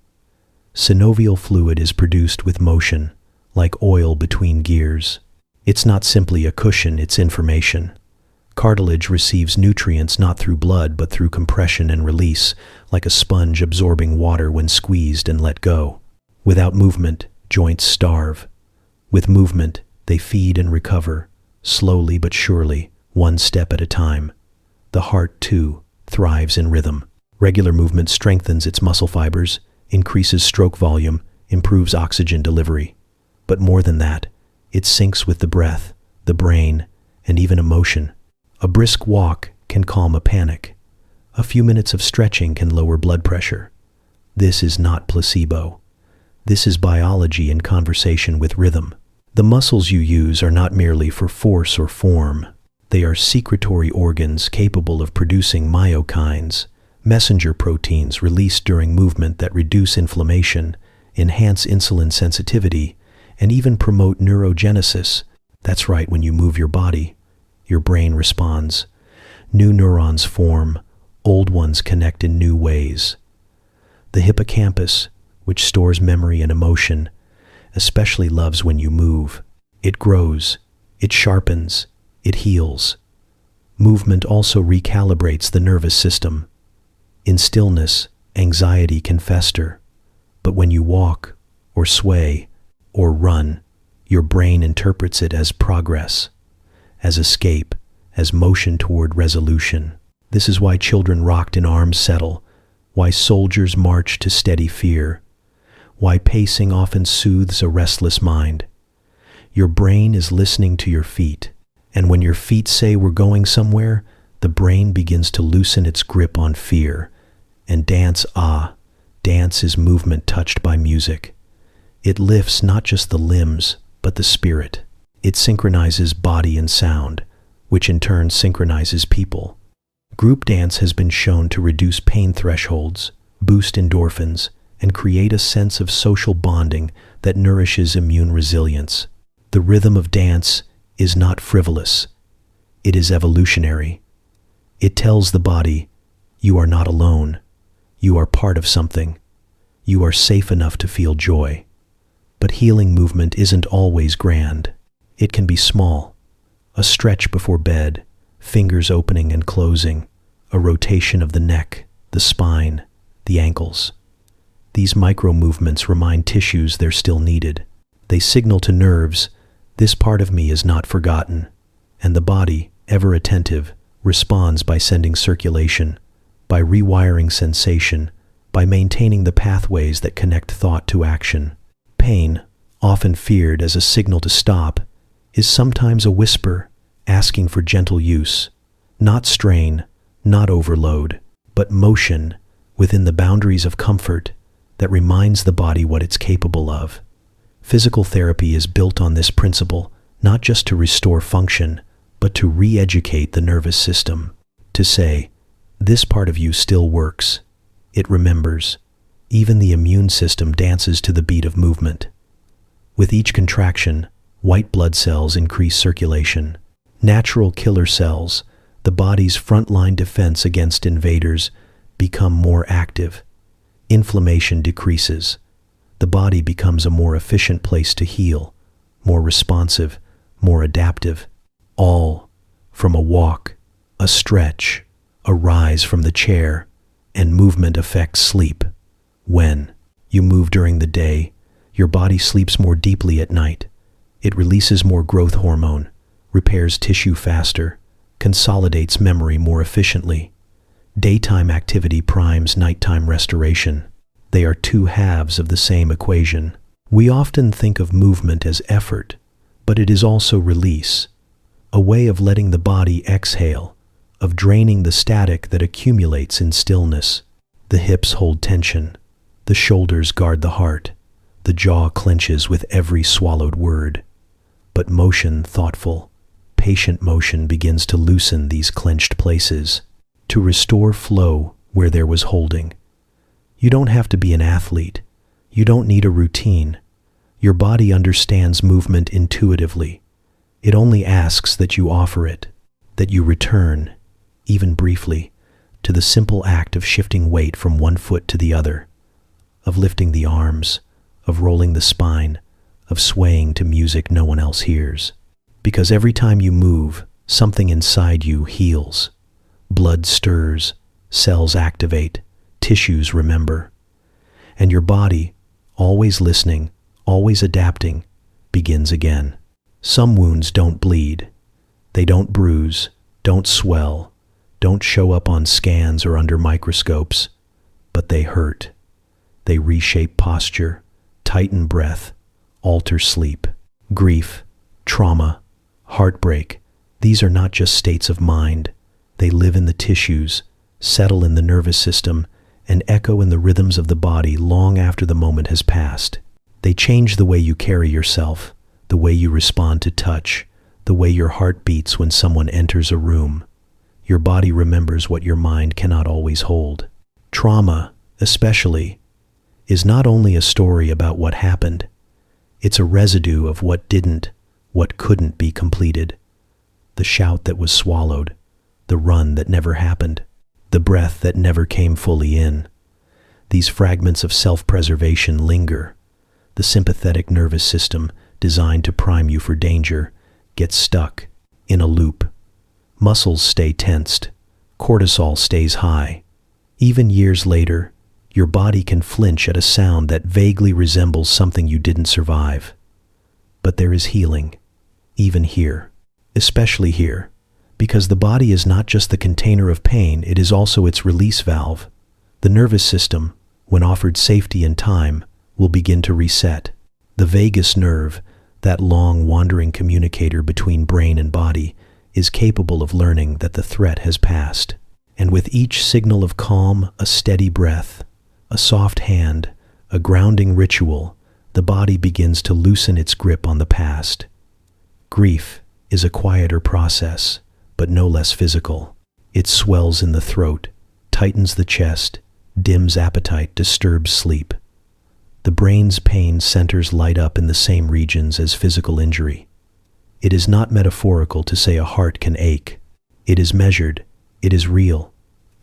Synovial fluid is produced with motion, like oil between gears. It's not simply a cushion, it's information. Cartilage receives nutrients not through blood but through compression and release, like a sponge absorbing water when squeezed and let go. Without movement, joints starve. With movement, they feed and recover, slowly but surely, one step at a time. The heart, too, thrives in rhythm. Regular movement strengthens its muscle fibers, increases stroke volume, improves oxygen delivery. But more than that, it syncs with the breath, the brain, and even emotion. A brisk walk can calm a panic. A few minutes of stretching can lower blood pressure. This is not placebo. This is biology in conversation with rhythm. The muscles you use are not merely for force or form. They are secretory organs capable of producing myokines, messenger proteins released during movement that reduce inflammation, enhance insulin sensitivity, and even promote neurogenesis. That's right, when you move your body, your brain responds. New neurons form, old ones connect in new ways. The hippocampus, which stores memory and emotion, especially loves when you move. It grows, it sharpens, it heals. Movement also recalibrates the nervous system. In stillness, anxiety can fester, but when you walk, or sway, or run, your brain interprets it as progress, as escape, as motion toward resolution. This is why children rocked in arms settle, why soldiers march to steady fear, why pacing often soothes a restless mind. Your brain is listening to your feet, and when your feet say we're going somewhere, the brain begins to loosen its grip on fear. And dance is movement touched by music. It lifts not just the limbs, but the spirit. It synchronizes body and sound, which in turn synchronizes people. Group dance has been shown to reduce pain thresholds, boost endorphins, and create a sense of social bonding that nourishes immune resilience. The rhythm of dance is not frivolous. It is evolutionary. It tells the body, you are not alone. You are part of something. You are safe enough to feel joy. But healing movement isn't always grand. It can be small. A stretch before bed, fingers opening and closing, a rotation of the neck, the spine, the ankles. These micro movements remind tissues they're still needed. They signal to nerves, this part of me is not forgotten. And the body, ever attentive, responds by sending circulation, by rewiring sensation, by maintaining the pathways that connect thought to action. Pain, often feared as a signal to stop, is sometimes a whisper asking for gentle use, not strain, not overload, but motion within the boundaries of comfort that reminds the body what it's capable of. Physical therapy is built on this principle, not just to restore function, but to re-educate the nervous system, to say, this part of you still works. It remembers. Even the immune system dances to the beat of movement. With each contraction, white blood cells increase circulation. Natural killer cells, the body's frontline defense against invaders, become more active. Inflammation decreases. The body becomes a more efficient place to heal, more responsive, more adaptive, all from a walk, a stretch, a rise from the chair, and movement affects sleep. When you move during the day, your body sleeps more deeply at night. It releases more growth hormone, repairs tissue faster, consolidates memory more efficiently. Daytime activity primes nighttime restoration. They are two halves of the same equation. We often think of movement as effort, but it is also release, a way of letting the body exhale, of draining the static that accumulates in stillness. The hips hold tension, the shoulders guard the heart, the jaw clenches with every swallowed word. But motion, thoughtful, patient motion begins to loosen these clenched places, to restore flow where there was holding. You don't have to be an athlete. You don't need a routine. Your body understands movement intuitively. It only asks that you offer it, that you return, even briefly, to the simple act of shifting weight from one foot to the other, of lifting the arms, of rolling the spine, of swaying to music no one else hears. Because every time you move, something inside you heals. Blood stirs, cells activate, tissues remember. And your body, always listening, always adapting, begins again. Some wounds don't bleed. They don't bruise, don't swell, don't show up on scans or under microscopes, but they hurt. They reshape posture, tighten breath, alter sleep. Grief, trauma, heartbreak, these are not just states of mind. They live in the tissues, settle in the nervous system, and echo in the rhythms of the body long after the moment has passed. They change the way you carry yourself, the way you respond to touch, the way your heart beats when someone enters a room. Your body remembers what your mind cannot always hold. Trauma, especially, is not only a story about what happened, it's a residue of what didn't, what couldn't be completed. The shout that was swallowed, the run that never happened, the breath that never came fully in. These fragments of self-preservation linger. The sympathetic nervous system, designed to prime you for danger, gets stuck in a loop. Muscles stay tensed. Cortisol stays high. Even years later, your body can flinch at a sound that vaguely resembles something you didn't survive. But there is healing, even here, especially here, because the body is not just the container of pain, it is also its release valve. The nervous system, when offered safety and time, will begin to reset. The vagus nerve, that long wandering communicator between brain and body, is capable of learning that the threat has passed. And with each signal of calm, a steady breath, a soft hand, a grounding ritual, the body begins to loosen its grip on the past. Grief is a quieter process, but no less physical. It swells in the throat, tightens the chest, dims appetite, disturbs sleep. The brain's pain centers light up in the same regions as physical injury. It is not metaphorical to say a heart can ache. It is measured, it is real.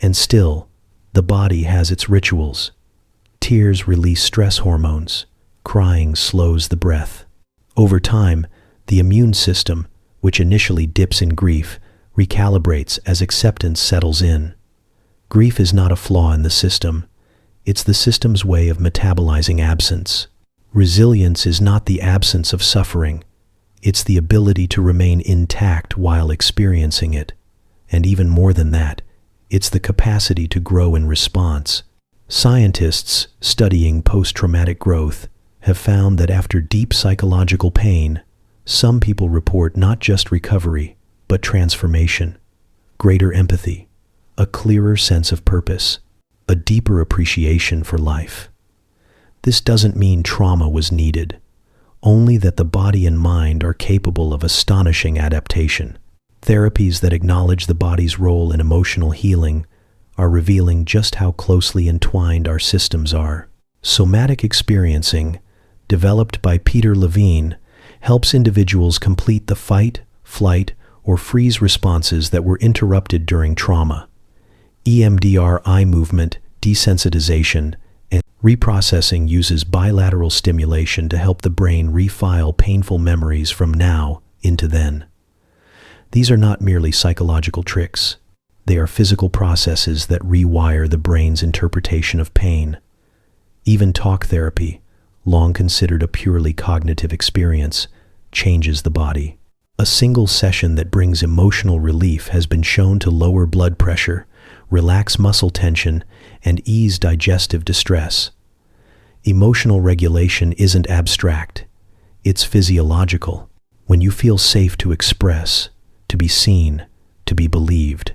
And still, the body has its rituals. Tears release stress hormones. Crying slows the breath. Over time, the immune system, which initially dips in grief, recalibrates as acceptance settles in. Grief is not a flaw in the system. It's the system's way of metabolizing absence. Resilience is not the absence of suffering. It's the ability to remain intact while experiencing it. And even more than that, it's the capacity to grow in response. Scientists studying post-traumatic growth have found that after deep psychological pain, some people report not just recovery, but transformation, greater empathy, a clearer sense of purpose, a deeper appreciation for life. This doesn't mean trauma was needed, only that the body and mind are capable of astonishing adaptation. Therapies that acknowledge the body's role in emotional healing are revealing just how closely entwined our systems are. Somatic experiencing, developed by Peter Levine, helps individuals complete the fight, flight, or freeze responses that were interrupted during trauma. EMDR eye movement desensitization and Reprocessing uses bilateral stimulation to help the brain refile painful memories from now into then. These are not merely psychological tricks. They are physical processes that rewire the brain's interpretation of pain. Even talk therapy, long considered a purely cognitive experience, changes the body. A single session that brings emotional relief has been shown to lower blood pressure, relax muscle tension, and ease digestive distress. Emotional regulation isn't abstract. It's physiological. When you feel safe to express, to be seen, to be believed,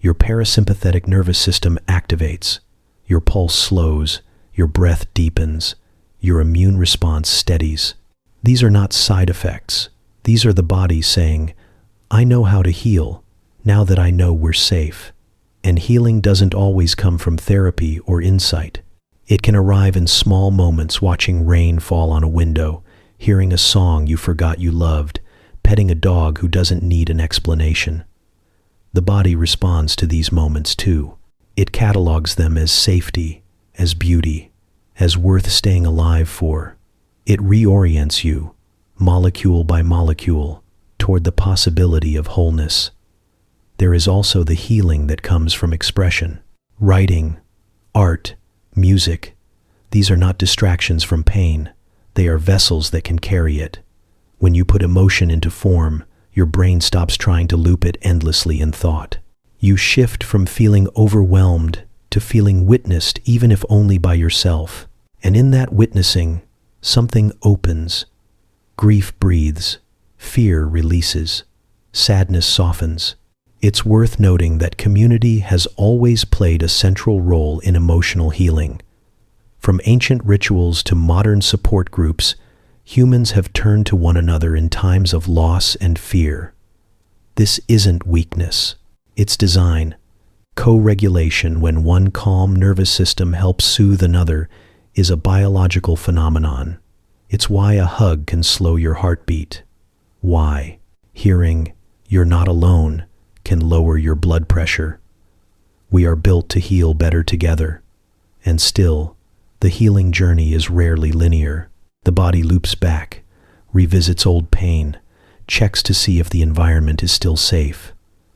your parasympathetic nervous system activates, your pulse slows, your breath deepens, your immune response steadies. These are not side effects. These are the body saying, I know how to heal, now that I know we're safe. And healing doesn't always come from therapy or insight. It can arrive in small moments, watching rain fall on a window, hearing a song you forgot you loved, petting a dog who doesn't need an explanation. The body responds to these moments too. It catalogs them as safety, as beauty, as worth staying alive for. It reorients you, molecule by molecule, toward the possibility of wholeness. There is also the healing that comes from expression. Writing, art, music. These are not distractions from pain. They are vessels that can carry it. When you put emotion into form, your brain stops trying to loop it endlessly in thought. You shift from feeling overwhelmed to feeling witnessed, even if only by yourself. And in that witnessing, something opens. Grief breathes. Fear releases. Sadness softens. It's worth noting that community has always played a central role in emotional healing. From ancient rituals to modern support groups, humans have turned to one another in times of loss and fear. This isn't weakness. It's design. Co-regulation, when one calm nervous system helps soothe another, is a biological phenomenon. It's why a hug can slow your heartbeat. Why hearing, "You're not alone," can lower your blood pressure. We are built to heal better together. And still, the healing journey is rarely linear. The body loops back, revisits old pain, checks to see if the environment is still safe.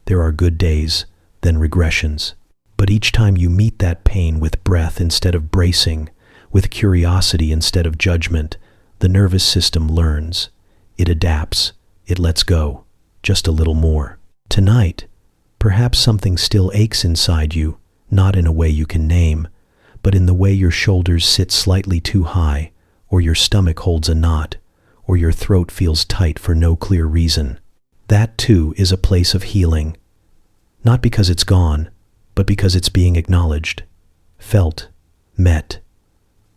There are good days, then regressions. But each time you meet that pain with breath instead of bracing, with curiosity instead of judgment, the nervous system learns. It adapts. It lets go. Just a little more. Tonight, perhaps something still aches inside you, not in a way you can name, but in the way your shoulders sit slightly too high, or your stomach holds a knot, or your throat feels tight for no clear reason. That too is a place of healing. Not because it's gone, but because it's being acknowledged, felt, met.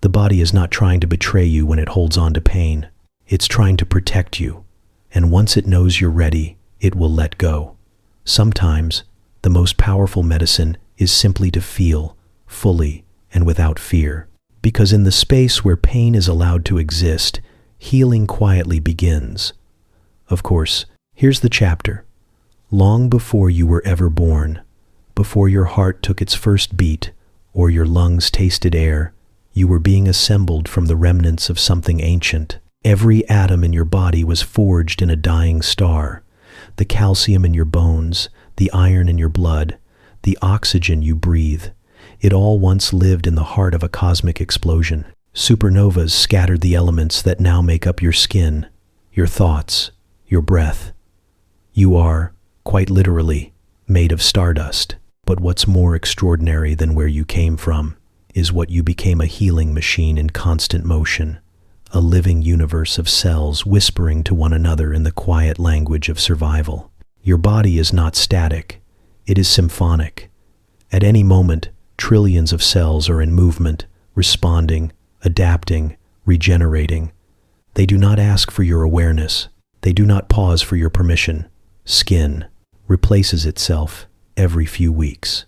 The body is not trying to betray you when it holds on to pain. It's trying to protect you. And once it knows you're ready, it will let go. Sometimes, the most powerful medicine is simply to feel, fully and without fear. Because in the space where pain is allowed to exist, healing quietly begins. Of course, here's the chapter. Long before you were ever born, before your heart took its first beat, or your lungs tasted air, you were being assembled from the remnants of something ancient. Every atom in your body was forged in a dying star. The calcium in your bones, the iron in your blood, the oxygen you breathe. It all once lived in the heart of a cosmic explosion. Supernovas scattered the elements that now make up your skin, your thoughts, your breath. You are, quite literally, made of stardust. But what's more extraordinary than where you came from is what you became: a healing machine in constant motion. A living universe of cells whispering to one another in the quiet language of survival. Your body is not static. It is symphonic. At any moment, trillions of cells are in movement, responding, adapting, regenerating. They do not ask for your awareness. They do not pause for your permission. Skin replaces itself every few weeks.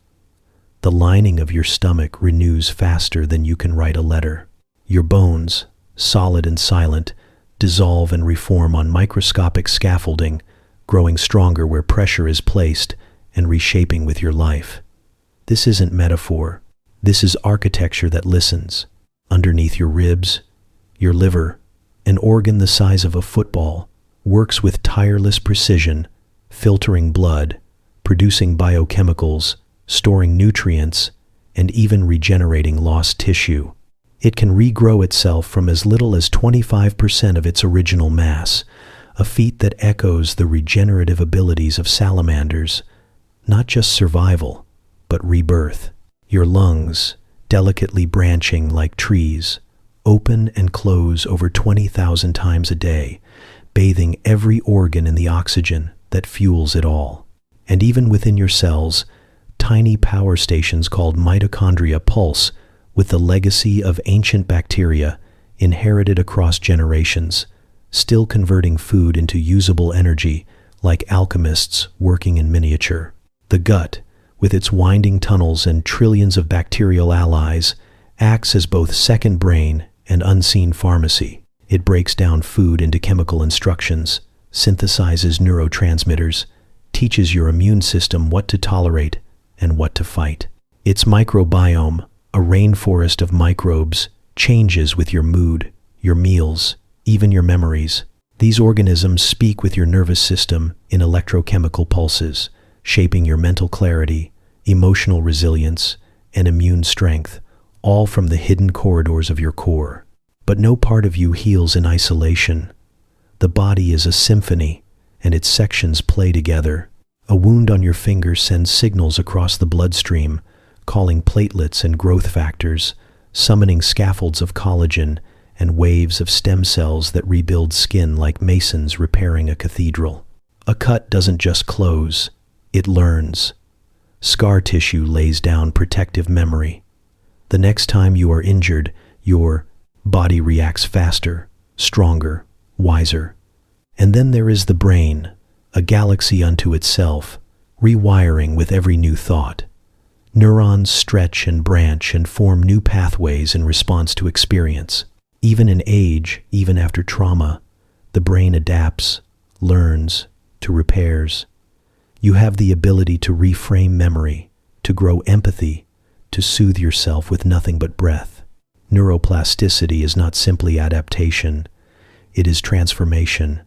The lining of your stomach renews faster than you can write a letter. Your bones, solid and silent, dissolve and reform on microscopic scaffolding, growing stronger where pressure is placed and reshaping with your life. This isn't metaphor. This is architecture that listens. Underneath your ribs, your liver, an organ the size of a football, works with tireless precision, filtering blood, producing biochemicals, storing nutrients, and even regenerating lost tissue. It can regrow itself from as little as 25% of its original mass, a feat that echoes the regenerative abilities of salamanders, not just survival, but rebirth. Your lungs, delicately branching like trees, open and close over 20,000 times a day, bathing every organ in the oxygen that fuels it all. And even within your cells, tiny power stations called mitochondria pulse with the legacy of ancient bacteria inherited across generations, still converting food into usable energy like alchemists working in miniature. The gut, with its winding tunnels and trillions of bacterial allies, acts as both second brain and unseen pharmacy. It breaks down food into chemical instructions, synthesizes neurotransmitters, teaches your immune system what to tolerate and what to fight. Its microbiome, a rainforest of microbes, changes with your mood, your meals, even your memories. These organisms speak with your nervous system in electrochemical pulses, shaping your mental clarity, emotional resilience, and immune strength, all from the hidden corridors of your core. But no part of you heals in isolation. The body is a symphony, and its sections play together. A wound on your finger sends signals across the bloodstream, calling platelets and growth factors, summoning scaffolds of collagen and waves of stem cells that rebuild skin like masons repairing a cathedral. A cut doesn't just close, it learns. Scar tissue lays down protective memory. The next time you are injured, your body reacts faster, stronger, wiser. And then there is the brain, a galaxy unto itself, rewiring with every new thought. Neurons stretch and branch and form new pathways in response to experience. Even in age, even after trauma, the brain adapts, learns, to repairs. You have the ability to reframe memory, to grow empathy, to soothe yourself with nothing but breath. Neuroplasticity is not simply adaptation, it is transformation,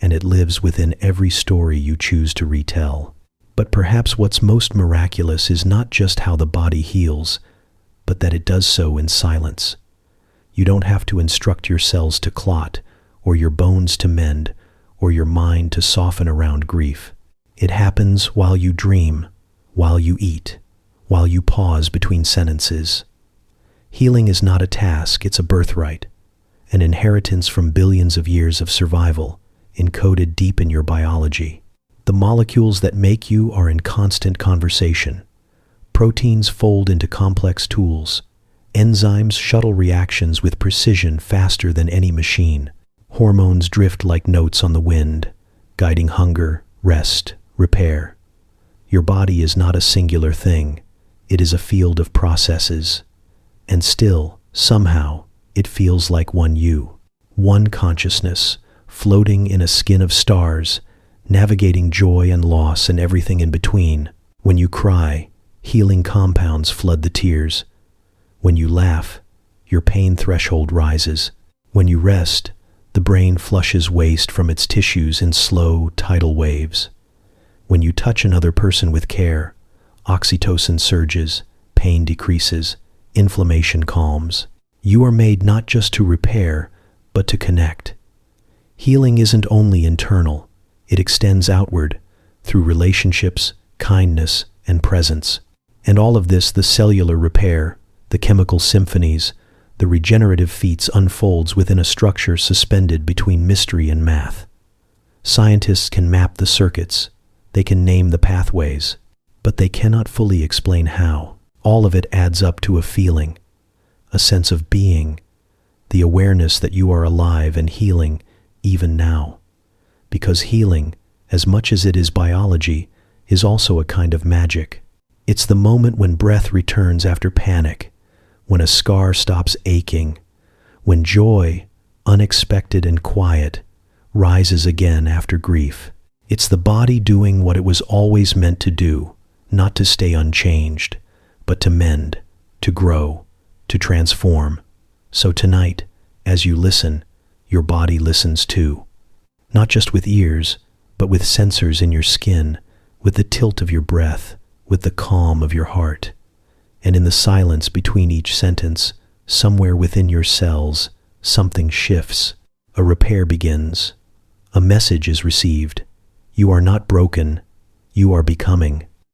and it lives within every story you choose to retell. But perhaps what's most miraculous is not just how the body heals, but that it does so in silence. You don't have to instruct your cells to clot, or your bones to mend, or your mind to soften around grief. It happens while you dream, while you eat, while you pause between sentences. Healing is not a task, it's a birthright, an inheritance from billions of years of survival, encoded deep in your biology. The molecules that make you are in constant conversation. Proteins fold into complex tools. Enzymes shuttle reactions with precision faster than any machine. Hormones drift like notes on the wind, guiding hunger, rest, repair. Your body is not a singular thing. It is a field of processes. And still, somehow, it feels like one you. One consciousness, floating in a skin of stars, navigating joy and loss and everything in between. When you cry, healing compounds flood the tears. When you laugh, your pain threshold rises. When you rest, the brain flushes waste from its tissues in slow, tidal waves. When you touch another person with care, oxytocin surges, pain decreases, inflammation calms. You are made not just to repair, but to connect. Healing isn't only internal, it extends outward, through relationships, kindness, and presence. And all of this, the cellular repair, the chemical symphonies, the regenerative feats unfolds within a structure suspended between mystery and math. Scientists can map the circuits, they can name the pathways, but they cannot fully explain how. All of it adds up to a feeling, a sense of being, the awareness that you are alive and healing even now. Because healing, as much as it is biology, is also a kind of magic. It's the moment when breath returns after panic, when a scar stops aching, when joy, unexpected and quiet, rises again after grief. It's the body doing what it was always meant to do, not to stay unchanged, but to mend, to grow, to transform. So tonight, as you listen, your body listens too. Not just with ears, but with sensors in your skin, with the tilt of your breath, with the calm of your heart. And in the silence between each sentence, somewhere within your cells, something shifts. A repair begins. A message is received. You are not broken. You are becoming.